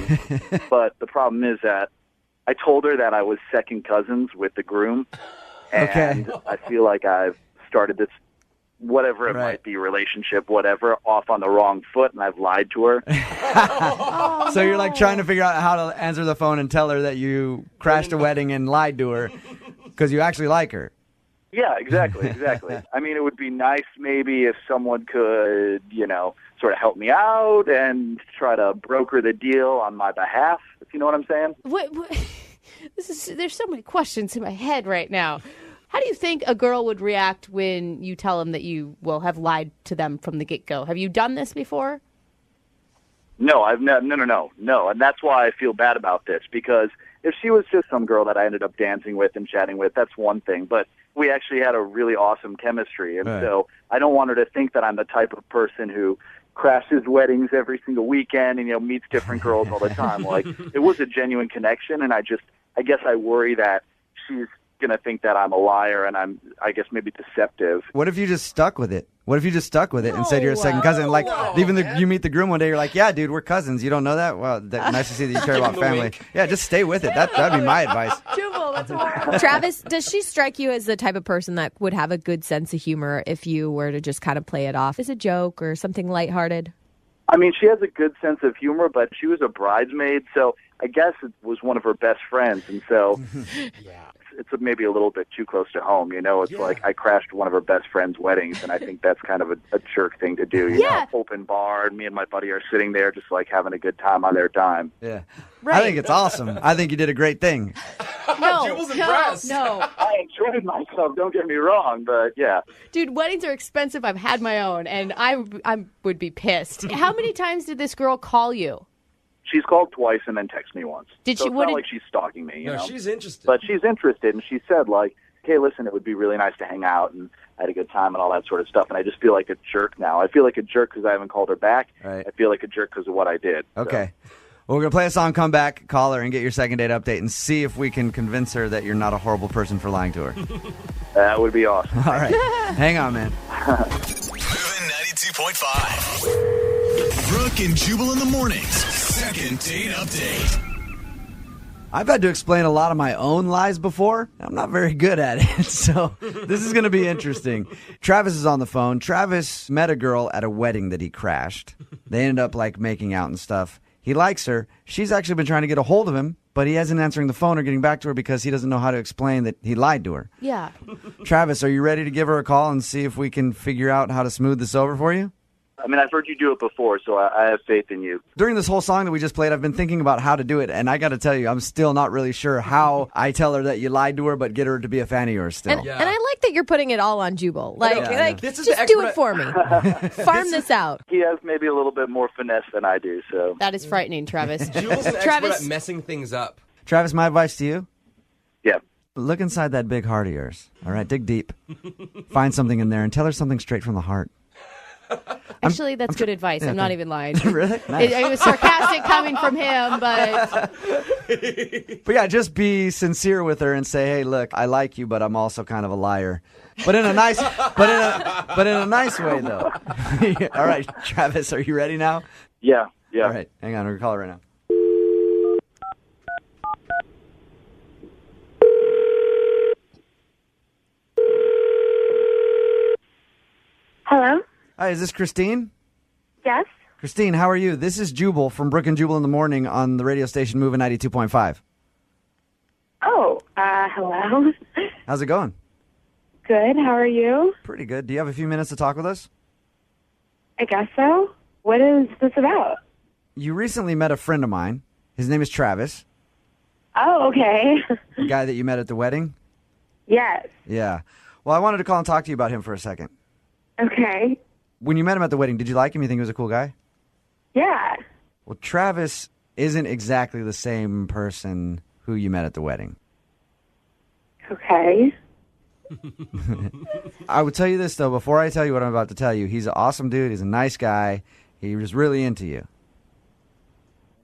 But the problem is that I told her that I was second cousins with the groom, and Okay. I feel like I've started this whatever it might be, relationship, whatever, off on the wrong foot, and I've lied to her. So you're like trying to figure out how to answer the phone and tell her that you crashed a wedding and lied to her because you actually like her. Yeah, exactly. I mean, it would be nice maybe if someone could, sort of help me out and try to broker the deal on my behalf, if you know what I'm saying. What there's so many questions in my head right now. How do you think a girl would react when you tell them that you will have lied to them from the get-go? Have you done this before? No, no. And that's why I feel bad about this, because if she was just some girl that I ended up dancing with and chatting with, that's one thing. But we actually had a really awesome chemistry. And so I don't want her to think that I'm the type of person who crashes weddings every single weekend and, meets different girls all the time. Like, it was a genuine connection, and I guess I worry that she's going to think that I'm a liar and I guess maybe deceptive. What if you just stuck with it? And said you're a second cousin? Like, even you meet the groom one day, you're like, yeah, dude, we're cousins. You don't know that? Well, nice to see that you care about family. Wink. Yeah, just stay with it. That'd be my advice. Jubal, that's horrible. Travis, does she strike you as the type of person that would have a good sense of humor if you were to just kind of play it off as a joke or something lighthearted? I mean, she has a good sense of humor, but she was a bridesmaid, so I guess it was one of her best friends, and so it's maybe a little bit too close to home, It's like I crashed one of her best friend's weddings, and I think that's kind of a jerk thing to do, you know? Open bar, and me and my buddy are sitting there just like having a good time on their dime. Yeah. Right. I think it's awesome. I think you did a great thing. Jubal's impressed. No. I enjoyed myself, don't get me wrong, but yeah. Dude, weddings are expensive. I've had my own, and I would be pissed. How many times did this girl call you? She's called twice and then texted me once. Did so she? It's What not did? like she's stalking me, you know. She's interested. But she's interested, and she said, like, hey, listen, it would be really nice to hang out, and I had a good time and all that sort of stuff. And I just feel like a jerk now. I feel like a jerk because I haven't called her back. Right. I feel like a jerk because of what I did. Okay. Well, we're going to play a song, come back, call her, and get your second date update and see if we can convince her that you're not a horrible person for lying to her. That would be awesome. All right. Hang on, man. Moving 92.5. Brooke and Jubal in the mornings. Second date update. I've had to explain a lot of my own lies before. I'm not very good at it, so this is going to be interesting. Travis is on the phone. Travis met a girl at a wedding that he crashed. They ended up, making out and stuff. He likes her. She's actually been trying to get a hold of him, but he hasn't answering the phone or getting back to her because he doesn't know how to explain that he lied to her. Yeah. Travis, are you ready to give her a call and see if we can figure out how to smooth this over for you? I mean, I've heard you do it before, so I have faith in you. During this whole song that we just played, I've been thinking about how to do it, and I got to tell you, I'm still not really sure how I tell her that you lied to her, but get her to be a fan of yours still. And I like that you're putting it all on Jubal. This is just do it for me. Farm this out. He has maybe a little bit more finesse than I do, so. That is frightening, Travis. Jubal's an expert at messing things up. Travis, my advice to you? Yeah. Look inside that big heart of yours. All right, dig deep. Find something in there and tell her something straight from the heart. Actually, that's good advice. I'm not even lying. Really? Nice. It was sarcastic coming from him, but... But yeah, just be sincere with her and say, hey, look, I like you, but I'm also kind of a liar. But in a nice way, though. All right, Travis, are you ready now? Yeah. All right, hang on. We're going to call her right now. Hello? Hi, is this Christine? Yes? Christine, how are you? This is Jubal from Brooke and Jubal in the morning on the radio station Moving 92.5. Oh, hello. How's it going? Good. How are you? Pretty good. Do you have a few minutes to talk with us? I guess so. What is this about? You recently met a friend of mine. His name is Travis. Oh, okay. The guy that you met at the wedding? Yes. Yeah. Well, I wanted to call and talk to you about him for a second. Okay. When you met him at the wedding, did you like him? You think he was a cool guy? Yeah. Well, Travis isn't exactly the same person who you met at the wedding. Okay. I would tell you this, though, before I tell you what I'm about to tell you. He's an awesome dude. He's a nice guy. He was really into you.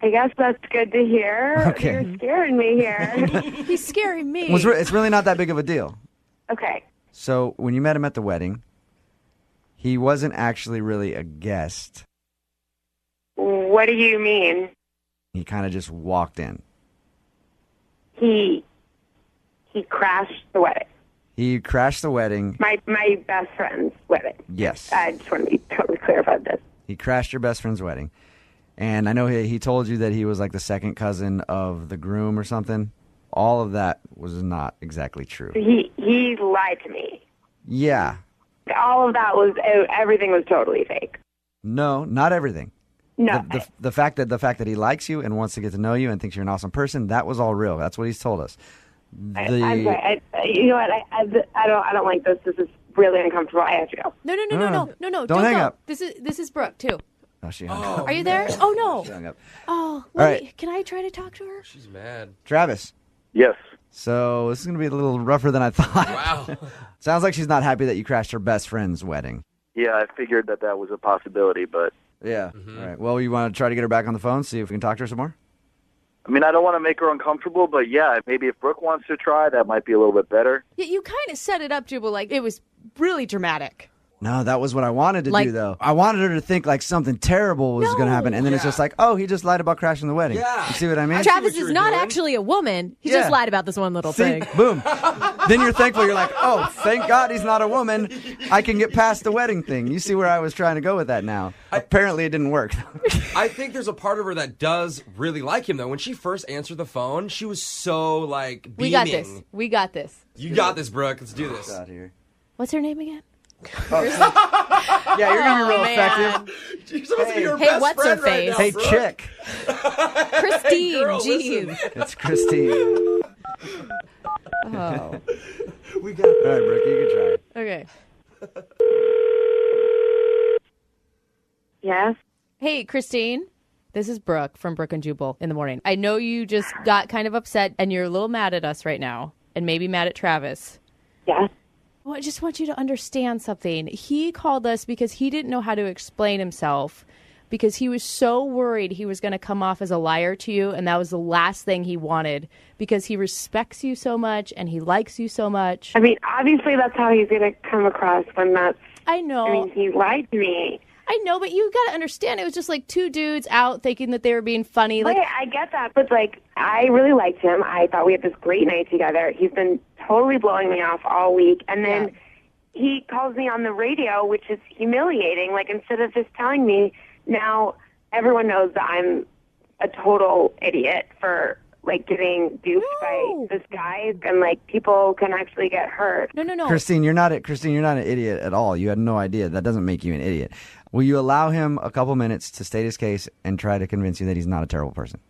I guess that's good to hear. Okay. You're scaring me here. He's scaring me. Well, it's really not that big of a deal. Okay. So when you met him at the wedding, he wasn't actually really a guest. What do you mean? He kind of just walked in. He crashed the wedding. He crashed the wedding. My best friend's wedding. Yes. I just want to be totally clear about this. He crashed your best friend's wedding. And I know he told you that he was like the second cousin of the groom or something. All of that was not exactly true. He lied to me. Yeah. All of that was, everything was totally fake. No, not everything. No. The fact that he likes you and wants to get to know you and thinks you're an awesome person, that was all real. That's what he's told us. I'm sorry. You know what? I don't like this. This is really uncomfortable. I have to go. No. Don't hang up. This is Brooke too. Oh, she hung up. Are you there? Oh no. She hung up. Oh, All right. wait. Can I try to talk to her? She's mad. Travis. Yes. So this is going to be a little rougher than I thought. Wow. Sounds like she's not happy that you crashed her best friend's wedding. Yeah, I figured that was a possibility, but Yeah. All right. Well, you want to try to get her back on the phone, see if we can talk to her some more? I mean, I don't want to make her uncomfortable, but yeah, maybe if Brooke wants to try, that might be a little bit better. Yeah, you kind of set it up, Jubal, like it was really dramatic. No, that was what I wanted to Like- do, though. I wanted her to think like something terrible was going to happen, and then it's just like, oh, he just lied about crashing the wedding. Yeah. You see what I mean? Travis is not actually a woman. He just Yeah. lied about this one little See? thing. Boom. Then you're thankful. You're like, oh, thank God he's not a woman. I can get past the wedding thing. You see where I was trying to go with that now. Apparently, it didn't work. I think there's a part of her that does really like him, though. When she first answered the phone, she was so, like, beaming. We got this. We got this. You got this, Brooke. Let's do this. Out here. What's her name again? Yeah, you're going to be real man. effective. She's supposed to be your Hey, best what's friend her right face? now, Hey, Brooke. chick. Christine, Girl, jeez. listen. It's Christine. Oh. We got All right, Brooke, you can try. Okay. Yes? Hey, Christine. This is Brooke from Brooke and Jubal in the morning. I know you just got kind of upset and you're a little mad at us right now and maybe mad at Travis. Yes? Well, I just want you to understand something. He called us because he didn't know how to explain himself because he was so worried he was going to come off as a liar to you, and that was the last thing he wanted because he respects you so much and he likes you so much. I mean, obviously that's how he's going to come across when that's... I know. I mean, he lied to me. I know, but you got to understand it was just like two dudes out thinking that they were being funny. Like, Wait, I get that, but, like, I really liked him. I thought we had this great night together. He's been totally blowing me off all week, and then he calls me on the radio, which is humiliating. Like, instead of just telling me, now everyone knows that I'm a total idiot for, like, getting duped by this guy, and, like, people can actually get hurt. No. Christine, you're not an idiot at all. You had no idea. That doesn't make you an idiot. Will you allow him a couple minutes to state his case and try to convince you that he's not a terrible person?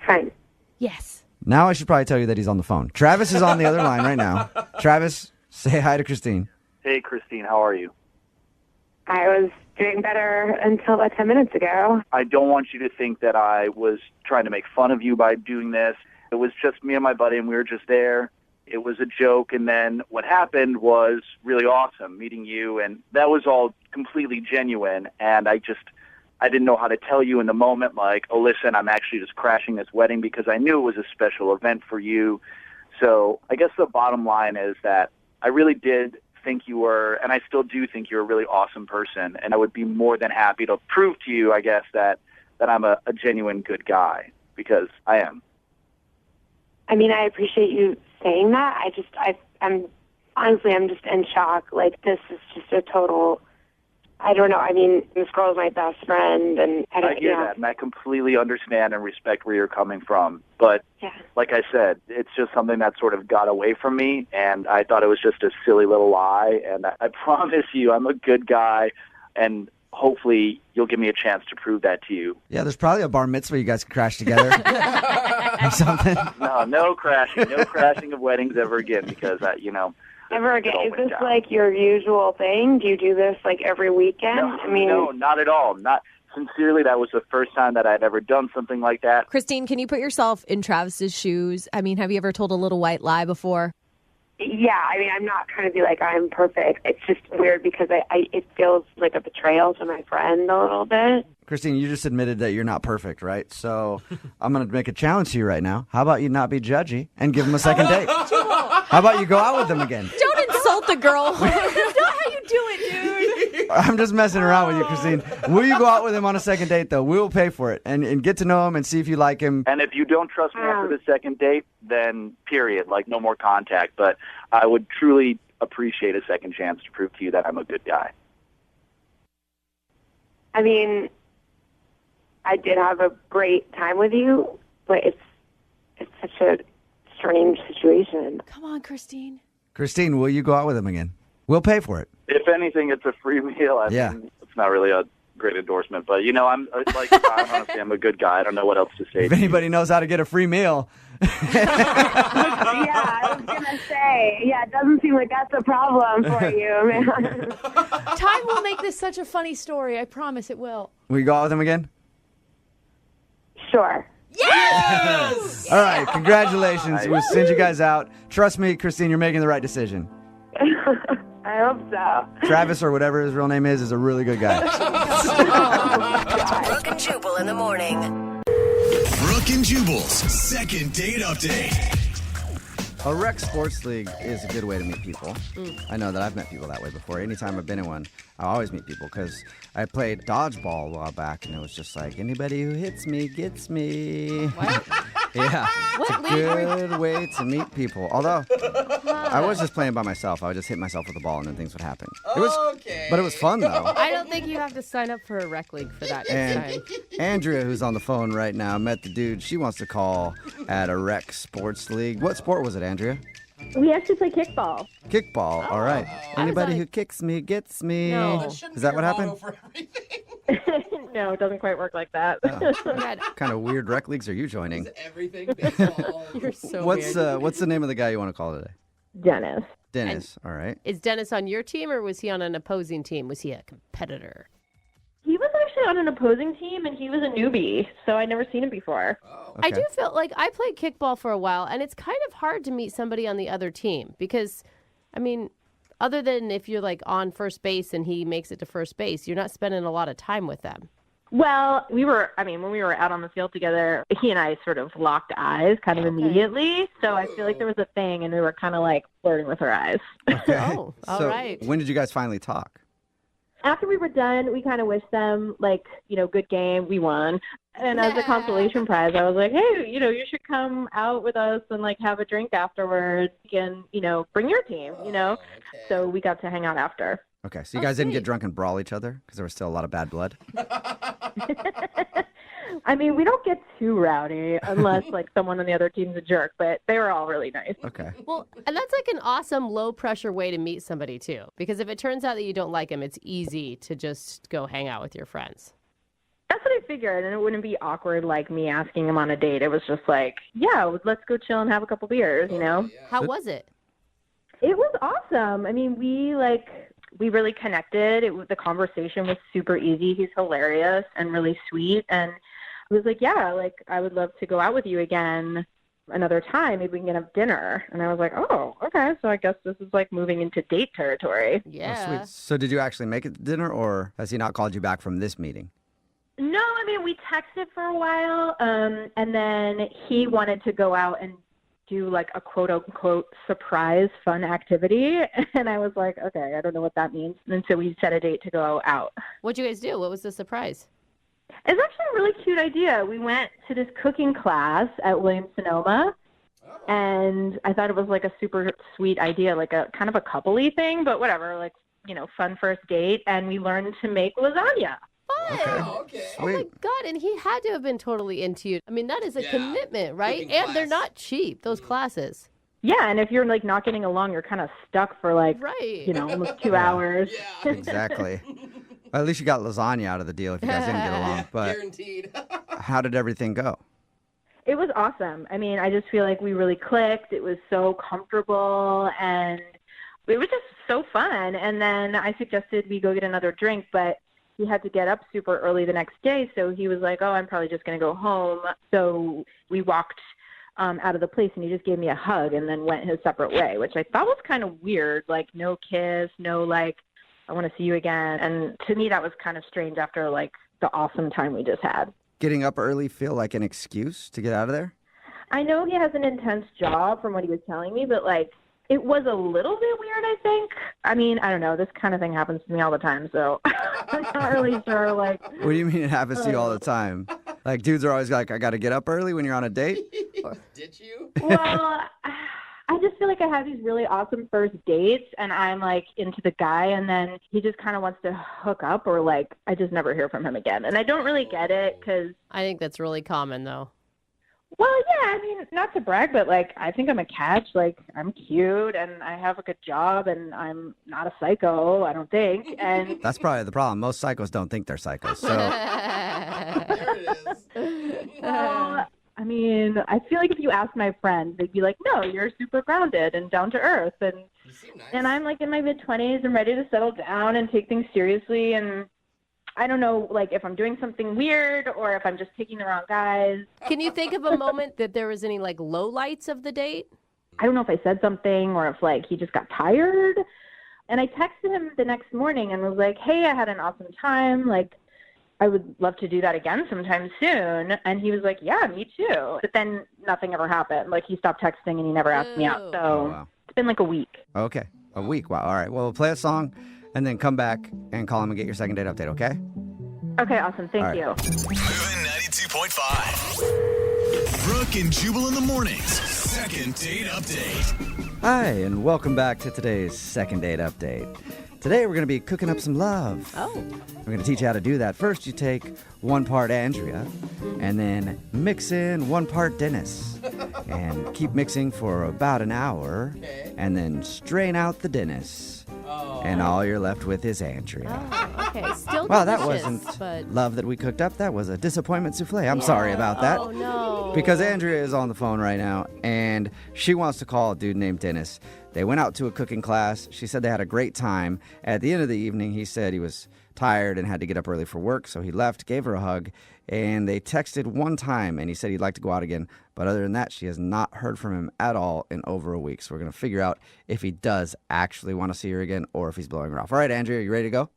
Fine. Yes. Now I should probably tell you that he's on the phone. Travis is on the other line right now. Travis, say hi to Christine. Hey, Christine, how are you? I was doing better until about 10 minutes ago. I don't want you to think that I was trying to make fun of you by doing this. It was just me and my buddy, and we were just there. It was a joke, and then what happened was really awesome, meeting you, and that was all completely genuine, and I didn't know how to tell you in the moment, like, oh, listen, I'm actually just crashing this wedding because I knew it was a special event for you. So I guess the bottom line is that I really did think you were, and I still do think you're a really awesome person, and I would be more than happy to prove to you, I guess, that I'm a genuine good guy, because I am. I mean, I appreciate you saying that. I'm honestly, I'm just in shock. Like, this is just a total, I don't know. I mean, this girl is my best friend, and I hear that, and I completely understand and respect where you're coming from. But like I said, it's just something that sort of got away from me, and I thought it was just a silly little lie. And I promise you, I'm a good guy, and hopefully you'll give me a chance to prove that to you. Yeah, there's probably a bar mitzvah you guys could crash together or something. No crashing of weddings ever again, because Ever again? Is this like your usual thing? Do you do this like every weekend? No, not at all. Not sincerely. That was the first time that I'd ever done something like that. Christine, can you put yourself in Travis's shoes? I mean, have you ever told a little white lie before? Yeah, I mean, I'm not trying to be like I'm perfect. It's just weird because it feels like a betrayal to my friend a little bit. Christine, you just admitted that you're not perfect, right? So I'm going to make a challenge to you right now. How about you not be judgy and give him a second date? How about you go out with them again? Don't insult the girl. That's not how you do it, dude. I'm just messing around with you, Christine. Will you go out with him on a second date, though? We'll pay for it and get to know him and see if you like him. And if you don't trust me after the second date, then period, like no more contact. But I would truly appreciate a second chance to prove to you that I'm a good guy. I mean, I did have a great time with you, but it's such a strange situation. Come on, Christine. Christine, will you go out with him again? We'll pay for it. If anything, it's a free meal. I mean, it's not really a great endorsement, but I'm honestly, I'm a good guy. I don't know what else to say. If anybody knows how to get a free meal. Yeah, I was gonna say, it doesn't seem like that's a problem for you, man. Time will make this such a funny story. I promise it will. Will you go out with him again? Sure. Yes! All right, congratulations. We'll send you guys out. Trust me, Christine, you're making the right decision. I hope so. Travis, or whatever his real name is a really good guy. Brooke and Jubal in the morning. Brooke and Jubal's second date update. A rec sports league is a good way to meet people. I know that I've met people that way before. Anytime I've been in one, I always meet people because I played dodgeball a while back, and it was just like, anybody who hits me gets me. What? Yeah. What It's a good way to meet people. Although, I was just playing by myself. I would just hit myself with a ball, and then things would happen. But it was fun, though. I don't think you have to sign up for a rec league for that And time. Andrea, who's on the phone right now, met the dude. She wants to call at a rec sports league. What sport was it, Andrea? We actually play kickball. Kickball. All right. Anybody who kicks me gets me. No. Is that what happened? No, it doesn't quite work like that. What kind of weird rec leagues are you joining? Everything baseball. You're so What's weird. What's the name of the guy you want to call today? Dennis. Dennis. All right. Is Dennis on your team or was he on an opposing team? Was he a competitor? He was actually on an opposing team, and he was a newbie, so I'd never seen him before. I do feel like I played kickball for a while, and it's kind of hard to meet somebody on the other team because, I mean, other than if you're like on first base and he makes it to first base, you're not spending a lot of time with them. Well, when we were out on the field together, he and I sort of locked eyes kind of immediately, so I feel like there was a thing, and we were kind of like flirting with our eyes. Okay. Oh, all so right. When did you guys finally talk? After we were done, we kind of wished them, like, good game, we won. And as a consolation prize, I was like, hey, you should come out with us and, like, have a drink afterwards and, bring your team, So we got to hang out after. Okay, so you guys didn't get drunk and brawl each other because there was still a lot of bad blood? I mean, we don't get too rowdy unless, like, someone on the other team's a jerk, but they were all really nice. Okay. Well, and that's like an awesome low-pressure way to meet somebody, too. Because if it turns out that you don't like him, it's easy to just go hang out with your friends. That's what I figured, and it wouldn't be awkward like me asking him on a date. It was just like, yeah, let's go chill and have a couple beers, How was it? It was awesome. I mean, we really connected. The conversation was super easy. He's hilarious and really sweet, and I was like, yeah, like, I would love to go out with you again another time. Maybe we can have dinner. And I was like, oh, okay. So I guess this is like moving into date territory. Yeah. Oh, sweet. So did you actually make it to dinner, or has he not called you back from this meeting? No, I mean, we texted for a while, and then he wanted to go out and do like a quote-unquote surprise fun activity. And I was like, okay, I don't know what that means. And so we set a date to go out. What'd you guys do? What was the surprise? It's actually a really cute idea. We went to this cooking class at Williams-Sonoma, and I thought it was like a super sweet idea, like a kind of a couple-y thing, but whatever, like, fun first date. And we learned to make lasagna. Fun. Okay. Oh my God, and he had to have been totally into you. I mean, that is a commitment, right? Cooking And they're class. not cheap, those classes. Yeah, and if you're like not getting along, you're kind of stuck for like, Right. Almost 2 hours. Exactly. Well, at least you got lasagna out of the deal if you guys didn't get along. But Guaranteed. how did everything go? It was awesome. I mean, I just feel like we really clicked. It was so comfortable, and it was just so fun. And then I suggested we go get another drink, but he had to get up super early the next day, so he was like, oh, I'm probably just going to go home. So we walked out of the place, and he just gave me a hug and then went his separate way, which I thought was kind of weird, like no kiss, no like, I want to see you again. And to me, that was kind of strange after like the awesome time we just had. Getting up early feel like an excuse to get out of there? I know he has an intense job from what he was telling me, but like It was a little bit weird, I think. I mean, I don't know. This kind of thing happens to me all the time, so I'm not really sure. Like, What do you mean it happens to you all the time? Like, dudes are always like, I got to get up early when you're on a date? Did you? well, I just feel like I have these really awesome first dates, and I'm like into the guy, and then he just kind of wants to hook up, or like I just never hear from him again. And I don't really get it because I think that's really common, though. Well, yeah, I mean, not to brag, but, like, I think I'm a catch. Like, I'm cute, and I have a good job, and I'm not a psycho, I don't think. And That's probably the problem. Most psychos don't think they're psychos. So There it is. well, I mean, I feel like if you ask my friends, they'd be like, no, you're super grounded and down to earth. And You seem nice. and I'm, like, in my mid-20s and ready to settle down and take things seriously. And I don't know, like, if I'm doing something weird or if I'm just picking the wrong guys. Can you think of a moment that there was any, like, lowlights of the date? I don't know if I said something or if, like, he just got tired. And I texted him the next morning and was like, hey, I had an awesome time. Like, I would love to do that again sometime soon. And he was like, yeah, me too. But then nothing ever happened. Like, he stopped texting and he never asked me out. So Oh, wow. It's been like a week. Okay. A week. Wow. All right. Well, we'll play a song and then come back and call him and get your second date update, okay? Okay, awesome. Thank All right. you. Moving 92.5. Brooke and Jubal in the mornings. Second date update. Hi, and welcome back to today's second date update. Today we're going to be cooking up some love. Oh. We're going to teach you how to do that. First, you take 1 part Andrea and then mix in 1 part Dennis. And keep mixing for about an hour and then strain out the Dennis. And all you're left with is Andrea. Oh, okay. Still Wow, that delicious, wasn't but... love that we cooked up. That was a disappointment souffle. I'm sorry about that. Oh, no. Because Andrea is on the phone right now, and she wants to call a dude named Dennis. They went out to a cooking class. She said they had a great time. At the end of the evening, he said he was tired and had to get up early for work, so he left, gave her a hug, and they texted one time, and he said he'd like to go out again. But other than that, she has not heard from him at all in over a week. So we're going to figure out if he does actually want to see her again or if he's blowing her off. All right, Andrea, you ready to go?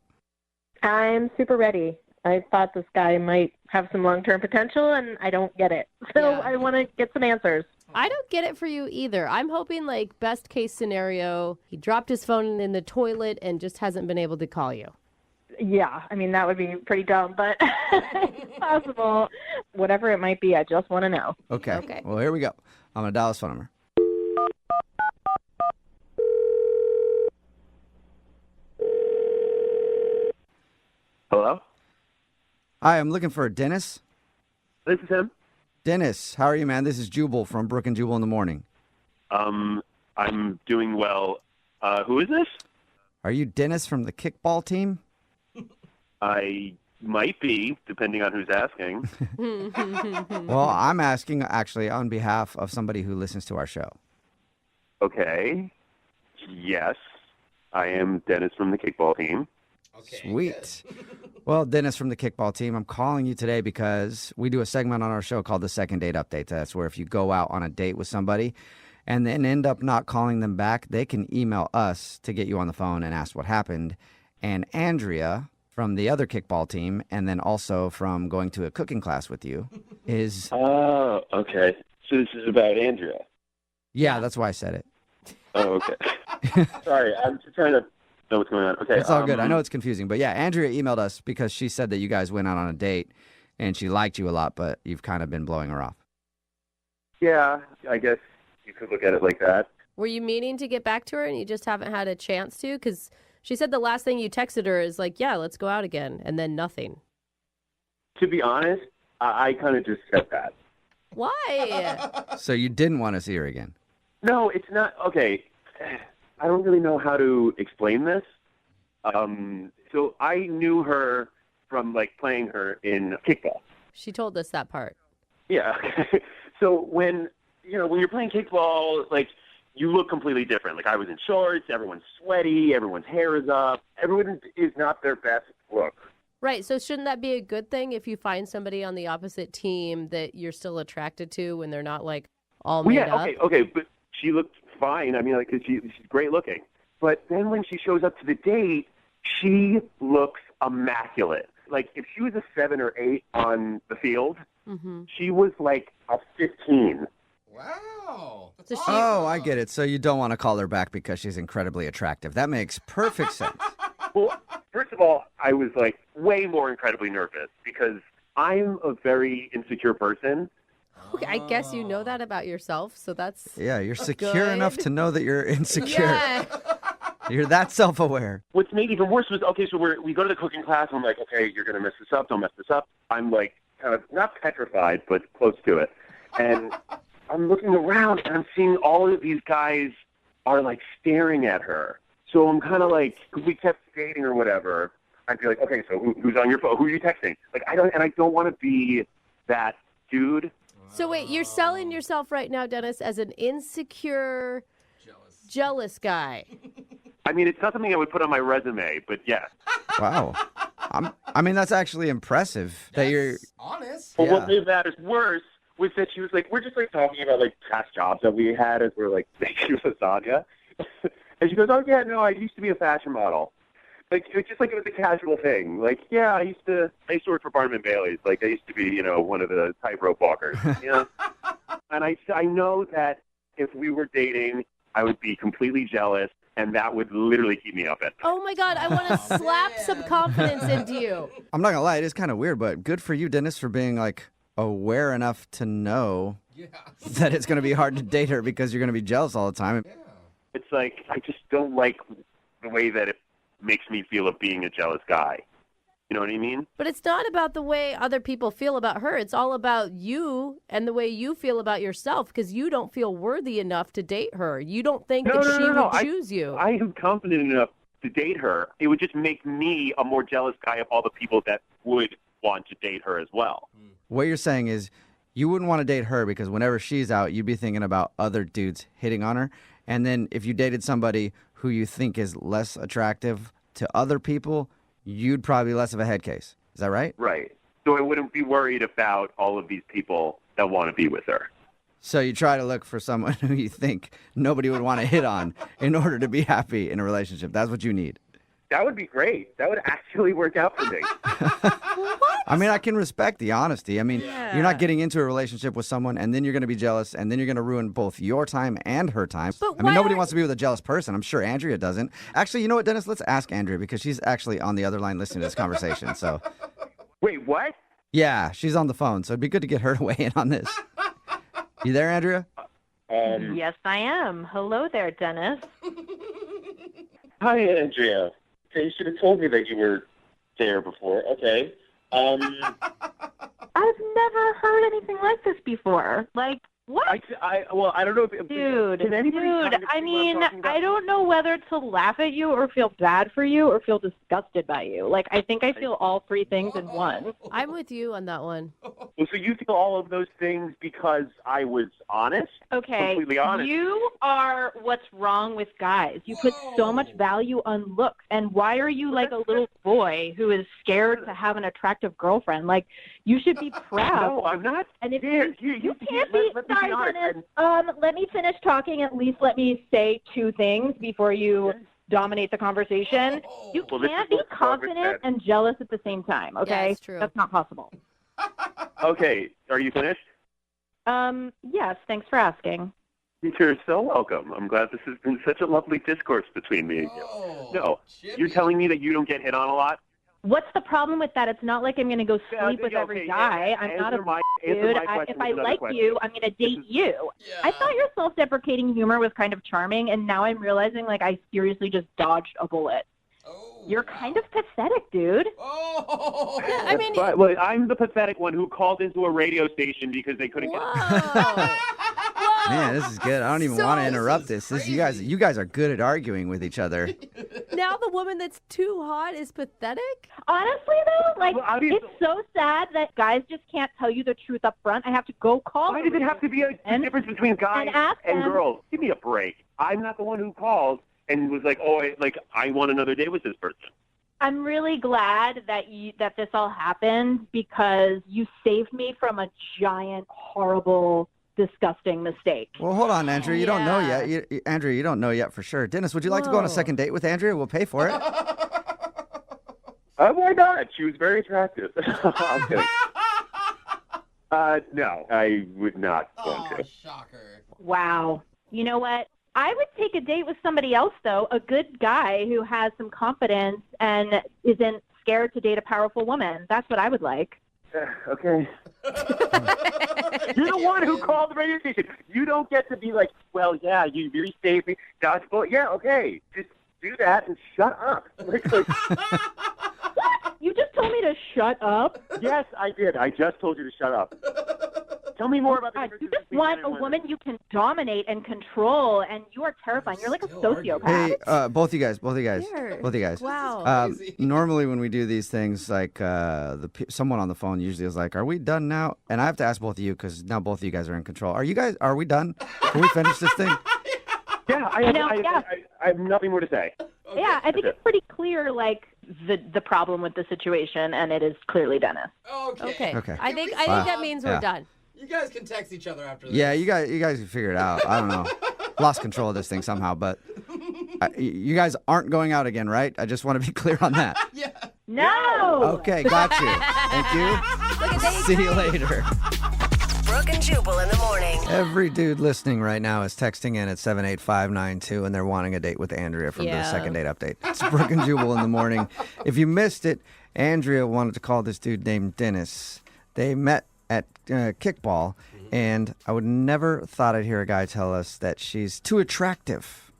I'm super ready. I thought this guy might have some long-term potential, and I don't get it. So Yeah. I want to get some answers. I don't get it for you either. I'm hoping, like, best case scenario, he dropped his phone in the toilet and just hasn't been able to call you. Yeah, I mean, that would be pretty dumb, but it's possible. Whatever it might be, I just want to know. Okay. Well, here we go. I'm going to dial his phone number. Hello? Hi, I'm looking for Dennis. This is him. Dennis, how are you, man? This is Jubal from Brooke and Jubal in the morning. I'm doing well. Who is this? Are you Dennis from the kickball team? I might be, depending on who's asking. Well, I'm asking actually on behalf of somebody who listens to our show. Okay. Yes, I am Dennis from the kickball team. Sweet. Well, Dennis from the kickball team, I'm calling you today because we do a segment on our show called the Second Date Update. That's where if you go out on a date with somebody and then end up not calling them back, they can email us to get you on the phone and ask what happened. And Andrea from the other kickball team, and then also from going to a cooking class with you, is... Oh, okay. So this is about Andrea. Yeah, that's why I said it. Oh, okay. Sorry, I'm just trying to know what's going on. Okay. It's all good. I know it's confusing. But yeah, Andrea emailed us because she said that you guys went out on a date and she liked you a lot, but you've kind of been blowing her off. Yeah, I guess you could look at it like that. Were you meaning to get back to her and you just haven't had a chance to? Because she said the last thing you texted her is like, yeah, let's go out again, and then nothing. To be honest, I kind of just said that. Why? So you didn't want to see her again? No, it's not. Okay, I don't really know how to explain this. So I knew her from, like, playing her in kickball. She told us that part. Yeah. So when you're playing kickball, like, you look completely different. Like, I was in shorts, everyone's sweaty, everyone's hair is up. Everyone is not their best look. Right. So shouldn't that be a good thing if you find somebody on the opposite team that you're still attracted to when they're not, like, all made up? Okay, but she looked fine. I mean, like, she's great looking. But then when she shows up to the date, she looks immaculate. Like, if she was a 7 or 8 on the field, she was like a 15. Wow. So she, Oh, I get it. So you don't want to call her back because she's incredibly attractive. That makes perfect sense. Well, first of all, I was like way more incredibly nervous because I'm a very insecure person. okay, I guess you know that about yourself, so that's Yeah, you're secure good. enough to know that you're insecure. Yeah. You're that self-aware. What's made even worse was, okay, so we go to the cooking class, and I'm like, okay, you're going to mess this up, don't mess this up. I'm like kind of not petrified, but close to it. And I'm looking around, and I'm seeing all of these guys are like staring at her. So I'm kind of like, we kept dating or whatever. I'd be like, okay, so who's on your phone? Who are you texting? Like, I don't want to be that dude. So wait, you're selling yourself right now, Dennis, as an insecure, jealous guy. I mean, it's not something I would put on my resume, but yes. Wow. I mean, that's actually impressive that you're honest. But Yeah. what made matters worse was that she was like, we're just like talking about like past jobs that we had as we're like making lasagna. And she goes, oh yeah, no, I used to be a fashion model. Like, it was just like it was a casual thing. Like, yeah, I used to work for Barnum and Bailey's. Like, I used to be, one of the tightrope walkers, And I know that if we were dating, I would be completely jealous, and that would literally keep me up at night. Oh my God, I want to slap some confidence into you. I'm not gonna lie, it is kind of weird, but good for you, Dennis, for being like aware enough to know that it's gonna be hard to date her because you're gonna be jealous all the time. It's like, I just don't like the way that it makes me feel of being a jealous guy. You know what I mean? But it's not about the way other people feel about her. It's all about you and the way you feel about yourself because you don't feel worthy enough to date her. You don't think that she would choose you. I am confident enough to date her. It would just make me a more jealous guy of all the people that would want to date her as well. What you're saying is you wouldn't want to date her because whenever she's out, you'd be thinking about other dudes hitting on her. And then if you dated somebody who you think is less attractive to other people, you'd probably be less of a head case. Is that right? Right. So I wouldn't be worried about all of these people that want to be with her. So you try to look for someone who you think nobody would want to hit on in order to be happy in a relationship. That's what you need. That would be great. That would actually work out for me. I mean, I can respect the honesty. I mean, you're not getting into a relationship with someone and then you're going to be jealous and then you're going to ruin both your time and her time. I mean, nobody wants to be with a jealous person. I'm sure Andrea doesn't. Actually, you know what, Dennis? Let's ask Andrea because she's actually on the other line listening to this conversation. So, wait, what? Yeah, she's on the phone. So it'd be good to get her to weigh in on this. You there, Andrea? Yes, I am. Hello there, Dennis. Hi, Andrea. Okay, you should have told me that you were there before. Okay. I've never heard anything like this before. Like, what? I don't know if... Dude, can anybody kind of I see what I'm mean, talking about? I don't know whether to laugh at you or feel bad for you or feel disgusted by you. Like, I think I feel all three things in one. I'm with you on that one. Well, so you feel all of those things because I was honest? Okay, Completely honest. you are what's wrong with guys. You put so much value on looks, and why are you like a little boy who is scared to have an attractive girlfriend? Like, you should be proud. No, I'm not. And if Here, you can't let be, me be sorry, honest. Dennis. Let me finish talking. At least let me say two things before you dominate the conversation. You Well, this can't is be what Congress confident said. and jealous at the same time. Okay, it's true. That's not possible. Okay, are you finished? Yes. Thanks for asking. You're so welcome. I'm glad this has been such a lovely discourse between me and you. No, you're telling me that you don't get hit on a lot? What's the problem with that? It's not like I'm going to go sleep with every guy. I'm not a dude. If I like you, I'm going to date you. I thought your self-deprecating humor was kind of charming, and now I'm realizing like I seriously just dodged a bullet. You're kind of pathetic, dude. I mean, Well, I'm the pathetic one who called into a radio station because they couldn't get... Man, this is good. I don't even want to interrupt this. You guys are good at arguing with each other. now the woman that's too hot is pathetic? Honestly, though, like, it's so sad that guys just can't tell you the truth up front. I have to go call Why does it have to be a difference between guys and girls? Give me a break. I'm not the one who called and was like, I want another day with this person. I'm really glad that this all happened because you saved me from a giant, horrible, disgusting mistake. Well, hold on, Andrea. You don't know yet. Andrea, you don't know yet for sure. Dennis, would you like to go on a second date with Andrea? We'll pay for it. Why not? She was very attractive. I'm kidding. No, I would not want to. Shocker. Wow. You know what? I would take a date with somebody else, though, a good guy who has some confidence and isn't scared to date a powerful woman. That's what I would like. Okay. You're the one who called the radio station. You don't get to be like, well, yeah, you really saved me. Gospel. Yeah, okay. Just do that and shut up. You just told me to shut up? Yes, I did. I just told you to shut up. Tell me more about the difference You just want a woman you can dominate and control, and you are terrifying. You're like a sociopath. Hey, both you guys. Wow. Normally when we do these things, like someone on the phone usually is like, "Are we done now?" And I have to ask both of you because now both of you guys are in control. Are we done? Can we finish this thing? Yeah, I have nothing more to say. Okay. Yeah, I think it's pretty clear, like, the problem with the situation, and it is clearly Dennis. Okay. Okay. I think that means we're done. You guys can text each other after this. Yeah, you guys can figure it out. I don't know. Lost control of this thing somehow, but you guys aren't going out again, right? I just want to be clear on that. No! Okay, got you. Thank you. See you later. Brooke and Jubal in the morning. Every dude listening right now is texting in at 78592, and they're wanting a date with Andrea from the second date update. It's Brooke and Jubal in the morning. If you missed it, Andrea wanted to call this dude named Dennis. They met at kickball, and I would never thought I'd hear a guy tell us that she's too attractive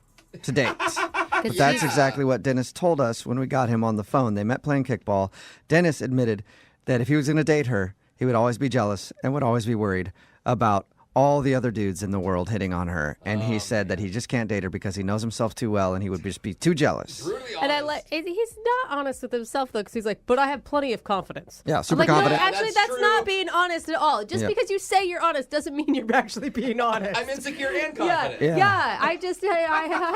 to date. But that's exactly what Dennis told us when we got him on the phone. They met playing kickball. Dennis admitted that if he was going to date her, he would always be jealous and would always be worried about all the other dudes in the world hitting on her. And he said that he just can't date her because he knows himself too well and he would just be too jealous. And he's not honest with himself, though, because he's like, but I have plenty of confidence. Yeah, super I'm like, confident. No, actually, that's not being honest at all. Just because you say you're honest doesn't mean you're actually being honest. I'm insecure and confident. Yeah. I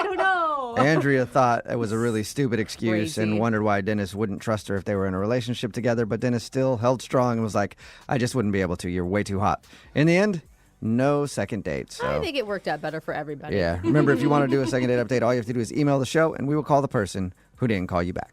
don't know. Andrea thought it was a really stupid excuse Crazy. and wondered why Dennis wouldn't trust her if they were in a relationship together. But Dennis still held strong and was like, I just wouldn't be able to. You're way too hot. In the end, no second date. So. I think it worked out better for everybody. Yeah. Remember, if you want to do a second date update, all you have to do is email the show, and we will call the person who didn't call you back.